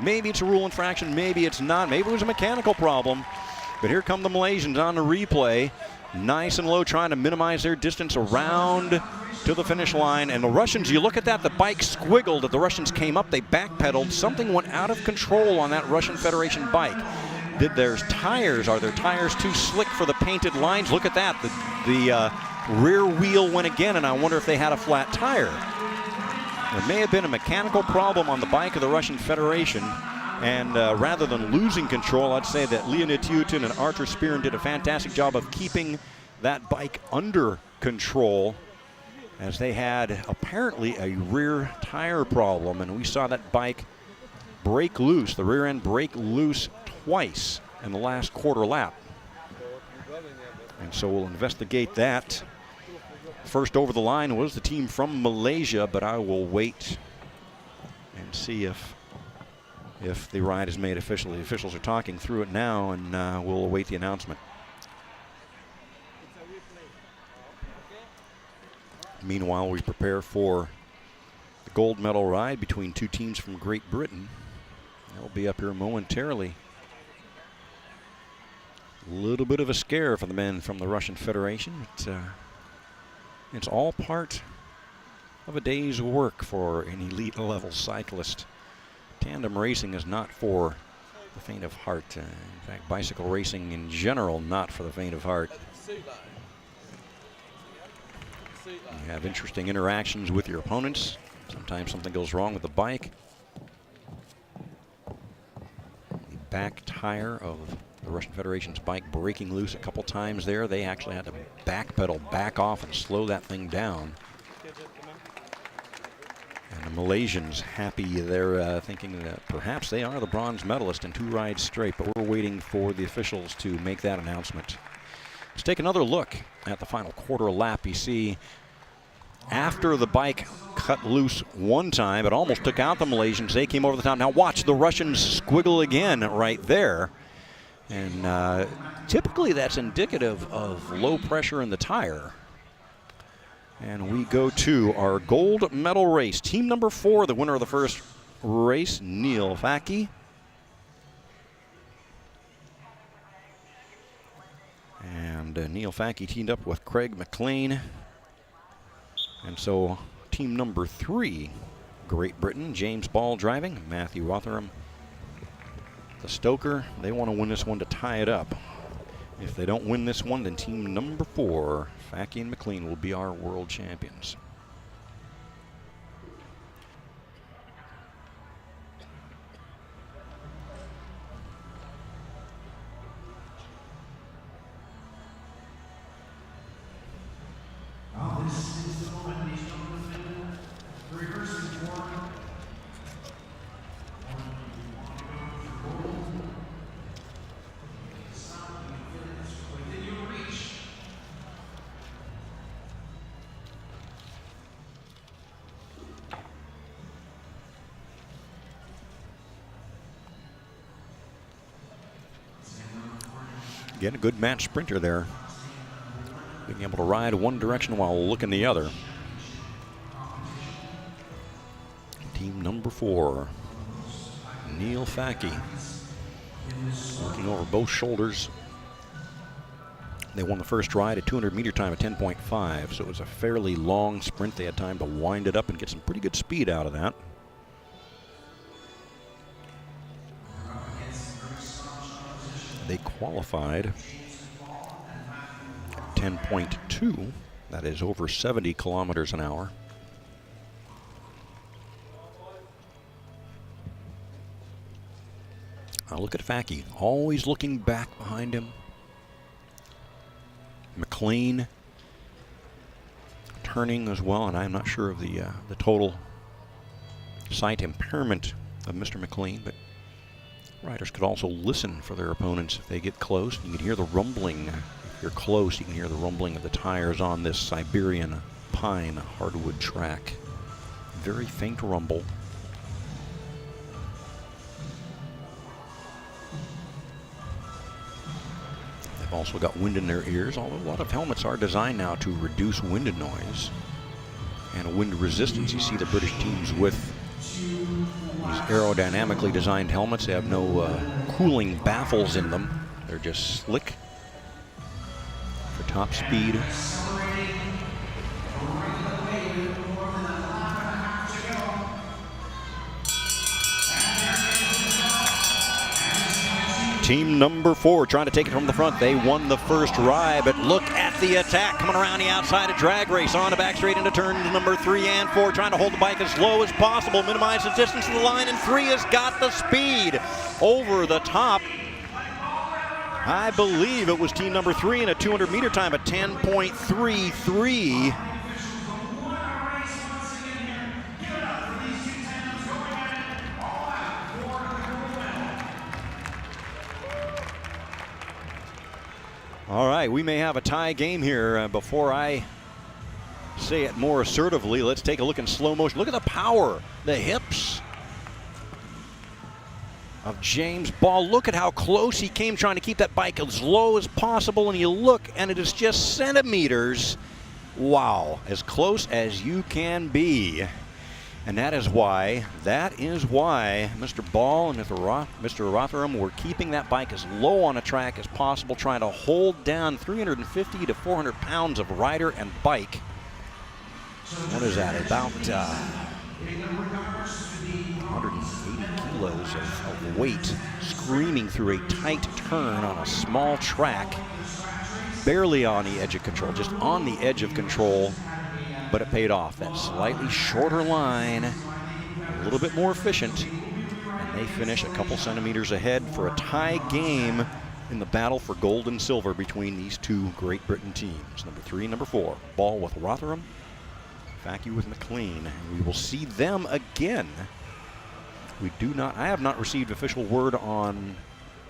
maybe it's a rule infraction, maybe it's not. Maybe it was a mechanical problem. But here come the Malaysians on the replay. Nice and low, trying to minimize their distance around to the finish line. And the Russians, you look at that, the bike squiggled. As the Russians came up, they backpedaled. Something went out of control on that Russian Federation bike. Are their tires too slick for the painted lines? Look at that. The rear wheel went again, and I wonder if they had a flat tire. There may have been a mechanical problem on the bike of the Russian Federation, and rather than losing control, I'd say that Leonid Tyutin and Artur Spirin did a fantastic job of keeping that bike under control, as they had apparently a rear tire problem, and we saw that bike break loose, the rear end break loose twice in the last quarter lap. And so we'll investigate that. First over the line was the team from Malaysia, but I will wait and see if the ride is made official. The officials are talking through it now, and we'll await the announcement. Meanwhile, we prepare for the gold medal ride between two teams from Great Britain. They'll be up here momentarily. A little bit of a scare for the men from the Russian Federation. It's all part of a day's work for an elite level cyclist. Tandem racing is not for the faint of heart. In fact, bicycle racing in general, not for the faint of heart. You have interesting interactions with your opponents. Sometimes something goes wrong with the bike. The back tire of the Russian Federation's bike breaking loose a couple times there. They actually had to backpedal back off and slow that thing down. And the Malaysians happy. They're thinking that perhaps they are the bronze medalist in 2 rides straight, but we're waiting for the officials to make that announcement. Let's take another look at the final quarter lap. You see, after the bike cut loose one time, it almost took out the Malaysians. They came over the top. Now watch the Russians squiggle again right there. And typically that's indicative of low pressure in the tire. And we go to our gold medal race. Team number 4, the winner of the first race, Neil Facki. And Neil Facki teamed up with Craig McLean. And so team number 3, Great Britain, James Ball driving, Matthew Rotherham, the Stoker. They want to win this one to tie it up. If they don't win this one, then team number 4, Facki and McLean, will be our world champions. Now this is the moment he's going to rehearse the form. Within your reach. Again, a good match sprinter there. Being able to ride one direction while looking the other. Team number 4, Neil Facki. Looking over both shoulders. They won the first ride at 200-meter time at 10.5, so it was a fairly long sprint. They had time to wind it up and get some pretty good speed out of that. They qualified at 10.2. That is over 70 kilometers an hour. Now look at Facki, always looking back behind him. McLean turning as well, and I'm not sure of the total sight impairment of Mr. McLean, but riders could also listen for their opponents if they get close. You can hear the rumbling. If you're close, you can hear the rumbling of the tires on this Siberian pine hardwood track. Very faint rumble. They've also got wind in their ears, although a lot of helmets are designed now to reduce wind noise and wind resistance. You see the British teams with these aerodynamically designed helmets. They have no cooling baffles in them. They're just slick for top speed. Team number 4 trying to take it from the front. They won the first ride, but look at the attack coming around the outside of drag race on the back straight into turns number 3 and 4, trying to hold the bike as low as possible, minimize the distance to the line, and 3 has got the speed over the top. I believe it was team number 3 in a 200-meter time at 10.33. All right, we may have a tie game here. Before I say it more assertively, let's take a look in slow motion. Look at the power, the hips of James Ball. Look at how close he came trying to keep that bike as low as possible, and you look and it is just centimeters. Wow, as close as you can be. And that is why Mr. Ball and Mr. Rotherham were keeping that bike as low on a track as possible, trying to hold down 350 to 400 pounds of rider and bike. What is that, about 180 kilos of weight screaming through a tight turn on a small track, barely on the edge of control, just on the edge of control. But it paid off. That slightly shorter line, a little bit more efficient, and they finish a couple centimeters ahead for a tie game in the battle for gold and silver between these two Great Britain teams. Number 3 and number 4. Ball with Rotherham, Fackie with McLean. And we will see them again. I have not received official word on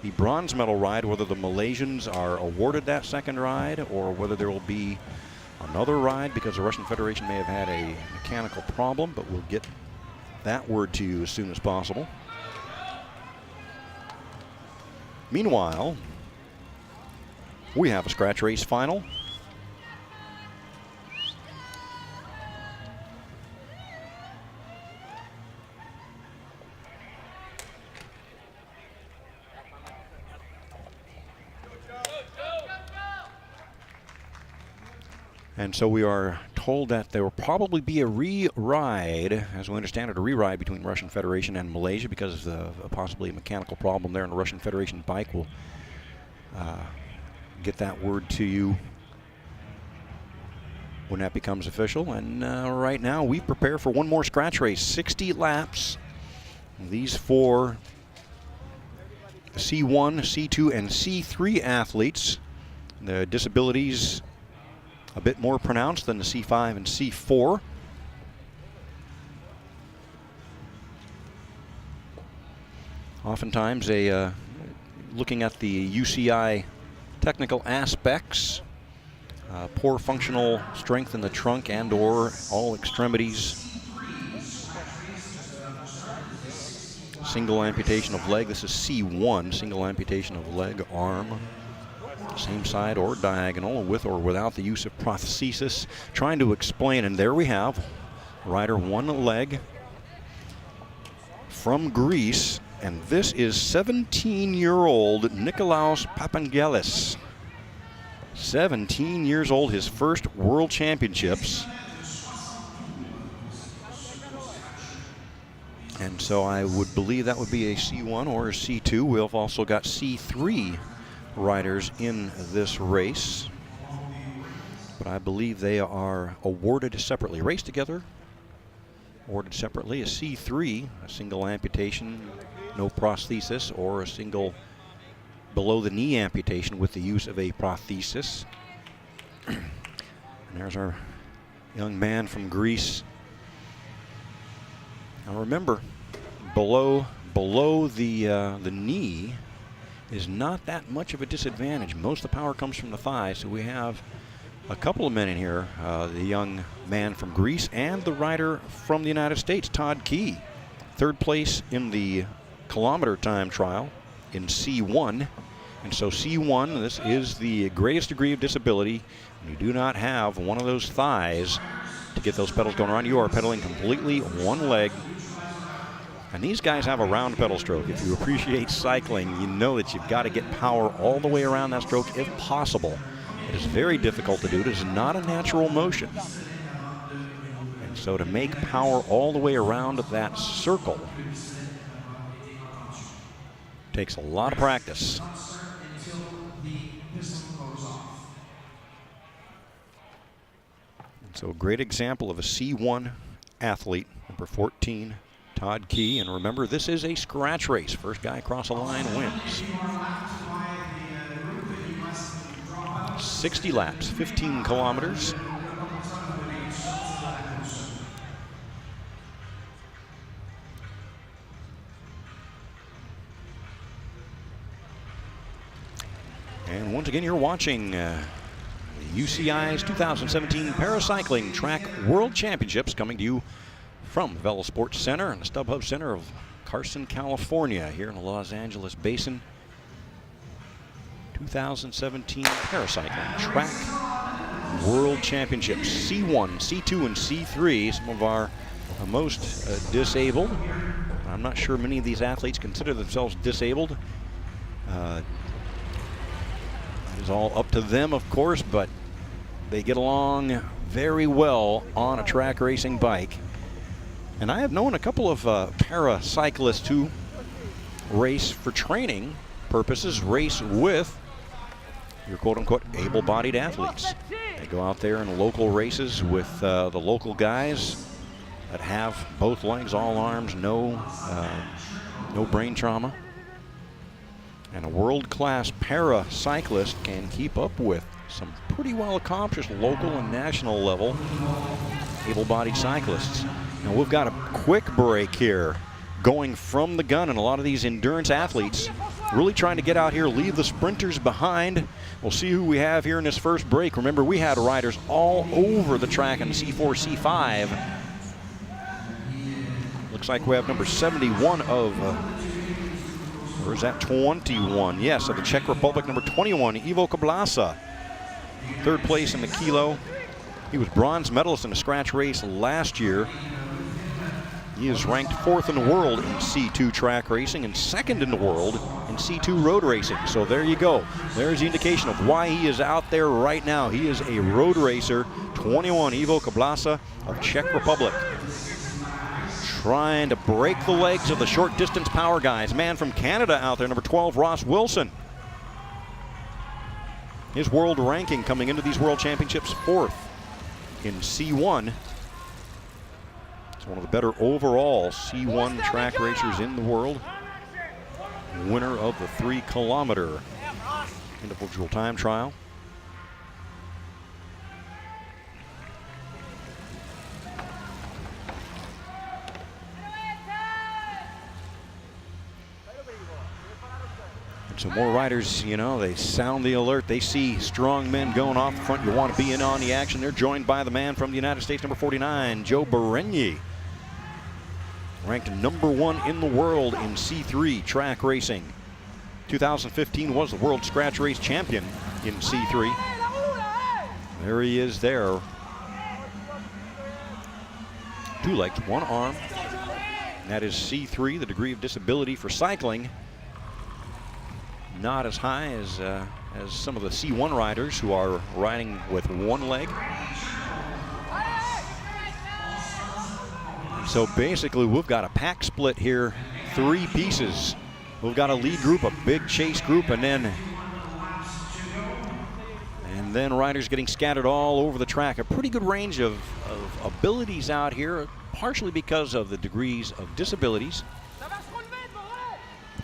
the bronze medal ride, whether the Malaysians are awarded that second ride or whether there will be another ride because the Russian Federation may have had a mechanical problem, but we'll get that word to you as soon as possible. Meanwhile, we have a scratch race final. And so we are told that there will probably be a re-ride, as we understand it, a re-ride between Russian Federation and Malaysia because of possibly a mechanical problem there, and the Russian Federation bike will get that word to you when that becomes official. And right now we prepare for one more scratch race, 60 laps. These 4 C1, C2, and C3 athletes, the disabilities a bit more pronounced than the C5 and C4. Oftentimes, looking at the UCI technical aspects, poor functional strength in the trunk and or all extremities, single amputation of leg. This is C1, single amputation of leg, arm, same side or diagonal, with or without the use of prosthesis. Trying to explain, and there we have rider one leg from Greece, and this is 17-year-old Nikolaos Papangelis. 17 years old, his first World Championships. And so I would believe that would be a C1 or a C2. We've also got C3 riders in this race, but I believe they are awarded separately. Raced together, awarded separately. A C3, a single amputation, no prosthesis, or a single below the knee amputation with the use of a prosthesis. And there's our young man from Greece. Now remember, below the knee is not that much of a disadvantage. Most of the power comes from the thigh, so we have a couple of men in here, the young man from Greece and the rider from the United States, Todd Key. Third place in the kilometer time trial in C1. And so C1, this is the greatest degree of disability. You do not have one of those thighs to get those pedals going around. You are pedaling completely one leg. And these guys have a round pedal stroke. If you appreciate cycling, you know that you've got to get power all the way around that stroke if possible. It is very difficult to do. It is not a natural motion. And so to make power all the way around that circle Takes a lot of practice. Not start until the pistol goes off. And so a great example of a C1 athlete, number 14, Todd Key. And remember, this is a scratch race. First guy across the line wins. 60 laps, 15 kilometers. And once again, you're watching UCI's 2017 Paracycling Track World Championships, coming to you from VeloSports Center and the StubHub Center of Carson, California, here in the Los Angeles Basin. 2017 Paracycling Track World Championships. C1, C2, and C3, some of our most disabled. I'm not sure many of these athletes consider themselves disabled. It is all up to them, of course, but they get along very well on a track racing bike. And I have known a couple of paracyclists who race for training purposes, race with your quote-unquote able-bodied athletes. They go out there in local races with the local guys that have both legs, all arms, no brain trauma. And a world-class paracyclist can keep up with some pretty well-accomplished local and national level able-bodied cyclists. Now we've got a quick break here going from the gun, and a lot of these endurance athletes really trying to get out here, leave the sprinters behind. We'll see who we have here in this first break. Remember, we had riders all over the track in C4, C5. Looks like we have number 71 of or is that 21? Yes, of the Czech Republic, number 21, Ivo Koblasa. Third place in the kilo. He was bronze medalist in a scratch race last year. He is ranked 4th in the world in C2 track racing and 2nd in the world in C2 road racing. So there you go. There's the indication of why he is out there right now. He is a road racer, 21, Ivo Koblasa of Czech Republic. Trying to break the legs of the short distance power guys. Man from Canada out there, number 12, Ross Wilson. His world ranking coming into these world championships 4th in C1. He's one of the better overall C1 track racers in the world. Winner of the 3-kilometer individual time trial. So more riders, you know, they sound the alert. They see strong men going off the front. You want to be in on the action. They're joined by the man from the United States, number 49, Joe Berigni. Ranked number 1 in the world in C3 track racing. 2015 was the world scratch race champion in C3. There he is there. 2 legs, 1 arm. That is C3, the degree of disability for cycling. Not as high as some of the C1 riders who are riding with 1 leg. So basically, we've got a pack split here, 3 pieces. We've got a lead group, a big chase group, and then riders getting scattered all over the track. A pretty good range of abilities out here, partially because of the degrees of disabilities.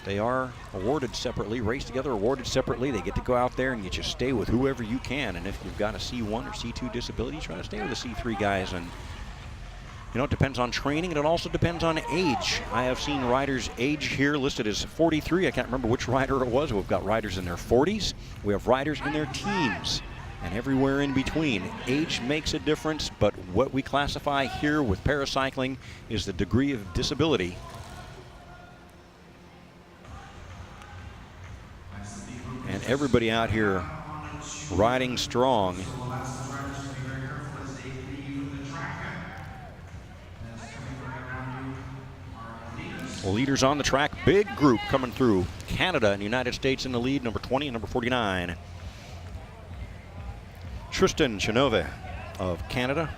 They are awarded separately, raced together, awarded separately. They get to go out there and you just stay with whoever you can. And if you've got a C1 or C2 disability, try to stay with the C3 guys. And, you know, it depends on training and it also depends on age. I have seen riders' age here listed as 43. I can't remember which rider it was. We've got riders in their 40s. We have riders in their teens and everywhere in between. Age makes a difference, but what we classify here with paracycling is the degree of disability. And everybody out here riding strong. Leaders on the track, big group coming through. Canada and United States in the lead, number 20 and number 49. Tristan Chenove of Canada,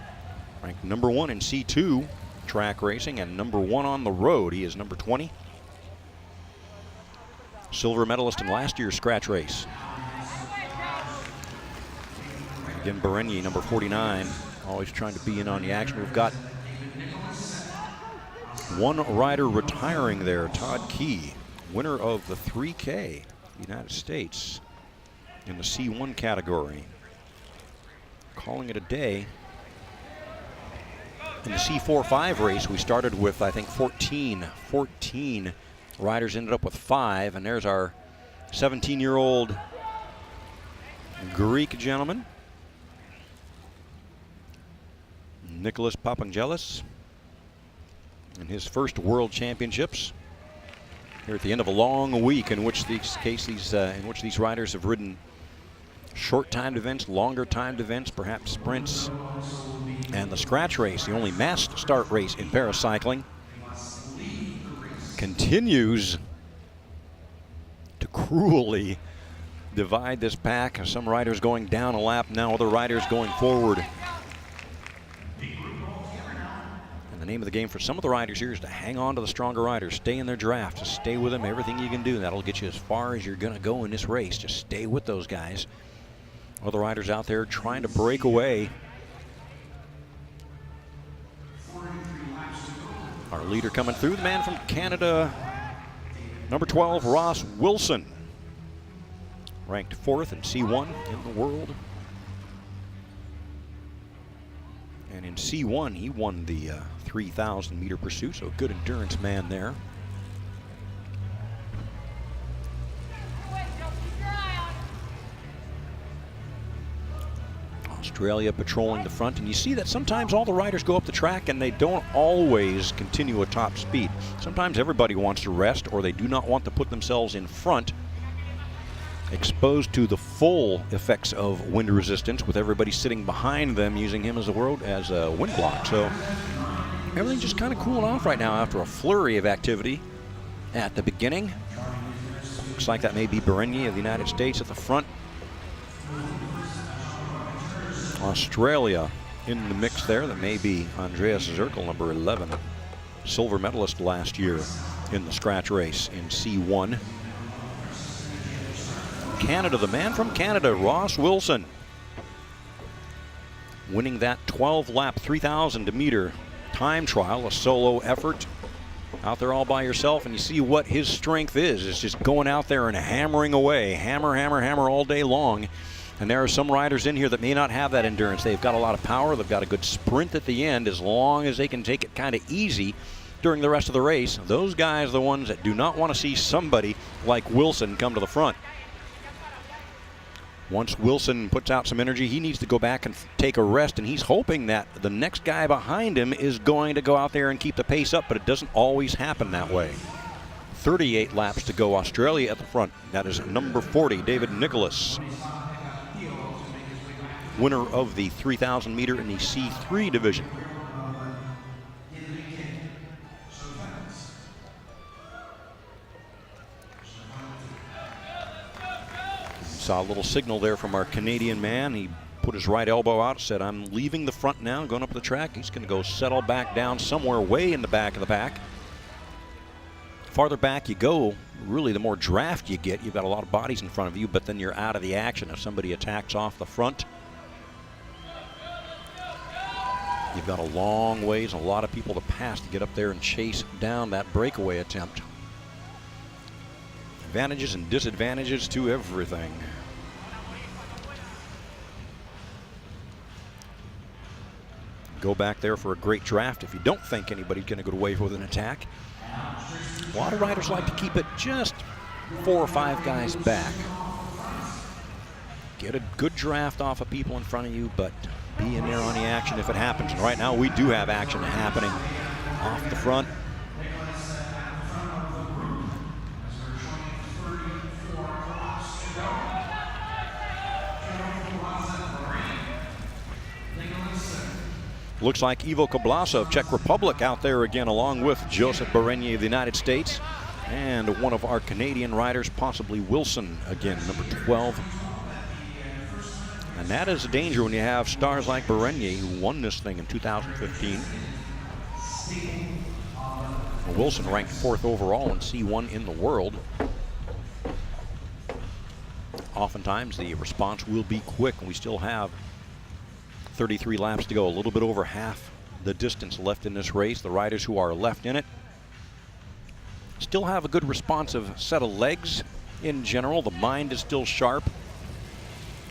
ranked number 1 in C2 track racing and number 1 on the road. He is number 20. silver medalist in last year's scratch race. Again, Berenier, number 49, always trying to be in on the action. We've got one rider retiring there, Todd Key, winner of the 3K, United States, in the C1 category. Calling it a day. In the C4-5 race, we started with, I think, 14 riders, ended up with 5, and there's our 17-year-old Greek gentleman, Nicholas Papangelis, in his first World Championships. Here at the end of a long week in which these riders have ridden short timed events, longer timed events, perhaps sprints, and the scratch race, the only massed start race in paracycling, continues to cruelly divide this pack. Some riders going down a lap now, other riders going forward. And the name of the game for some of the riders here is to hang on to the stronger riders, stay in their draft, just stay with them, everything you can do. That'll get you as far as you're going to go in this race. Just stay with those guys. Other riders out there trying to break away. Our leader coming through, the man from Canada, number 12, Ross Wilson, ranked 4th in C1 in the world. And in C1, he won the 3,000 meter pursuit, so good endurance man there. Australia patrolling the front, and you see that sometimes all the riders go up the track and they don't always continue at top speed. Sometimes everybody wants to rest, or they do not want to put themselves in front, exposed to the full effects of wind resistance, with everybody sitting behind them using him as a wind block. So everything's just kind of cooling off right now after a flurry of activity at the beginning. Looks like that may be Berenier of the United States at the front. Australia in the mix there. That may be Andreas Zirkel, number 11, silver medalist last year in the scratch race in C1. Canada, the man from Canada, Ross Wilson, winning that 12-lap 3,000 meter time trial, a solo effort out there all by yourself, and you see what his strength is. It's just going out there and hammering away, hammer, hammer, hammer all day long. And there are some riders in here that may not have that endurance. They've got a lot of power. They've got a good sprint at the end, as long as they can take it kind of easy during the rest of the race. Those guys are the ones that do not want to see somebody like Wilson come to the front. Once Wilson puts out some energy, he needs to go back and take a rest, and he's hoping that the next guy behind him is going to go out there and keep the pace up, but it doesn't always happen that way. 38 laps to go. Australia at the front. That is number 40, David Nicholas, winner of the 3,000 meter in the C3 division. Saw a little signal there from our Canadian man. He put his right elbow out, said, "I'm leaving the front now, going up the track." He's going to go settle back down somewhere way in the back of the pack. Farther back you go, really the more draft you get. You've got a lot of bodies in front of you, but then you're out of the action if somebody attacks off the front. You've got a long ways, a lot of people to pass to get up there and chase down that breakaway attempt. Advantages and disadvantages to everything. Go back there for a great draft if you don't think anybody's going to go away with an attack. A lot of riders like to keep it just 4 or 5 guys back. Get a good draft off of people in front of you, but be in there on the action if it happens. And right now we do have action happening off the front. Looks like Ivo Koblasa of Czech Republic out there again, along with Joseph Berenier of the United States, and one of our Canadian riders, possibly Wilson again, number 12. And that is a danger when you have stars like Berenier, who won this thing in 2015. Wilson ranked 4th overall in C1 in the world. oftentimes the response will be quick, and we still have 33 laps to go, a little bit over half the distance left in this race. The riders who are left in it still have a good responsive set of legs in general. The mind is still sharp.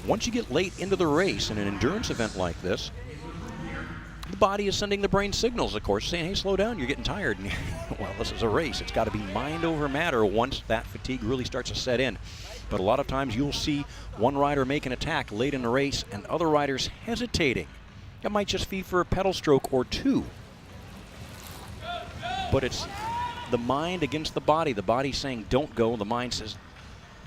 Once you get late into the race in an endurance event like this, the body is sending the brain signals, of course, saying, hey, slow down, you're getting tired. Well, this is a race. It's got to be mind over matter once that fatigue really starts to set in. But a lot of times you'll see one rider make an attack late in the race and other riders hesitating. That might just be for a pedal stroke or two. But it's the mind against the body saying don't go, the mind says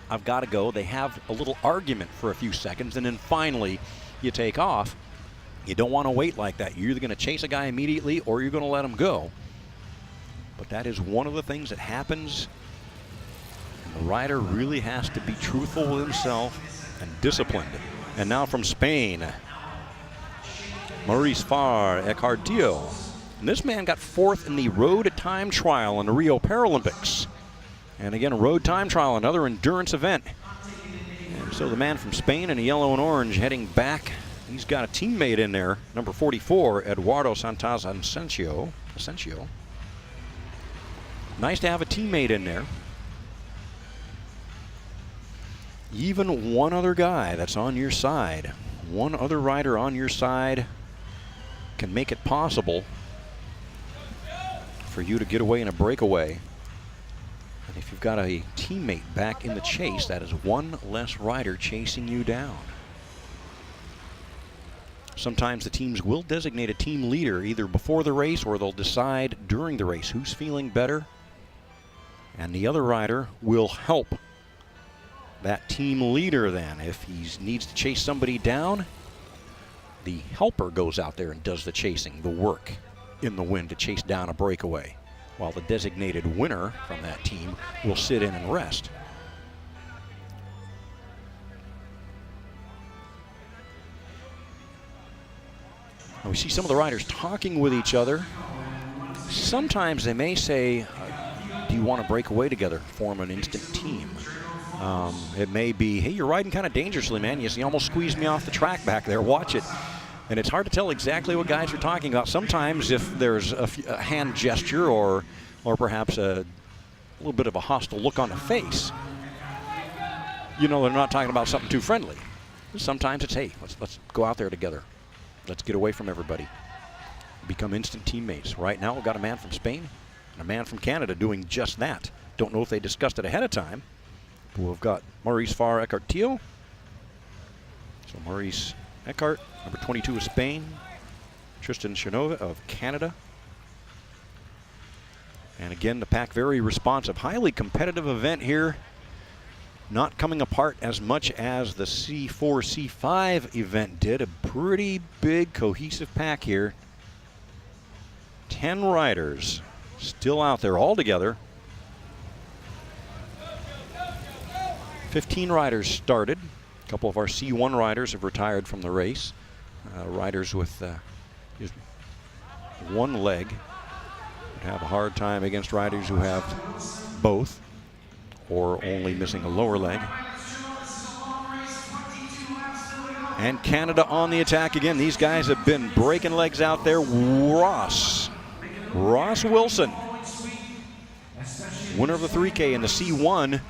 I've got to go. They have a little argument for a few seconds, and then finally you take off. You don't want to wait like that. You're either going to chase a guy immediately or you're going to let him go. But that is one of the things that happens, and the rider really has to be truthful with himself and disciplined. And now from Spain, Maurice Farr Ecartillo. And this man got fourth in the road time trial in the Rio Paralympics. And again, a road time trial, another endurance event. And so the man from Spain in the yellow and orange heading back. He's got a teammate in there, number 44, Eduardo Santos Asensio. Nice to have a teammate in there. Even one other guy that's on your side, one other rider on your side can make it possible for you to get away in a breakaway. And if you've got a teammate back in the chase, that is one less rider chasing you down. Sometimes the teams will designate a team leader either before the race or they'll decide during the race who's feeling better. And the other rider will help that team leader then. If he needs to chase somebody down, the helper goes out there and does the chasing, the work in the wind to chase down a breakaway, while the designated winner from that team will sit in and rest. We see some of the riders talking with each other. Sometimes they may say, do you want to break away together, form an instant team? It may be, hey, you're riding kind of dangerously, man. You almost squeezed me off the track back there. Watch it. And it's hard to tell exactly what guys are talking about. Sometimes if there's a hand gesture or perhaps a little bit of a hostile look on the face, you know they're not talking about something too friendly. Sometimes it's, hey, let's go out there together. Let's get away from everybody. Become instant teammates. Right now we've got a man from Spain and a man from Canada doing just that. Don't know if they discussed it ahead of time. But we've got Maurice Farr Ecartillo. So Maurice Eckhart, number 22 of Spain. Tristan Chenova of Canada. And again, the pack very responsive. Highly competitive event here. Not coming apart as much as the C4, C5 event did. A pretty big cohesive pack here. 10 riders still out there all together. 15 riders started. A couple of our C1 riders have retired from the race. Riders with just one leg would have a hard time against riders who have both, or only missing a lower leg. And Canada on the attack again. These guys have been breaking legs out there. Ross Wilson, winner of the 3K in the C1.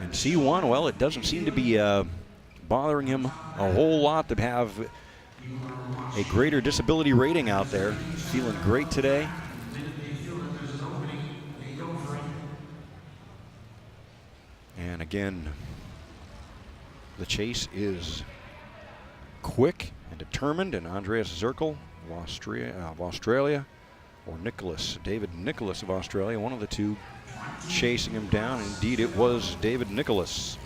And C1, well, it doesn't seem to be bothering him a whole lot to have a greater disability rating out there. Feeling great today. And again, the chase is quick and determined, and Andreas Zirkel of Australia, or David Nicholas of Australia, one of the two chasing him down. Indeed, it was David Nicholas,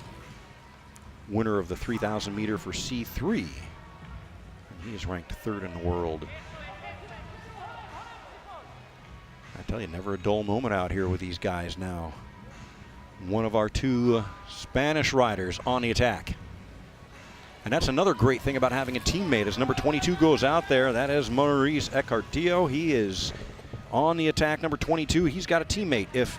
winner of the 3,000 meter for C3. And he is ranked third in the world. I tell you, never a dull moment out here with these guys now. One of our two Spanish riders on the attack. And that's another great thing about having a teammate. As number 22 goes out there, that is Maurice Ecartillo. He is on the attack, number 22. He's got a teammate. If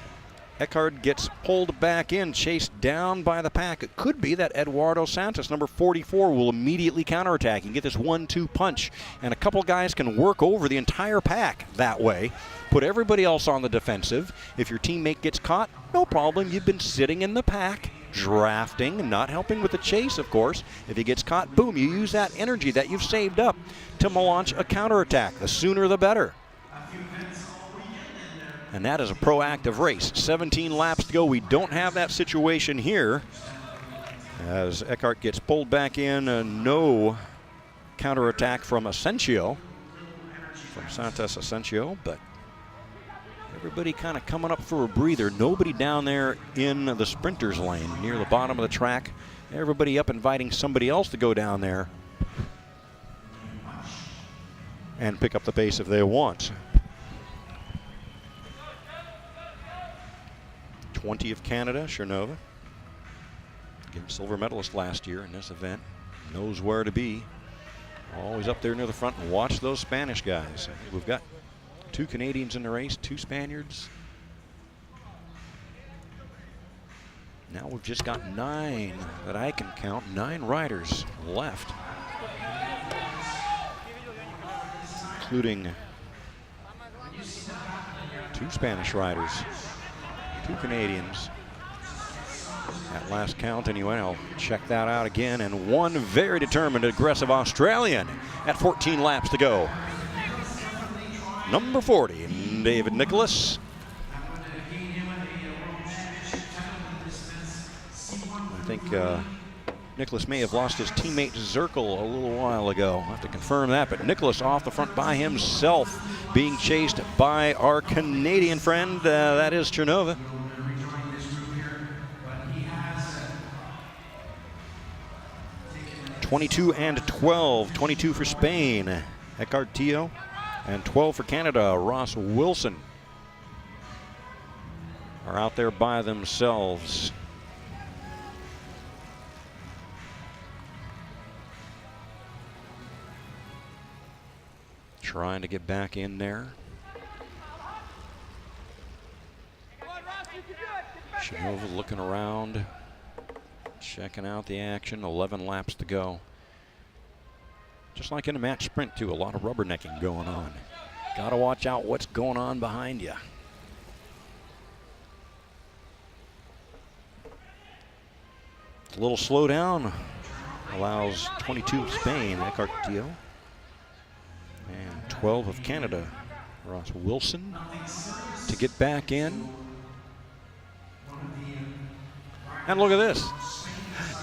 Eckhard gets pulled back in, chased down by the pack. It could be that Eduardo Santos, number 44, will immediately counterattack and get this 1-2 punch. And a couple guys can work over the entire pack that way. Put everybody else on the defensive. If your teammate gets caught, no problem. You've been sitting in the pack, drafting, not helping with the chase, of course. If he gets caught, boom, you use that energy that you've saved up to launch a counterattack. The sooner the better. And that is a proactive race. 17 laps to go. We don't have that situation here. As Eckhart gets pulled back in, no counterattack from Asensio, from Santos Asensio, but everybody kind of coming up for a breather. Nobody down there in the sprinters lane near the bottom of the track. Everybody up inviting somebody else to go down there and pick up the pace if they want. 20 of Canada, Chernova. Again, silver medalist last year in this event. Knows where to be. Always up there near the front and watch those Spanish guys. We've got 2 Canadians in the race, 2 Spaniards. Now we've just got 9 that I can count, 9 riders left, including 2 Spanish riders, 2 Canadians. At last count anyway, I'll check that out again, and 1 very determined, aggressive Australian at 14 laps to go. Number 40, David Nicholas. I think Nicholas may have lost his teammate Zirkle a little while ago. I'll have to confirm that, but Nicholas off the front by himself, being chased by our Canadian friend, that is Chernova. 22 and 12, 22 for Spain, Eckhart Tio, and 12 for Canada, Ross Wilson, are out there by themselves. Trying to get back in there. Chernova looking around, checking out the action. 11 laps to go. Just like in a match sprint too, a lot of rubbernecking going on. Got to watch out what's going on behind you. A little slowdown allows 22 of Spain, Eckhart Tio, and 12 of Canada, Ross Wilson, to get back in. And look at this.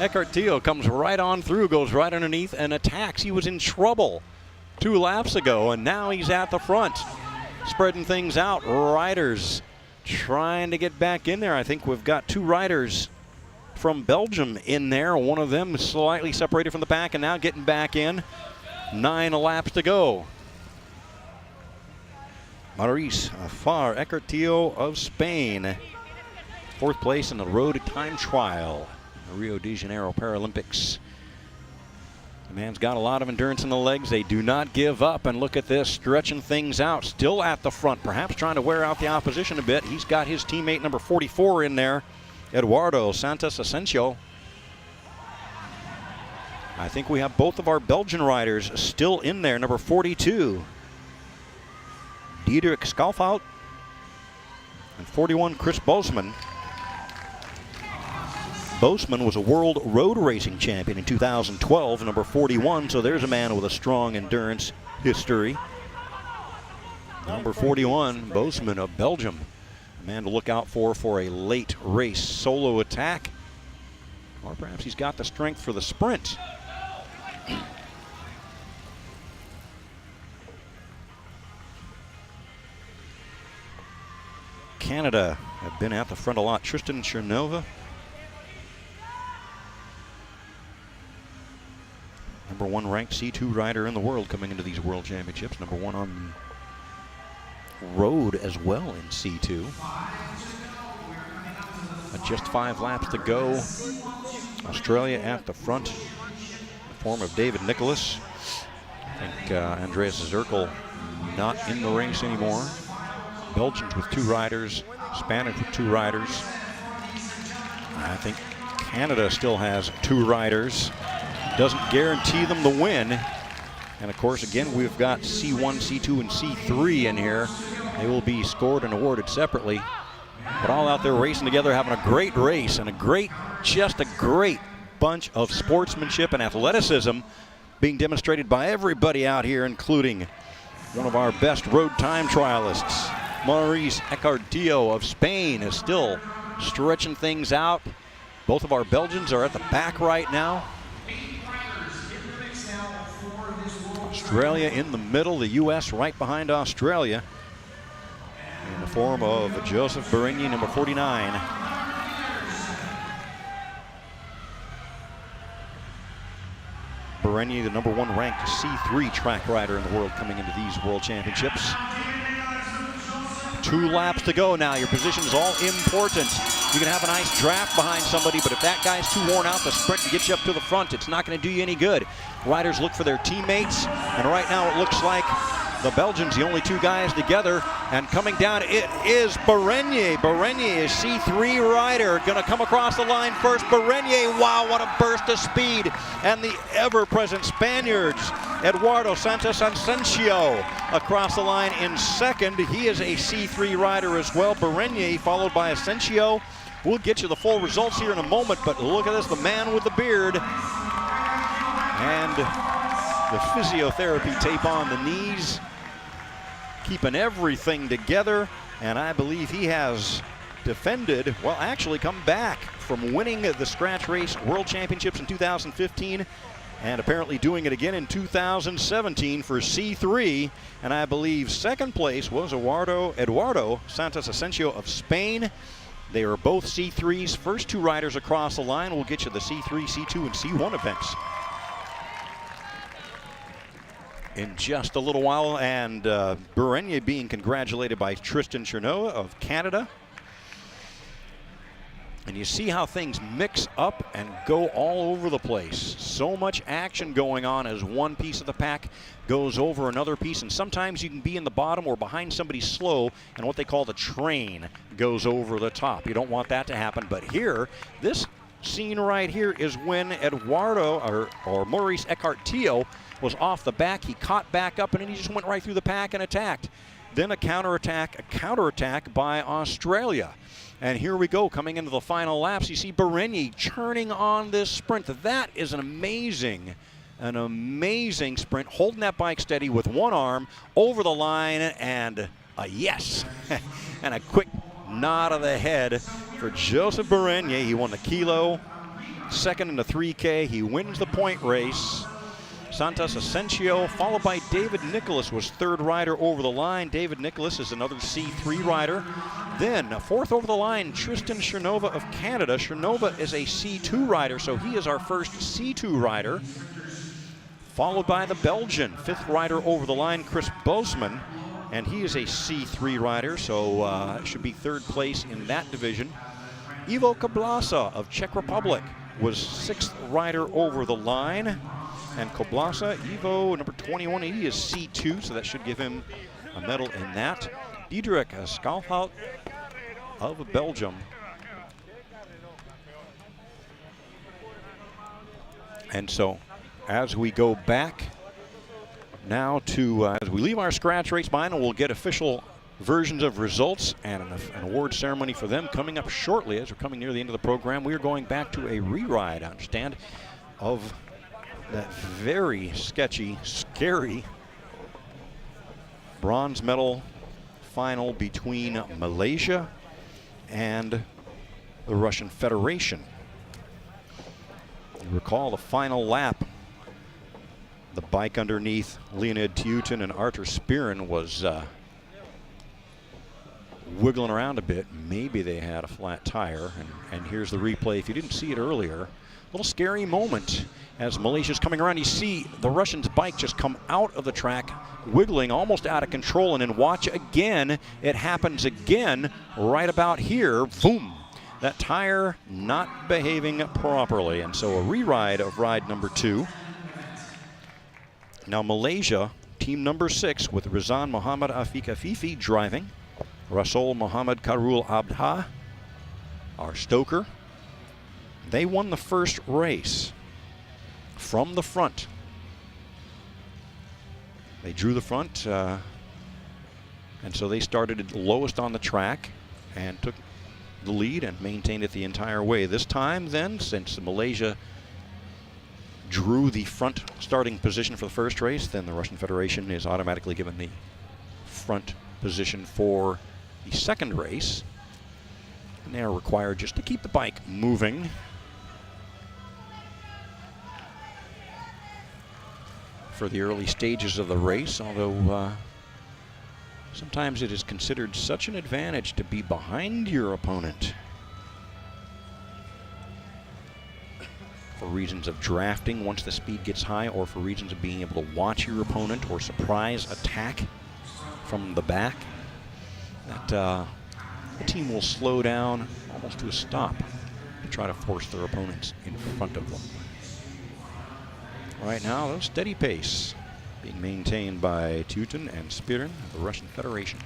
Eckhart Tio comes right on through, goes right underneath and attacks. He was in trouble 2 laps ago, and now he's at the front, spreading things out. Riders trying to get back in there. I think we've got 2 riders from Belgium in there. One of them slightly separated from the pack and now getting back in. 9 laps to go. Maurice Farr, Eckhart Tio of Spain. 4th place in the road time trial, the Rio de Janeiro Paralympics. The man's got a lot of endurance in the legs. They do not give up, and look at this, stretching things out, still at the front, perhaps trying to wear out the opposition a bit. He's got his teammate number 44 in there, Eduardo Santos Asensio. I think we have both of our Belgian riders still in there. Number 42, Diederik Schalfhout, and 41, Chris Bosman. Bosman was a world road racing champion in 2012, number 41, so there's a man with a strong endurance history. Number 41, Bosman of Belgium, a man to look out for a late race solo attack, or perhaps he's got the strength for the sprint. Canada have been at the front a lot. Tristan Chernova, number 1 ranked C2 rider in the world coming into these World Championships. Number 1 on road as well in C2. Just 5 laps to go. Australia at the front, in the form of David Nicholas. I think Andreas Zirkle not in the race anymore. Belgians with 2 riders Spanish with 2 riders. I think Canada still has 2 riders. Doesn't guarantee them the win. And of course, again, we've got C1, C2, and C3 in here. They will be scored and awarded separately. But all out there racing together, having a great race and just a great bunch of sportsmanship and athleticism being demonstrated by everybody out here, including one of our best road time trialists. Maurice Ecartillo of Spain is still stretching things out. Both of our Belgians are at the back right now. Australia in the middle, the U.S. right behind Australia in the form of Joseph Berigny, number 49. Berigny, the number 1 ranked C3 track rider in the world coming into these World Championships. 2 laps to go now. Your position is all important. You can have a nice draft behind somebody, but if that guy's too worn out to sprint to get you up to the front, it's not going to do you any good. Riders look for their teammates, and right now it looks like the Belgians, the only 2 guys together, and coming down, it is Berigny. Berigny is C3 rider, gonna come across the line first. Berigny, wow, what a burst of speed. And the ever-present Spaniards, Eduardo Santos Asensio, across the line in second. He is a C3 rider as well. Berigny, followed by Asensio. We'll get you the full results here in a moment, but look at this, the man with the beard. And the physiotherapy tape on the knees, keeping everything together, and I believe he has defended, well, actually come back from winning the Scratch Race World Championships in 2015 and apparently doing it again in 2017 for C3, and I believe second place was Eduardo Santos Asensio of Spain. They are both C3s. First 2 riders across the line will get you the C3, C2, and C1 events in just a little while, and Berigny being congratulated by Tristan Chernow of Canada. And you see how things mix up and go all over the place. So much action going on as one piece of the pack goes over another piece, and sometimes you can be in the bottom or behind somebody slow, and what they call the train goes over the top. You don't want that to happen, but here, this scene right here is when Eduardo, or Maurice Ecartillo, was off the back. He caught back up, and then he just went right through the pack and attacked. Then a counterattack by Australia. And here we go, coming into the final laps. You see Berigny churning on this sprint. That is an amazing sprint, holding that bike steady with one arm over the line, and a yes. And a quick nod of the head for Joseph Berigny. He won the kilo, second in the 3K. He wins the point race. Santos Asensio, followed by David Nicholas, was third rider over the line. David Nicholas is another C3 rider. Then, fourth over the line, Tristan Chernow of Canada. Chernow is a C2 rider, so he is our first C2 rider. Followed by the Belgian, fifth rider over the line, Chris Bosman, and he is a C3 rider, so it should be third place in that division. Ivo Koblasa of Czech Republic was sixth rider over the line. And Koblasa, Ivo, number 21, he is C2, so that should give him a medal in that. Diederik Schalhout of Belgium. And so, as we go back now to, as we leave our scratch race behind, and we'll get official versions of results and an award ceremony for them coming up shortly as we're coming near the end of the program. We are going back to a re-ride, I understand, of that very sketchy, scary bronze medal final between Malaysia and the Russian Federation. You recall the final lap, the bike underneath Leonid Tyutin and Artur Spirin was wiggling around a bit. Maybe they had a flat tire, and here's the replay. If you didn't see it earlier, a little scary moment as Malaysia's coming around. You see the Russian's bike just come out of the track, wiggling almost out of control, and then watch again. It happens again right about here. Boom. That tire not behaving properly, and so a re-ride of ride number 2. Now Malaysia, team number 6, with Rizan Muhammad Afiq Afifi driving. Rasul Mohammed Karul Abdha, our stoker. They won the first race from the front. They drew the front, and so they started lowest on the track and took the lead and maintained it the entire way. This time then, since Malaysia drew the front starting position for the first race, then the Russian Federation is automatically given the front position for the second race. And they are required just to keep the bike moving. For the early stages of the race, although sometimes it is considered such an advantage to be behind your opponent for reasons of drafting once the speed gets high, or for reasons of being able to watch your opponent or surprise attack from the back, that the team will slow down almost to a stop to try to force their opponents in front of them. Right now, a steady pace being maintained by Teuton and Spirin of the Russian Federation.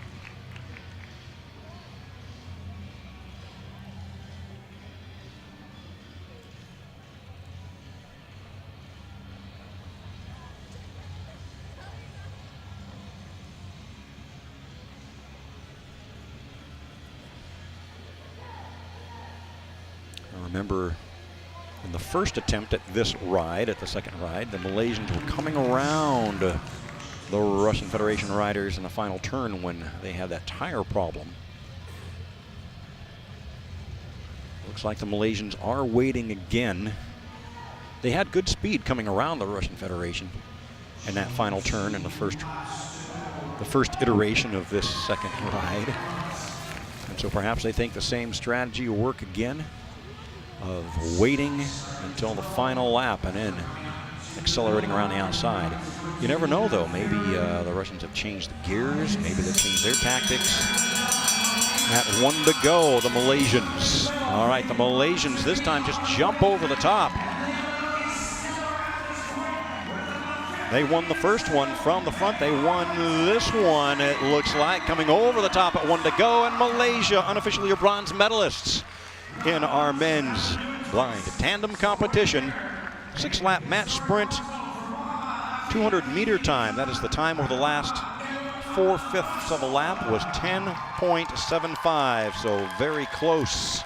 I remember in the first attempt at this ride, at the second ride, the Malaysians were coming around the Russian Federation riders in the final turn when they had that tire problem. Looks like the Malaysians are waiting again. They had good speed coming around the Russian Federation in that final turn in the first iteration of this second ride. And so perhaps they think the same strategy will work again, of waiting until the final lap and then accelerating around the outside. You never know, though. Maybe the Russians have changed the gears. Maybe they've changed their tactics. At 1 to go, the Malaysians. All right, the Malaysians this time just jump over the top. They won the first one from the front. They won this one, it looks like, coming over the top at 1 to go. And Malaysia unofficially are bronze medalists in our men's blind tandem competition. 6-lap match sprint, 200-meter time. That is the time over the last 4/5 of a lap was 10.75, so very close.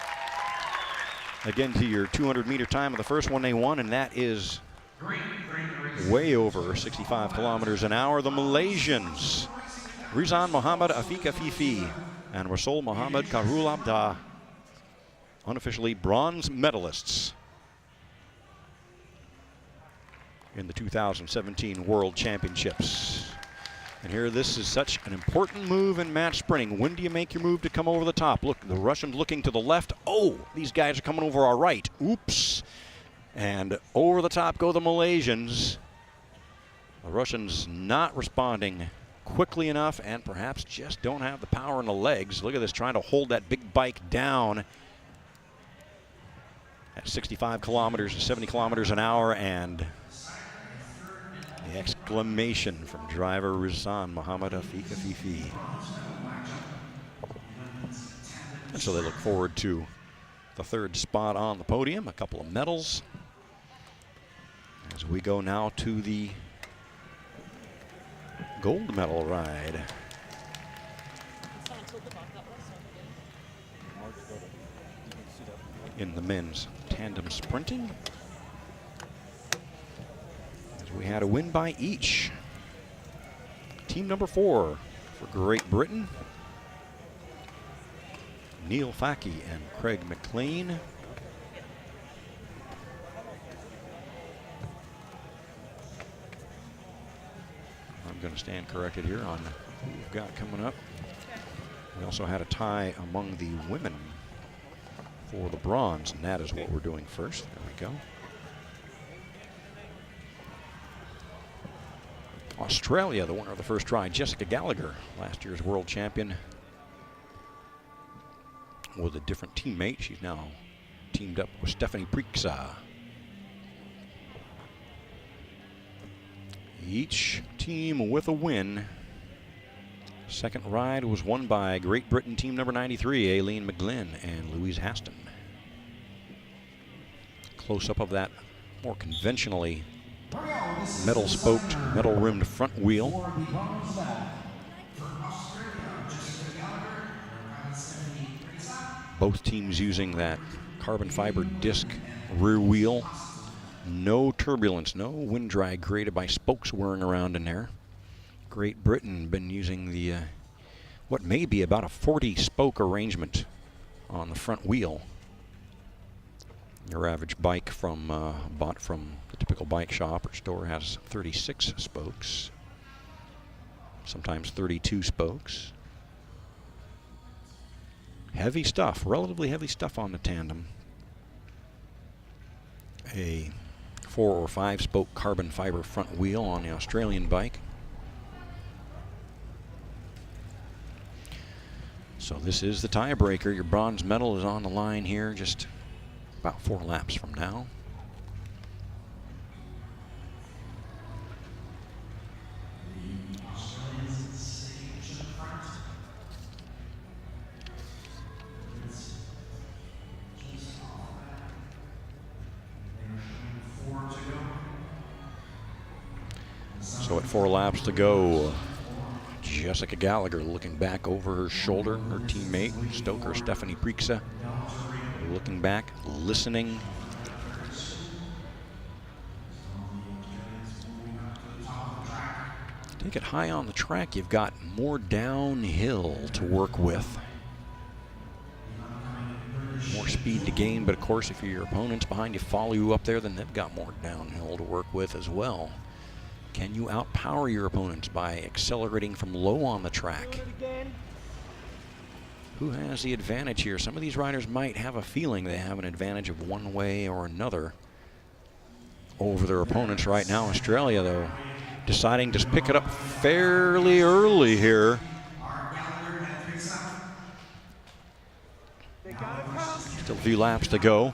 Again, to your 200-meter time of the first one they won, and that is way over 65 kilometers an hour. The Malaysians, Rizan Muhammad Afiq Afifi and Rasul Muhammad Karul Abdha, unofficially bronze medalists in the 2017 World Championships. And here, this is such an important move in match sprinting. When do you make your move to come over the top? Look, the Russians looking to the left. Oh, these guys are coming over our right. Oops. And over the top go the Malaysians. The Russians not responding quickly enough, and perhaps just don't have the power in the legs. Look at this, trying to hold that big bike down at 65 kilometers to 70 kilometers an hour, and the exclamation from driver Rizan Muhammad Afiq Afifi. And so they look forward to the third spot on the podium, a couple of medals, as we go now to the gold medal ride. In the men's tandem sprinting, as we had a win by each. Team number 4 for Great Britain, Neil Facky and Craig McLean. I'm going to stand corrected here on who we've got coming up. We also had a tie among the women for the bronze, and that is what we're doing first. There we go. Australia, the winner of the first try, Jessica Gallagher, last year's world champion, with a different teammate. She's now teamed up with Stephanie Prixa. Each team with a win Second ride was won by Great Britain team number 93, Aileen McGlynn and Louise Haston. Close-up of that more conventionally metal-spoked, metal-rimmed front wheel. Both teams using that carbon fiber disc rear wheel. No turbulence, no wind drag created by spokes whirring around in there. Great Britain been using the what may be about a 40 spoke arrangement on the front wheel. Your average bike from bought from the typical bike shop or store has 36 spokes, sometimes 32 spokes. Heavy stuff, relatively heavy stuff on the tandem. A 4 or 5 spoke carbon fiber front wheel on the Australian bike. So this is the tiebreaker. Your bronze medal is on the line here just about 4 laps from now. So at 4 laps to go, Jessica Gallagher looking back over her shoulder. Her teammate, stoker Stephanie Priekse, looking back, listening. Take it high on the track, you've got more downhill to work with. More speed to gain, but of course if your opponents behind you follow you up there, then they've got more downhill to work with as well. Can you outpower your opponents by accelerating from low on the track? Who has the advantage here? Some of these riders might have a feeling they have an advantage of one way or another over their opponents right now. Australia, though, deciding to pick it up fairly early here. Still a few laps to go.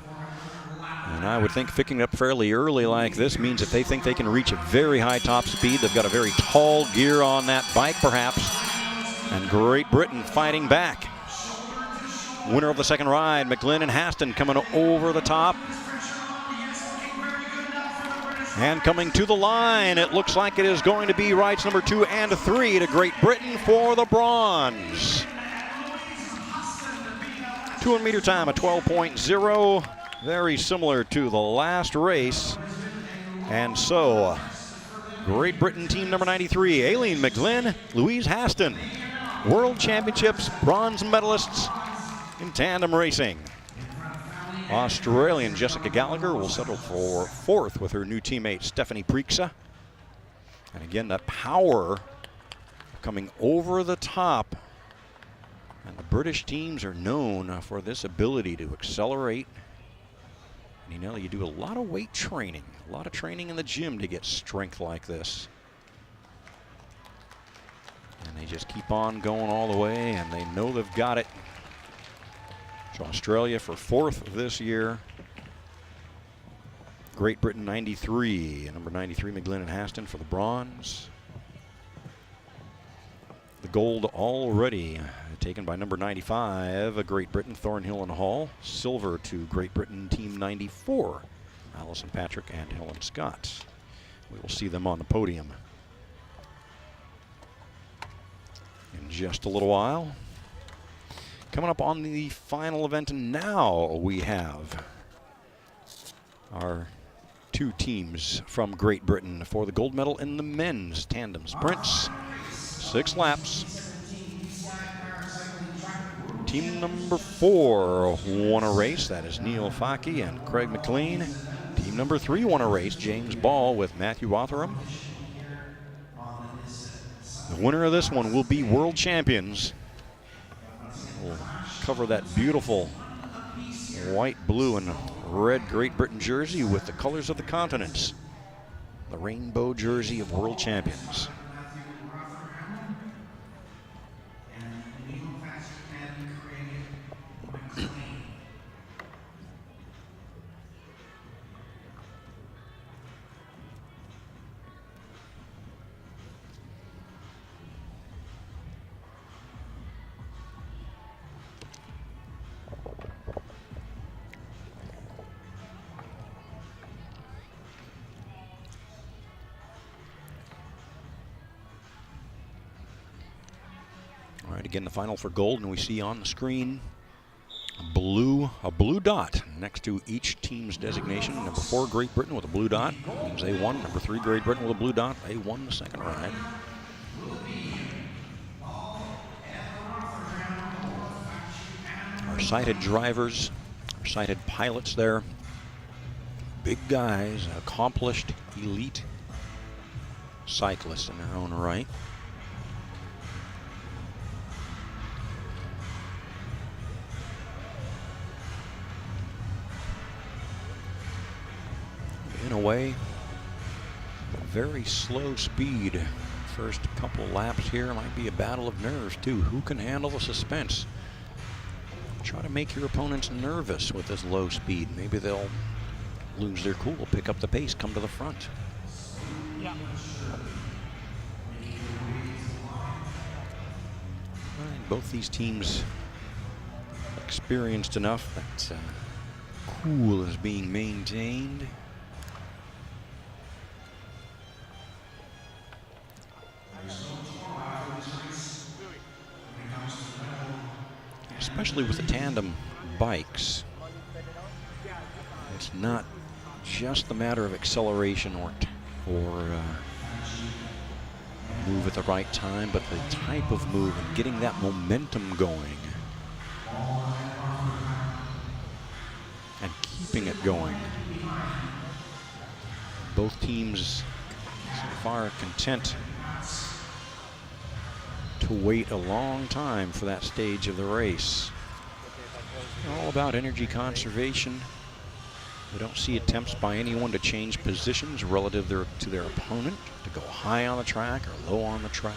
And I would think picking it up fairly early like this means if they think they can reach a very high top speed, they've got a very tall gear on that bike perhaps. And Great Britain fighting back. Winner of the second ride, McGlynn and Haston coming over the top. And coming to the line, it looks like it is going to be rides number 2 and 3 to Great Britain for the bronze. 200 meter time at 12.0. Very similar to the last race. And so, Great Britain team number 93, Aileen McGlynn, Louise Haston, World Championships bronze medalists in tandem racing. Australian Jessica Gallagher will settle for 4th with her new teammate Stephanie Priekse. And again, that power coming over the top. And the British teams are known for this ability to accelerate. And you know, you do a lot of weight training, a lot of training in the gym to get strength like this. And they just keep on going all the way, and they know they've got it. So Australia for 4th this year. Great Britain 93, number 93 McGlynn and Haston for the bronze. The gold already taken by number 95, Great Britain, Thornhill and Hall. Silver to Great Britain team 94, Alison Patrick and Helen Scott. We will see them on the podium in just a little while. Coming up on the final event, and now we have our 2 teams from Great Britain for the gold medal in the men's tandem sprints. 6 laps. Team number 4 won a race. That is Neil Faki and Craig McLean. Team number 3 won a race. James Ball with Matthew Rotherham. The winner of this one will be world champions. We'll cover that beautiful white, blue, and red Great Britain jersey with the colors of the continents. The rainbow jersey of world champions. Right, again, the final for gold, and we see on the screen a blue dot next to each team's designation. Number 4, Great Britain with a blue dot means they won. Number 3, Great Britain with a blue dot, they won the second ride. Our sighted drivers, our sighted pilots there. Big guys, accomplished elite cyclists in their own right. In a way, very slow speed. First couple laps here might be a battle of nerves too. Who can handle the suspense? Try to make your opponents nervous with this low speed. Maybe they'll lose their cool, pick up the pace, come to the front. Yeah. Both these teams experienced enough that cool is being maintained. Especially with the tandem bikes. It's not just the matter of acceleration or move at the right time, but the type of move and getting that momentum going and keeping it going. Both teams so far content to wait a long time for that stage of the race. All about energy conservation. We don't see attempts by anyone to change positions relative to their opponent, to go high on the track or low on the track.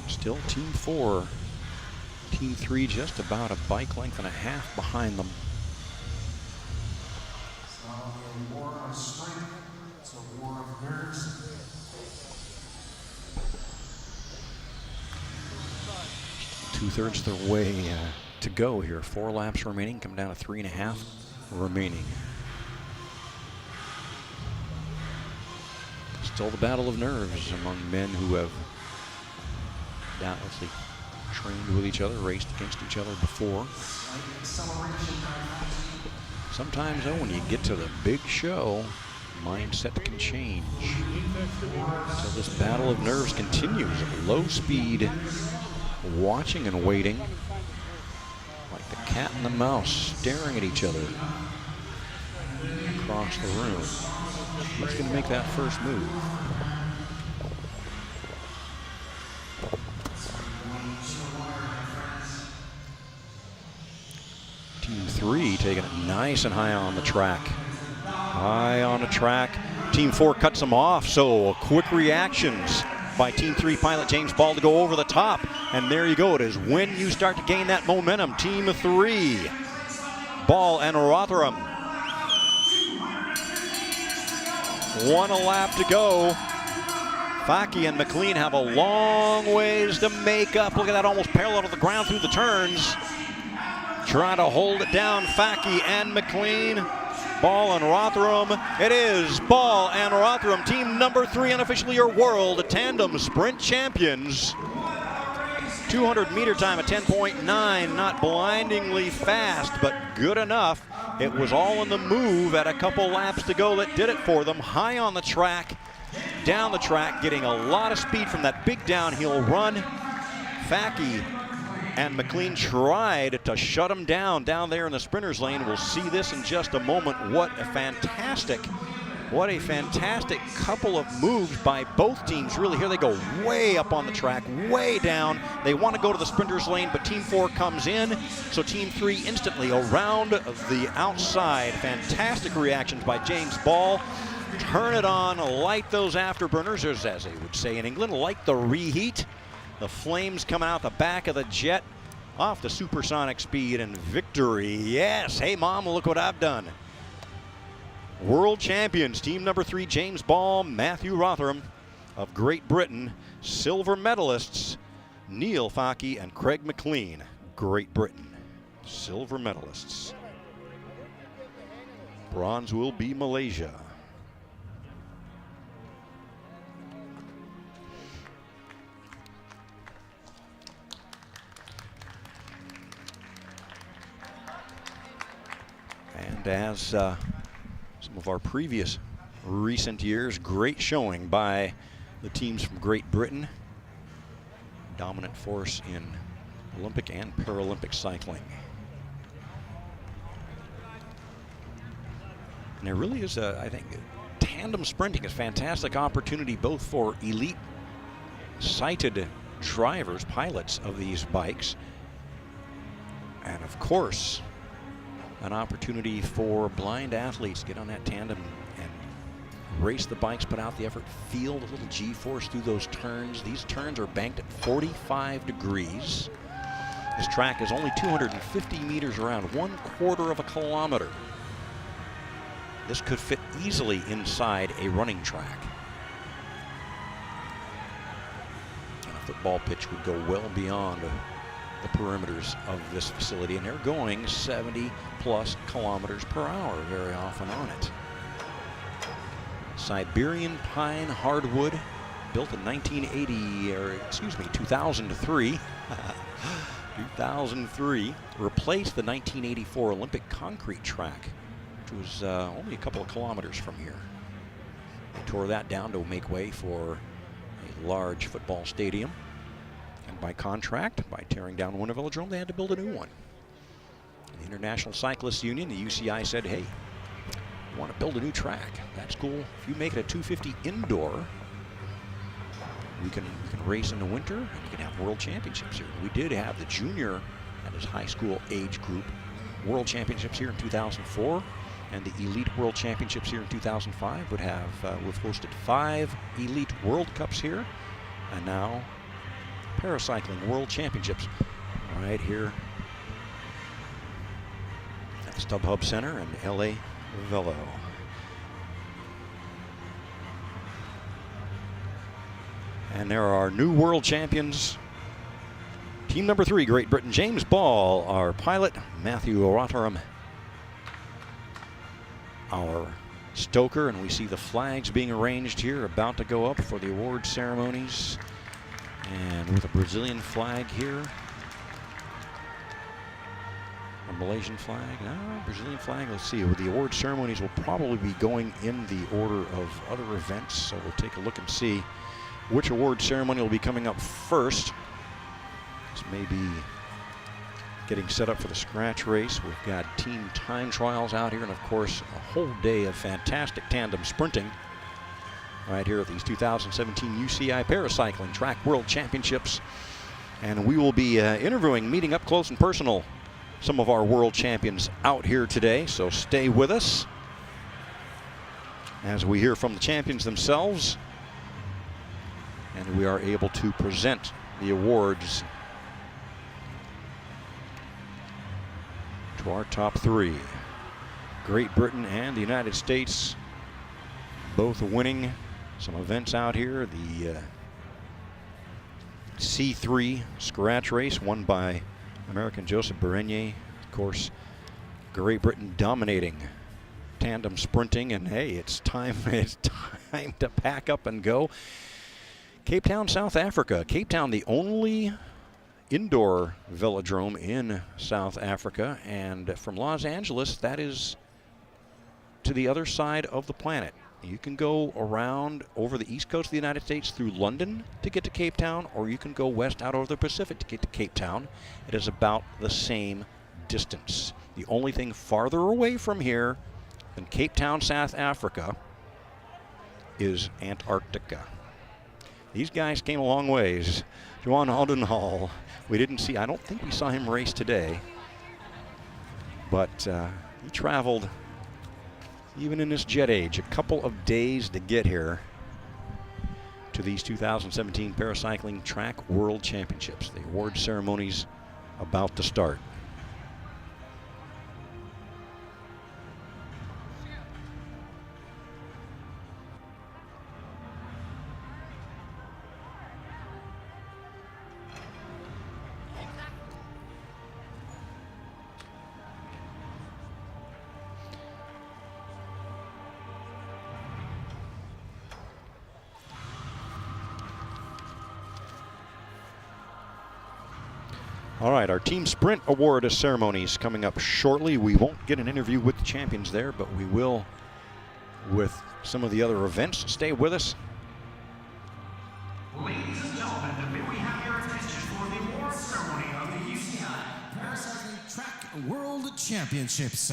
Still Team 4, Team 3 just about a bike length and a half behind them. It's not only a war of strength, it's a war of nerves. 2/3 the way to go here. 4 laps remaining, come down to 3.5 remaining. Still the battle of nerves among men who have doubtlessly trained with each other, raced against each other before. Sometimes, though, when you get to the big show, mindset can change. So this battle of nerves continues at low speed, watching and waiting, like the cat and the mouse staring at each other across the room. Who's going to make that first move? Team 3 taking it nice and high on the track. High on the track. Team 4 cuts them off, so quick reactions by Team 3 pilot James Ball to go over the top. And there you go. It is when you start to gain that momentum. Team 3, Ball and Rotherham. 1 lap to go. Faki and McLean have a long ways to make up. Look at that, almost parallel to the ground through the turns. Trying to hold it down, Faki and McLean. Ball and Rotherham. It is Ball and Rotherham, team number 3, unofficially your world tandem sprint champions. 200-meter time at 10.9, not blindingly fast, but good enough. It was all in the move at a couple laps to go that did it for them. High on the track, down the track, getting a lot of speed from that big downhill run. Faki and McLean tried to shut him down there in the sprinters lane. We'll see this in just a moment. What a fantastic couple of moves by both teams. Really, here they go way up on the track, way down. They want to go to the sprinters lane, but Team 4 comes in. So Team 3 instantly around the outside. Fantastic reactions by James Ball. Turn it on, light those afterburners, as they would say in England, light the reheat. The flames coming out the back of the jet off the supersonic speed, and victory. Yes, hey mom, look what I've done. World champions, team number 3, James Ball, Matthew Rotherham. of Great Britain, silver medalists Neil Faki and Craig McLean. Great Britain, silver medalists. Bronze will be Malaysia. And as some of our previous recent years, great showing by the teams from Great Britain. Dominant force in Olympic and Paralympic cycling. And there really is I think, tandem sprinting is a fantastic opportunity both for elite sighted drivers, pilots of these bikes, and of course, an opportunity for blind athletes to get on that tandem and race the bikes, put out the effort, feel the little G-force through those turns. These turns are banked at 45 degrees. This track is only 250 meters around, 1/4 of a kilometer. This could fit easily inside a running track. And a football pitch would go well beyond the perimeters of this facility, and they're going 70+ kilometers per hour very often on it. Siberian pine hardwood, built in 2003. 2003, replaced the 1984 Olympic concrete track, which was only a couple of kilometers from here. They tore that down to make way for a large football stadium. And by contract, by tearing down one velodrome, they had to build a new one. The International Cyclists Union, the UCI, said, hey, you want to build a new track? That's cool. If you make it a 250 indoor, we can race in the winter, and we can have world championships here. We did have the junior, that is high school age group, world championships here in 2004, and the elite world championships here in 2005 would have, we've hosted 5 elite World Cups here, and now paracycling world championships right here at the StubHub Center in LA Velo. And there are new world champions. Team number 3, Great Britain, James Ball, our pilot, Matthew Rotherham, our stoker, and we see the flags being arranged here, about to go up for the award ceremonies. And with a Brazilian flag here. A Malaysian flag, no, Brazilian flag. Let's see, the award ceremonies will probably be going in the order of other events, so we'll take a look and see which award ceremony will be coming up first. This may be getting set up for the scratch race. We've got team time trials out here, and of course, a whole day of fantastic tandem sprinting right here at these 2017 UCI Paracycling Track World Championships. And we will be interviewing, meeting up close and personal, some of our world champions out here today, so stay with us as we hear from the champions themselves, and we are able to present the awards to our top 3. Great Britain and the United States both winning some events out here. The C3 scratch race won by American Joseph Berenier. Of course, Great Britain dominating tandem sprinting, and hey, it's time to pack up and go. Cape Town, South Africa. Cape Town, the only indoor velodrome in South Africa, and from Los Angeles, that is to the other side of the planet. You can go around over the east coast of the United States through London to get to Cape Town, or you can go west out over the Pacific to get to Cape Town. It is about the same distance. The only thing farther away from here than Cape Town, South Africa is Antarctica. These guys came a long ways. Johan Oldenhall, we didn't see, I don't think we saw him race today, but he traveled, even in this jet age, a couple of days to get here to these 2017 Paracycling Track World Championships. The award ceremonies about to start. All right, our team sprint award ceremony is coming up shortly. We won't get an interview with the champions there, but we will with some of the other events. Stay with us. Ladies and gentlemen, may we have your attention for the award ceremony of the UCI Paracycling Track World Championships.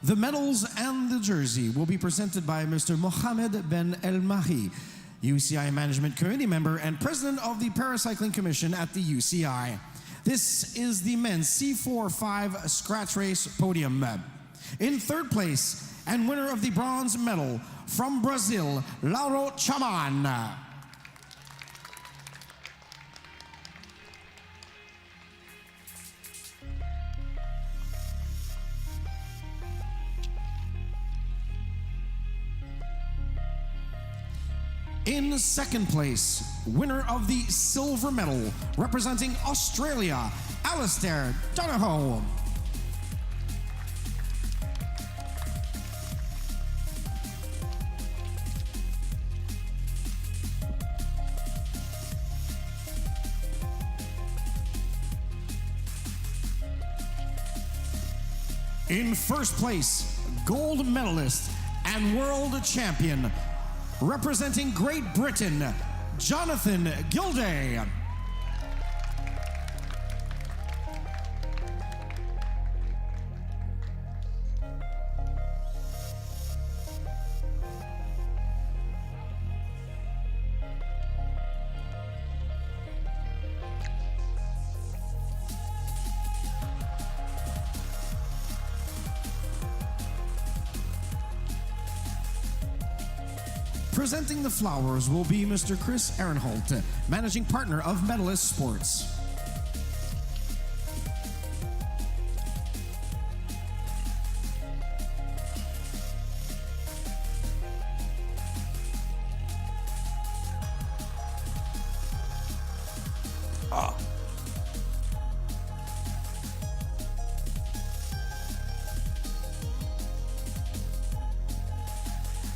The medals and the jersey will be presented by Mr. Mohamed Ben El Mahi, UCI Management Committee member and President of the Paracycling Commission at the UCI. This is the men's C4-5 scratch race podium. In third place and winner of the bronze medal from Brazil, Lauro Chaman. In second place, winner of the silver medal, representing Australia, Alistair Donohoe. In first place, gold medalist and world champion, representing Great Britain, Jonathan Gilday. Presenting the flowers will be Mr. Chris Ehrenholt, Managing Partner of Medalist Sports.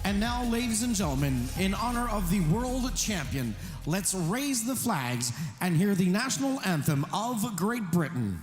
And now, ladies and gentlemen, in honor of the world champion, let's raise the flags and hear the national anthem of Great Britain.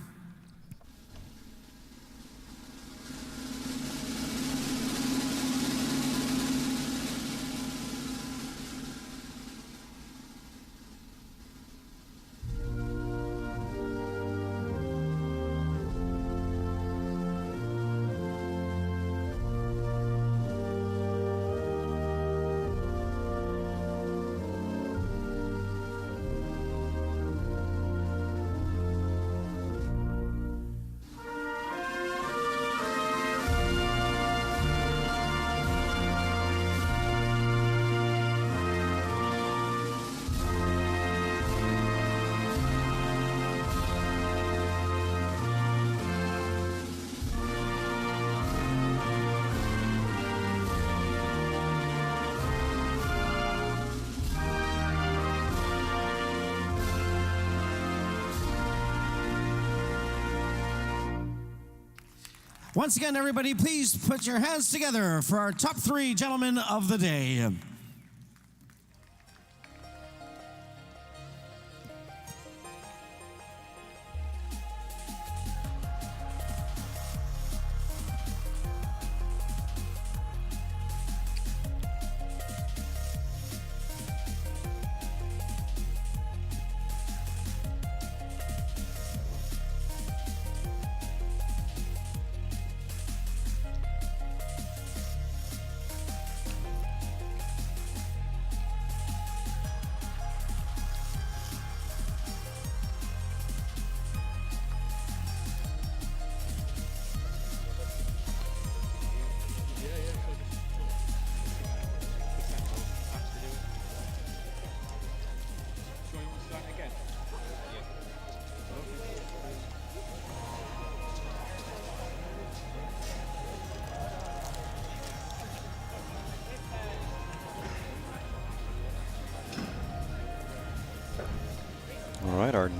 Once again, everybody, please put your hands together for our top three gentlemen of the day.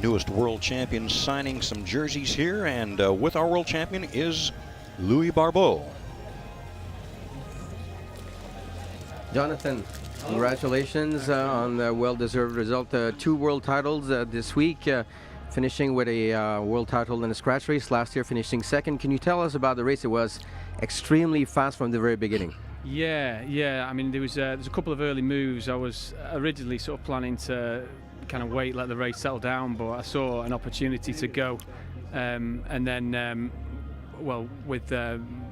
newest world champion signing some jerseys here, and with our world champion is Louis Barbeau. Jonathan, congratulations on the well-deserved result. 2 world titles this week, finishing with a world title in a scratch race. Last year, finishing second. Can you tell us about the race? It was extremely fast from the very beginning. Yeah. I mean, there's a couple of early moves. I was originally sort of planning to kind of let the race settle down, but I saw an opportunity to go, and then, well, with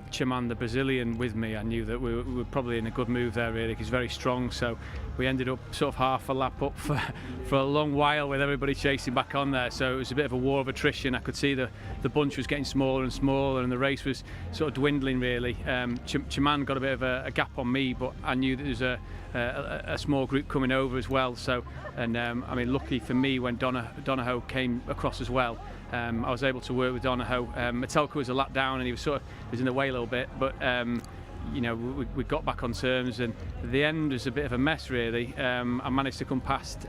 Chaman, the Brazilian, with me, I knew that we were probably in a good move there, really. He's very strong, so we ended up sort of half a lap up for a long while with everybody chasing back on there. So it was a bit of a war of attrition. I could see the bunch was getting smaller and smaller, and the race was sort of dwindling, really. Chaman got a bit of a gap on me, but I knew that there was a small group coming over as well. So, and I mean, lucky for me when Donahoe came across as well. I was able to work with Donahoe. Metelka was a lap down, and he was in the way a little bit, but you know, we got back on terms, and the end was a bit of a mess, really. I managed to come past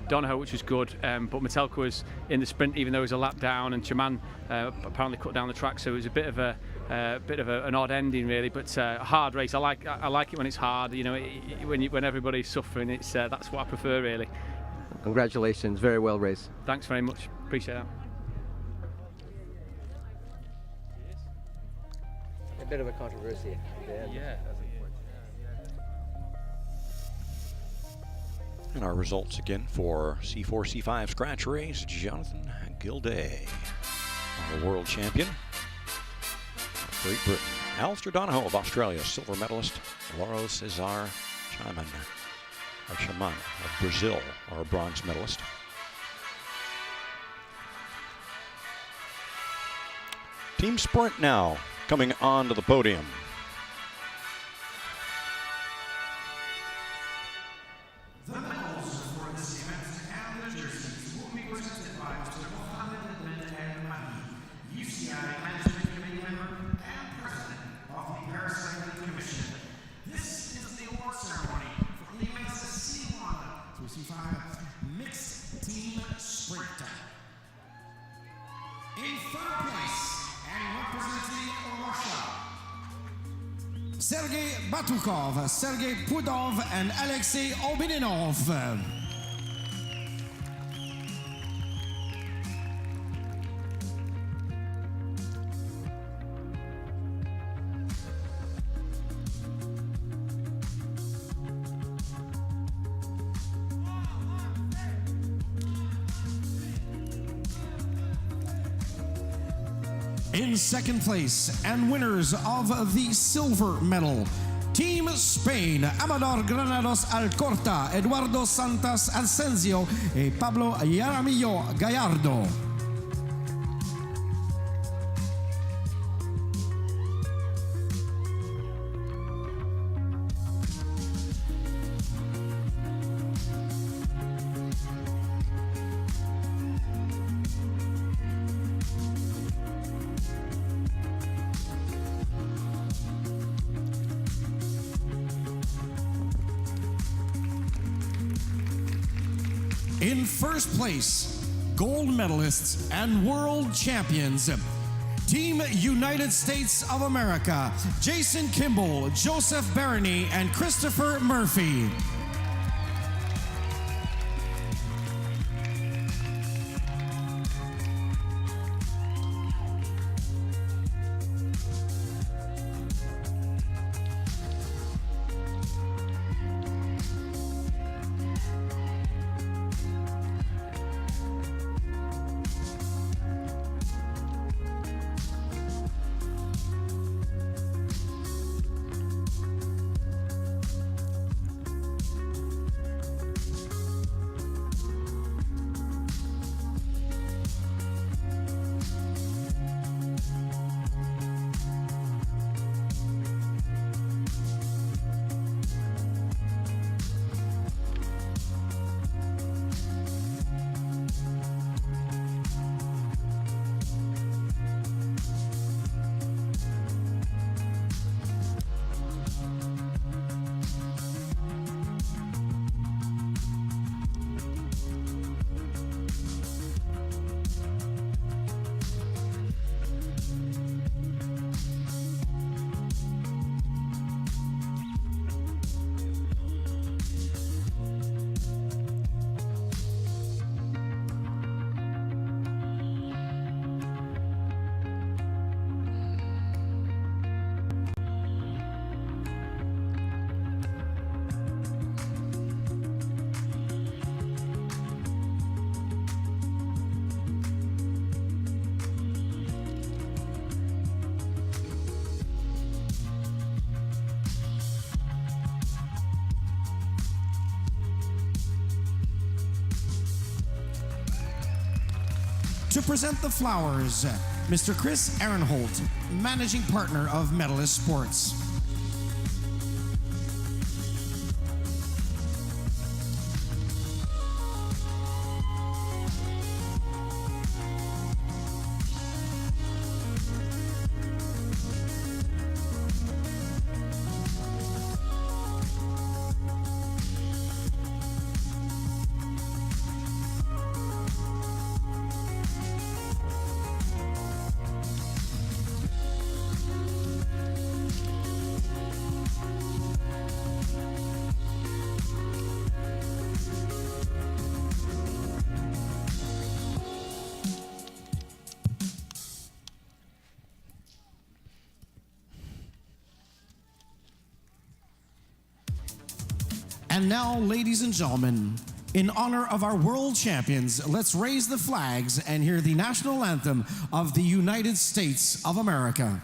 Donahoe, which was good, but Metelka was in the sprint, even though he was a lap down, and Chaman apparently cut down the track, so it was a bit of an odd ending, really. But a hard race. I like it when it's hard. You know, when everybody's suffering, it's that's what I prefer, really. Congratulations, very well raced. Thanks very much. Appreciate that. A bit of a controversy. Yeah. And our results again for C4, C5 scratch race, Jonathan Gilday, our world champion of Great Britain. Alistair Donahoe of Australia, silver medalist. Lauro Cesar Chaman of Brazil, our bronze medalist. Team sprint now coming on to the podium. The medals for this event and the jerseys will be presented by Mr. Mohamed Ben El-Mahi, UCI Management Committee member and President of the Parasailing Commission. This is the award ceremony for the event's C1 through C5 mixed team sprint. In third place, and representing Russia, Sergei Batukov, Sergei Pudov, and Alexei Obininov. In second place, and winners of the silver medal, Team Spain, Amador Granados Alcorta, Eduardo Santos Asensio, and Pablo Yaramillo Gallardo. In first place, gold medalists and world champions, Team United States of America, Jason Kimball, Joseph Barony, and Christopher Murphy. To present the flowers, Mr. Chris Aaronholt, Managing Partner of Medalist Sports. And now, ladies and gentlemen, in honor of our world champions, let's raise the flags and hear the national anthem of the United States of America.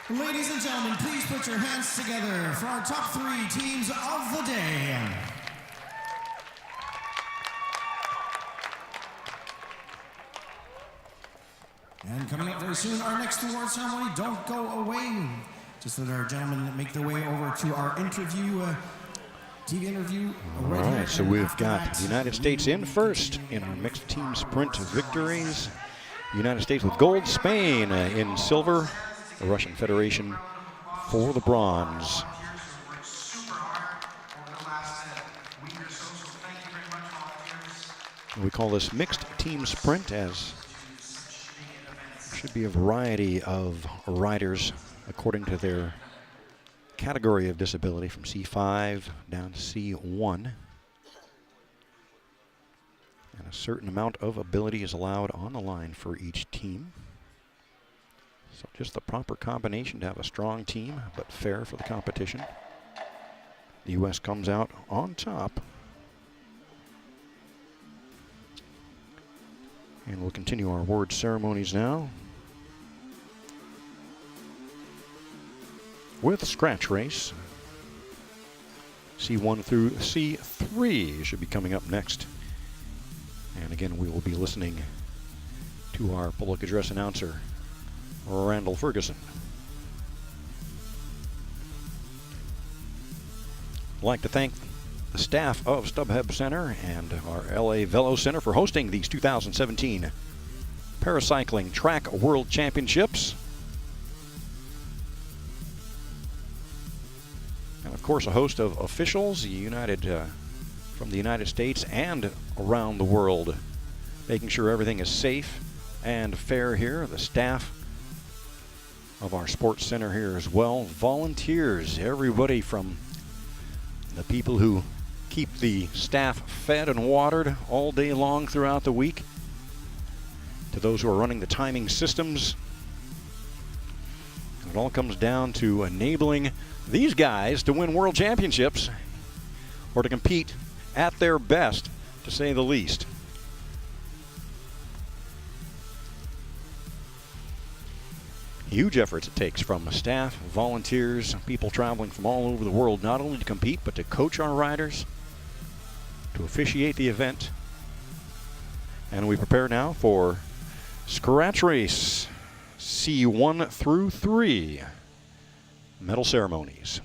Ladies and gentlemen, please put your hands together for our top 3 teams of the day. And coming up very soon, our next award ceremony. Don't go away. Just let our gentlemen make their way over to our interview, TV interview. All right, so we've got the United States in first in our mixed team sprint victories. United States with gold, Spain in silver, the Russian Federation for the bronze. We call this mixed team sprint, as there should be a variety of riders according to their category of disability, from C5 down to C1. And a certain amount of ability is allowed on the line for each team. So just the proper combination to have a strong team, but fair for the competition. The U.S. comes out on top. And we'll continue our award ceremonies now with scratch race. C1 through C3 should be coming up next. And again, we will be listening to our public address announcer, Randall Ferguson. I'd like to thank the staff of StubHub Center and our LA Velo Center for hosting these 2017 Paracycling Track World Championships. And of course, a host of officials from the United States and around the world, making sure everything is safe and fair here. The staff of our sports center here as well. Volunteers, everybody from the people who keep the staff fed and watered all day long throughout the week, to those who are running the timing systems. It all comes down to enabling these guys to win world championships, or to compete at their best, to say the least. Huge efforts it takes from staff, volunteers, people traveling from all over the world, not only to compete, but to coach our riders, to to officiate the event. And we prepare now for Scratch Race C1 through 3 medal ceremonies.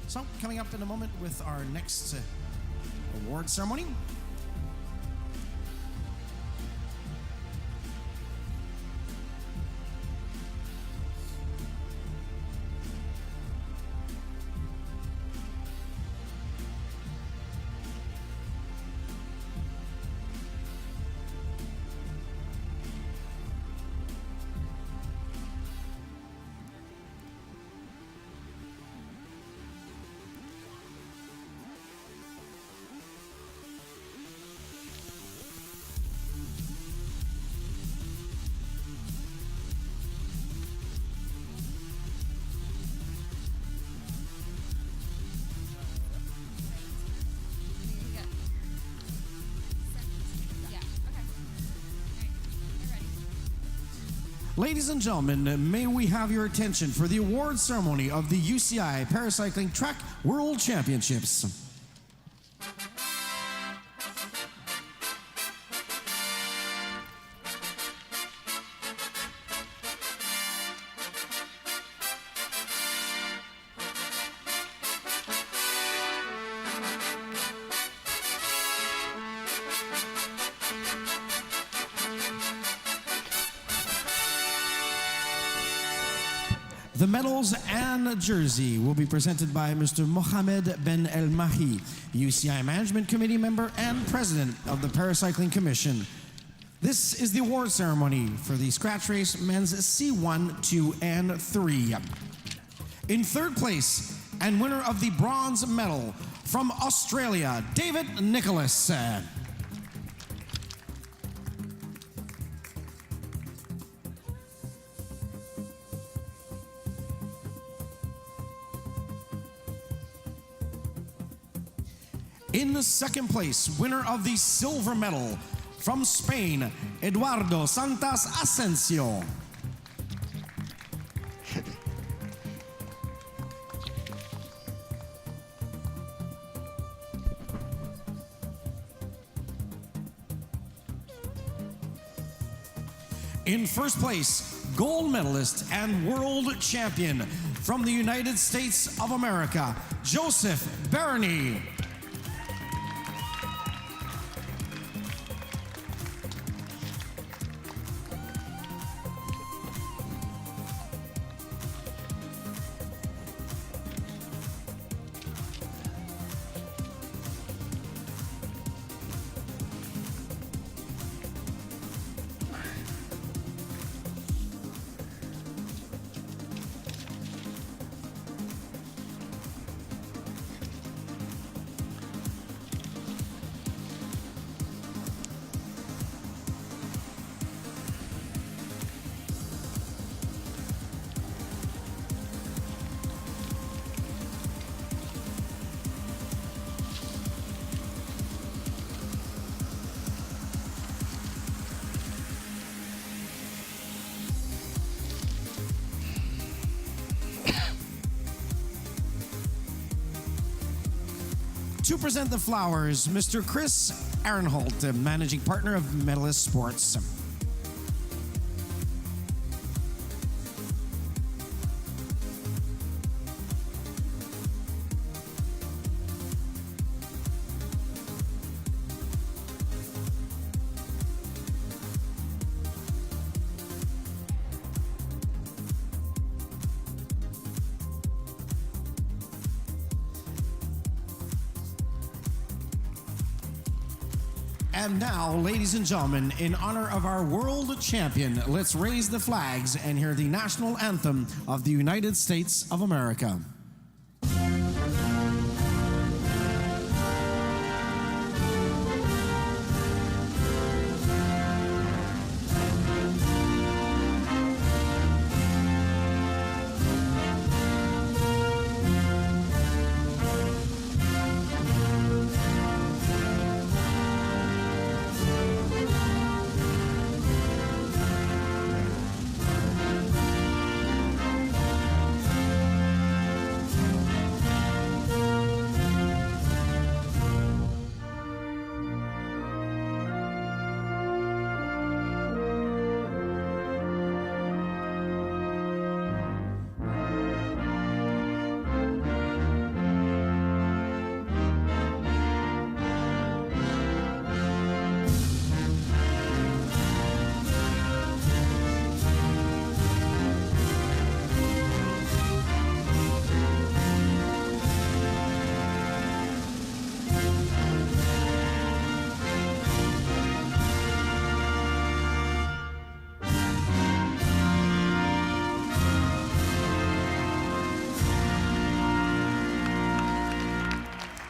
So, coming up in a moment with our next award ceremony. Ladies and gentlemen, may we have your attention for the award ceremony of the UCI Paracycling Track World Championships. The medals and jersey will be presented by Mr. Mohamed Ben El Mahi, UCI Management Committee member and President of the Paracycling Commission. This is the award ceremony for the Scratch Race Men's C1, 2, and 3. In third place, and winner of the bronze medal from Australia, David Nicholas. In the second place, winner of the silver medal from Spain, Eduardo Santos Asensio. In first place, gold medalist and world champion from the United States of America, Joseph Barney. To present the flowers, Mr. Chris Arenholt, managing partner of Medalist Sports. And now, ladies and gentlemen, in honor of our world champion, let's raise the flags and hear the national anthem of the United States of America.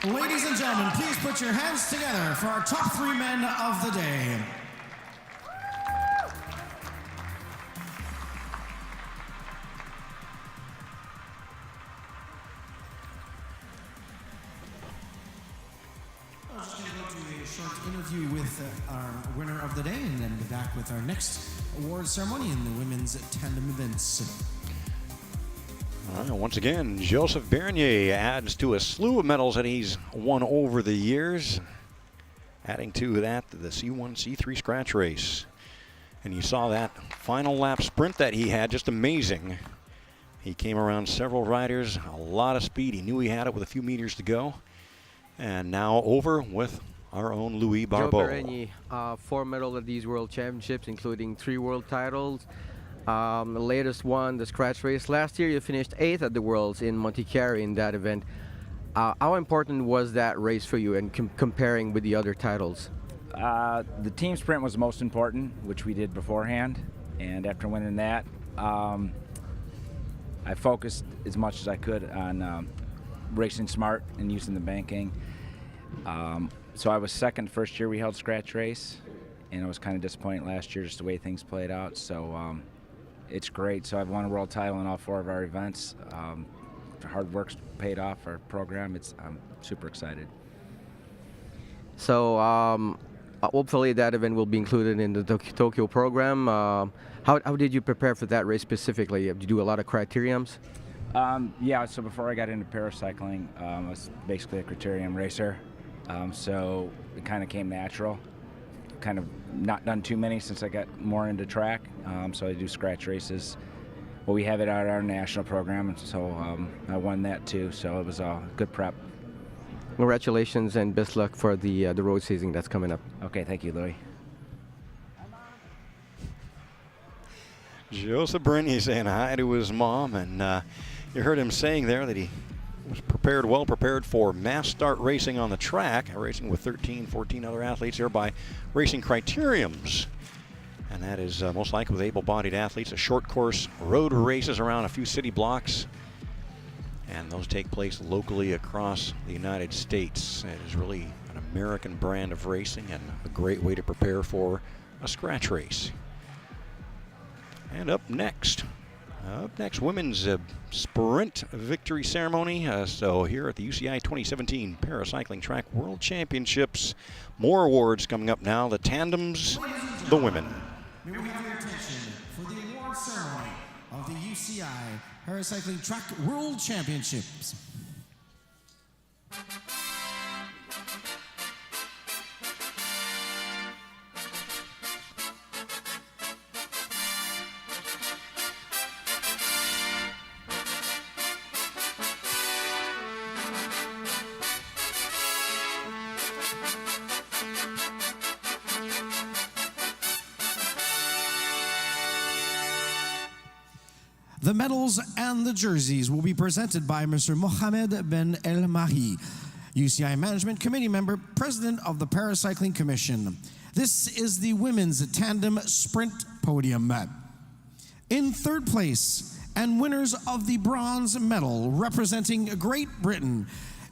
Ladies and gentlemen, please put your hands together for our top 3 men of the day. I'm just going to go to a short interview with our winner of the day and then be back with our next award ceremony in the women's tandem events. Once again, Joseph Bernier adds to a slew of medals that he's won over the years, adding to that the C1, C3 scratch race. And you saw that final lap sprint that he had, just amazing. He came around several riders, a lot of speed. He knew he had it with a few meters to go. And now over with our own Louis Barbeau. Joe Bernier, 4 medals at these World Championships, including 3 world titles. The latest one, the scratch race. Last year you finished 8th at the Worlds in Monte Carlo in that event. How important was that race for you and comparing with the other titles? The team sprint was the most important, which we did beforehand. And after winning that, I focused as much as I could on racing smart and using the banking. So I was second first year we held scratch race, and I was kind of disappointed last year just the way things played out. So it's great. So I've won a world title in all 4 of our events. Hard work's paid off our program. I'm super excited. So hopefully that event will be included in the Tokyo program. How did you prepare for that race specifically? Did you do a lot of criteriums? Yeah, so before I got into paracycling, I was basically a criterium racer. So it kind of came natural. Kind of not done too many since I got more into track. So I do scratch races. Well, we have it at our national program, and so I won that too. So it was a good prep. Congratulations and best luck for the road season that's coming up. Okay, thank you, Louis. Joseph Bernier saying hi to his mom, and you heard him saying there that he was well prepared for mass start racing on the track, racing with 13, 14 other athletes here by racing criteriums. And that is most likely with able-bodied athletes, a short course road races around a few city blocks. And those take place locally across the United States. It is really an American brand of racing and a great way to prepare for a scratch race. And up next, women's sprint victory ceremony. So here at the UCI 2017 Paracycling Track World Championships, more awards coming up now. The tandems, the women. May we have your attention for the award ceremony of the UCI Paracycling Track World Championships. The medals and the jerseys will be presented by Mr. Mohamed Ben El Mahi, UCI Management Committee member, President of the Paracycling Commission. This is the women's tandem sprint podium. In third place, and winners of the bronze medal, representing Great Britain,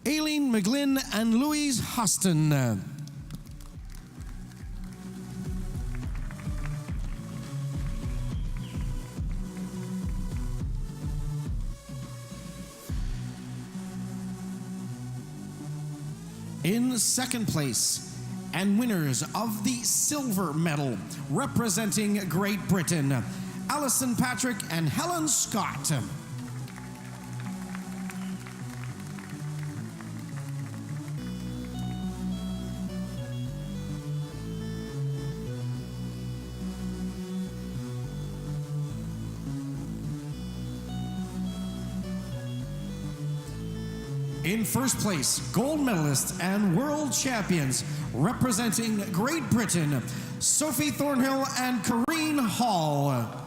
Aileen McGlynn and Louise Hostin. In second place, and winners of the silver medal, representing Great Britain, Alison Patrick and Helen Scott. In first place, gold medalist and world champions, representing Great Britain, Sophie Thornhill and Corrine Hall.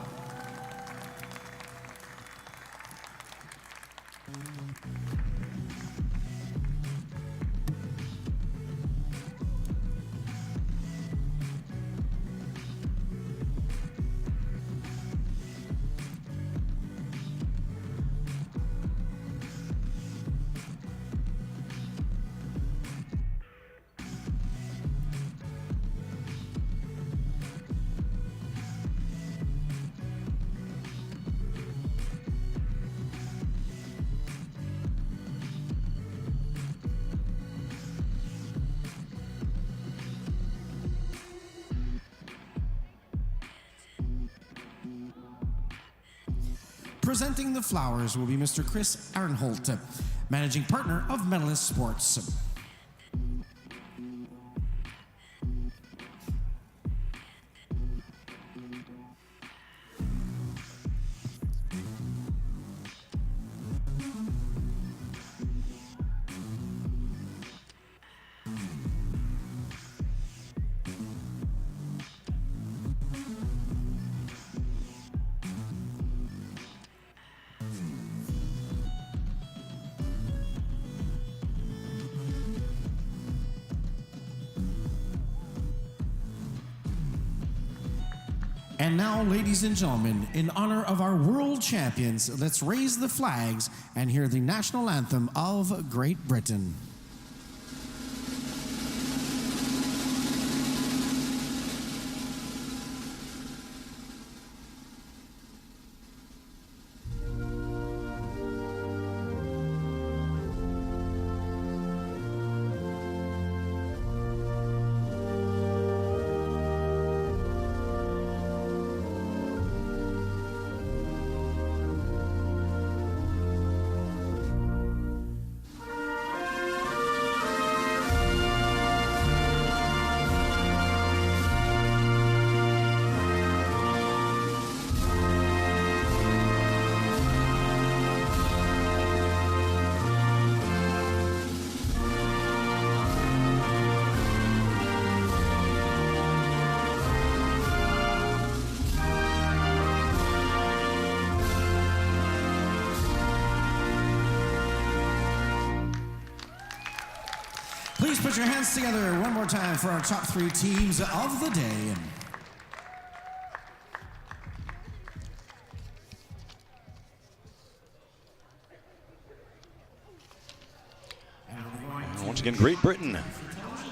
Presenting the flowers will be Mr. Chris Arnholt, managing partner of Medalist Sports. And now, ladies and gentlemen, in honor of our world champions, let's raise the flags and hear the national anthem of Great Britain. Please put your hands together one more time for our top three teams of the day. Once again, Great Britain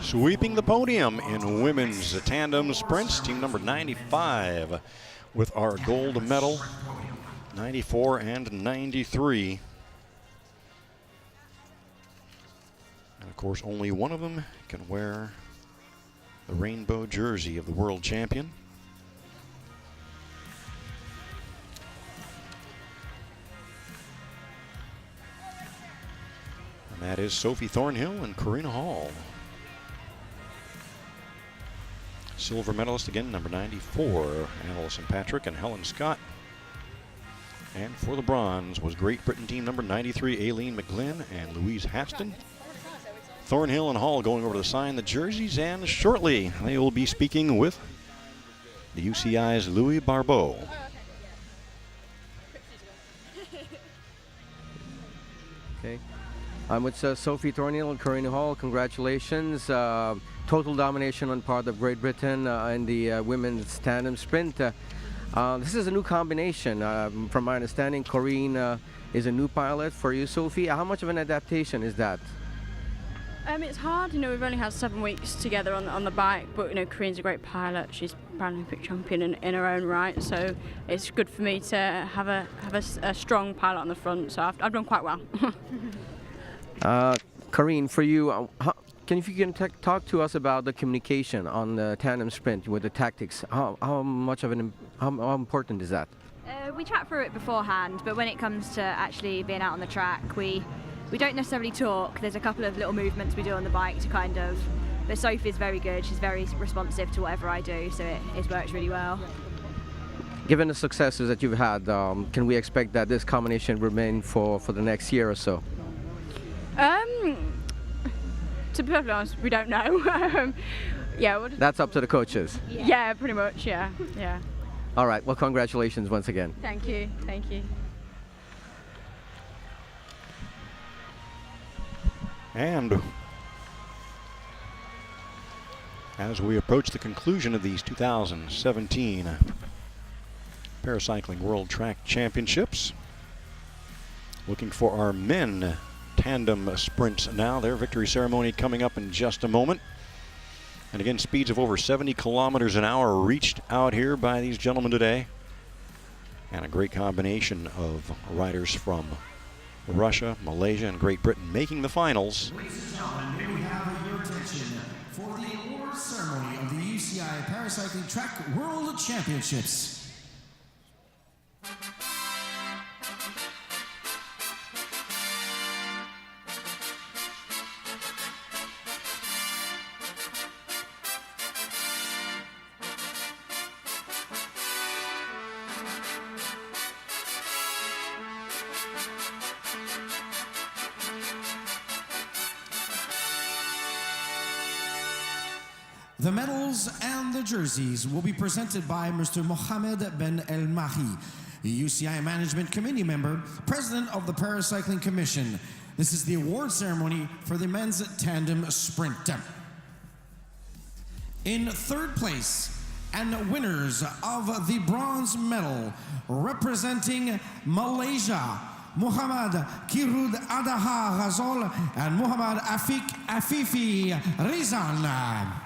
sweeping the podium in women's tandem sprints. Team number 95 with our gold medal, 94 and 93. And of course, only one of them can wear the rainbow jersey of the world champion. And that is Sophie Thornhill and Corrina Hall. Silver medalist again, number 94, Alison Patrick and Helen Scott. And for the bronze was Great Britain team number 93, Aileen McGlynn and Louise Haston. Thornhill and Hall going over to sign the jerseys, and shortly they will be speaking with the UCI's Louis Barbeau. Okay. I'm with Sophie Thornhill and Corinne Hall. Congratulations. Total domination on part of Great Britain in the women's tandem sprint. This is a new combination. From my understanding, Corinne is a new pilot for you, Sophie. How much of an adaptation is that? It's hard, we've only had 7 weeks together on the bike, but Corinne's a great pilot. She's Paralympic champion in her own right, so it's good for me to have a strong pilot on the front. So I've done quite well. Corinne, for you, if you can talk to us about the communication on the tandem sprint with the tactics. How important is that? We chat through it beforehand, but when it comes to actually being out on the track, we don't necessarily talk. There's a couple of little movements we do on the bike to but Sophie's very good. She's very responsive to whatever I do, so it works really well. Given the successes that you've had, can we expect that this combination remain for the next year or so? To be perfectly honest, we don't know. Yeah. That's up to the coaches. Yeah, pretty much. Yeah. All right. Well, congratulations once again. Thank you. Thank you. And as we approach the conclusion of these 2017 Paracycling World Track Championships, looking for our men tandem sprints now. Their victory ceremony coming up in just a moment. And again, speeds of over 70 kilometers an hour reached out here by these gentlemen today. And a great combination of riders from Russia, Malaysia, and Great Britain making the finals. Ladies and gentlemen, may we have your attention for the award ceremony of the UCI Paracycling Track World Championships. The medals and the jerseys will be presented by Mr. Mohamed Ben El-Mahi, UCI Management Committee member, President of the Paracycling Commission. This is the award ceremony for the men's tandem sprint. In third place, and winners of the bronze medal, representing Malaysia, Muhammad Kirud Adaha Razol and Muhammad Afifi Rizan.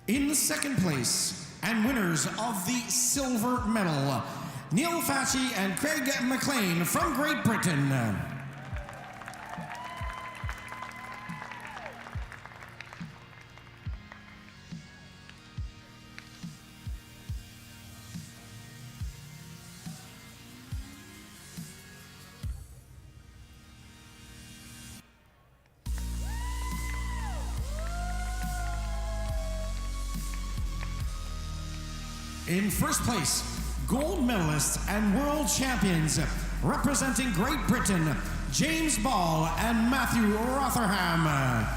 In the second place, and winners of the silver medal, Neil Fatchy and Craig McLean from Great Britain. In first place, gold medalists and world champions, representing Great Britain, James Ball and Matthew Rotherham.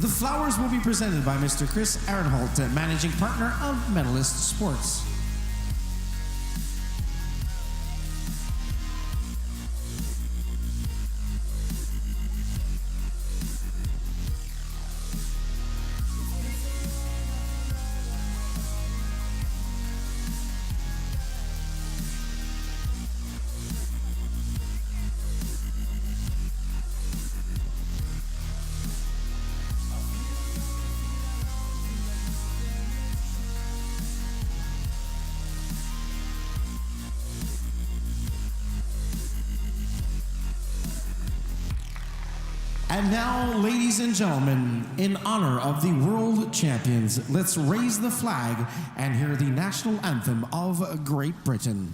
The flowers will be presented by Mr. Chris Arenholt, Managing Partner of Medalist Sports. And now, ladies and gentlemen, in honor of the world champions, let's raise the flag and hear the national anthem of Great Britain.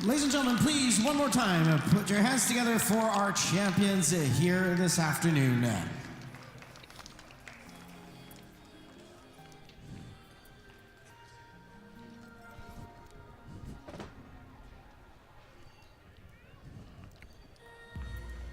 Ladies and gentlemen, please, one more time, put your hands together for our champions here this afternoon.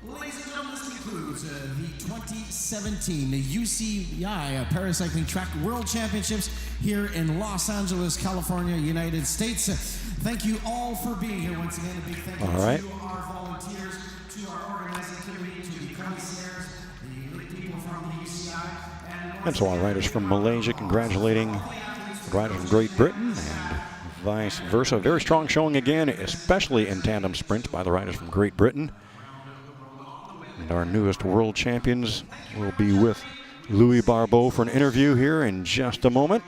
Ladies and gentlemen, this concludes the 2017 UCI Paracycling Track World Championships here in Los Angeles, California, United States. Thank you all for being here. Once again, a big thank you to our volunteers, to our organizing committee, to the commissaires, the people from the UCI. And so our riders from Malaysia congratulating the riders from Great Britain and vice versa. Very strong showing again, especially in tandem sprints by the riders from Great Britain. And our newest world champions will be with Louis Barbeau for an interview here in just a moment.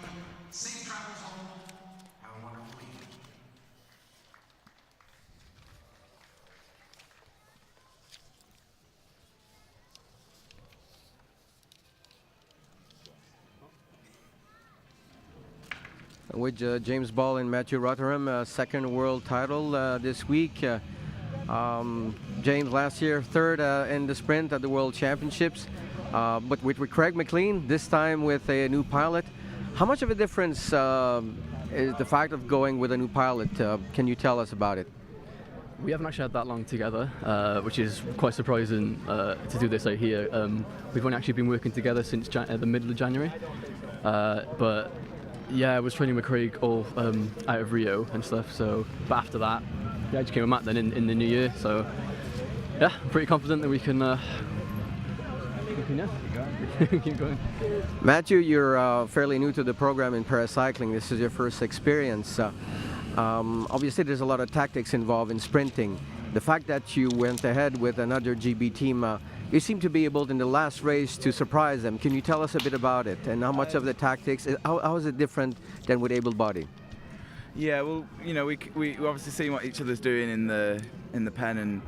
With James Ball and Matthew Rotherham, second world title this week. James last year third in the sprint at the World Championships, but with Craig McLean, this time with a new pilot. How much of a difference is the fact of going with a new pilot? Can you tell us about it? We haven't actually had that long together, which is quite surprising to do this out here. We've only actually been working together since the middle of January, but yeah, I was training with Craig all out of Rio and stuff. So, but after that, yeah, I just came with Matt then in the new year. So, yeah, I'm pretty confident that we can keep going. Matthew, you're fairly new to the program in paracycling. This is your first experience. Obviously, there's a lot of tactics involved in sprinting. The fact that you went ahead with another GB team, you seem to be able in the last race to surprise them. Can you tell us a bit about it and how much of the tactics, how is it different than with able body? Yeah, well, you know, we obviously seen what each other's doing in the pen, and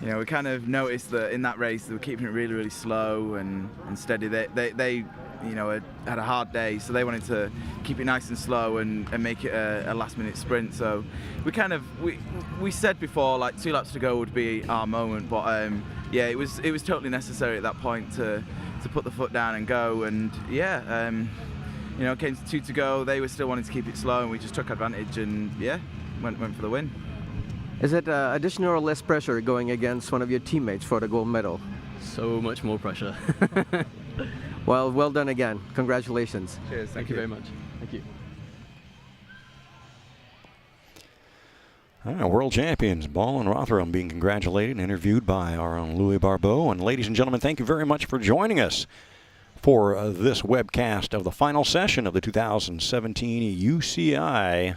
you know, we kind of noticed that in that race they were keeping it really, really slow and steady. They you know, had a hard day, so they wanted to keep it nice and slow and make it a last-minute sprint. So we kind of we said before, like 2 laps to go would be our moment, but yeah, it was totally necessary at that point to put the foot down and go. And yeah, you know, it came to 2 to go. They were still wanting to keep it slow, and we just took advantage and yeah, went for the win. Is it additional or less pressure going against one of your teammates for the gold medal? So much more pressure. Well done again. Congratulations. Cheers. Thank you very much. Thank you. World champions Ball and Rotherham being congratulated and interviewed by our own Louis Barbeau. And ladies and gentlemen, thank you very much for joining us for this webcast of the final session of the 2017 UCI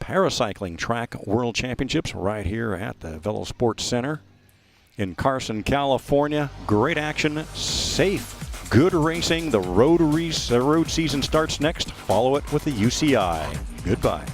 Paracycling Track World Championships right here at the Velo Sports Center in Carson, California. Great action, safe, good racing. The road season starts next. Follow it with the UCI. Goodbye.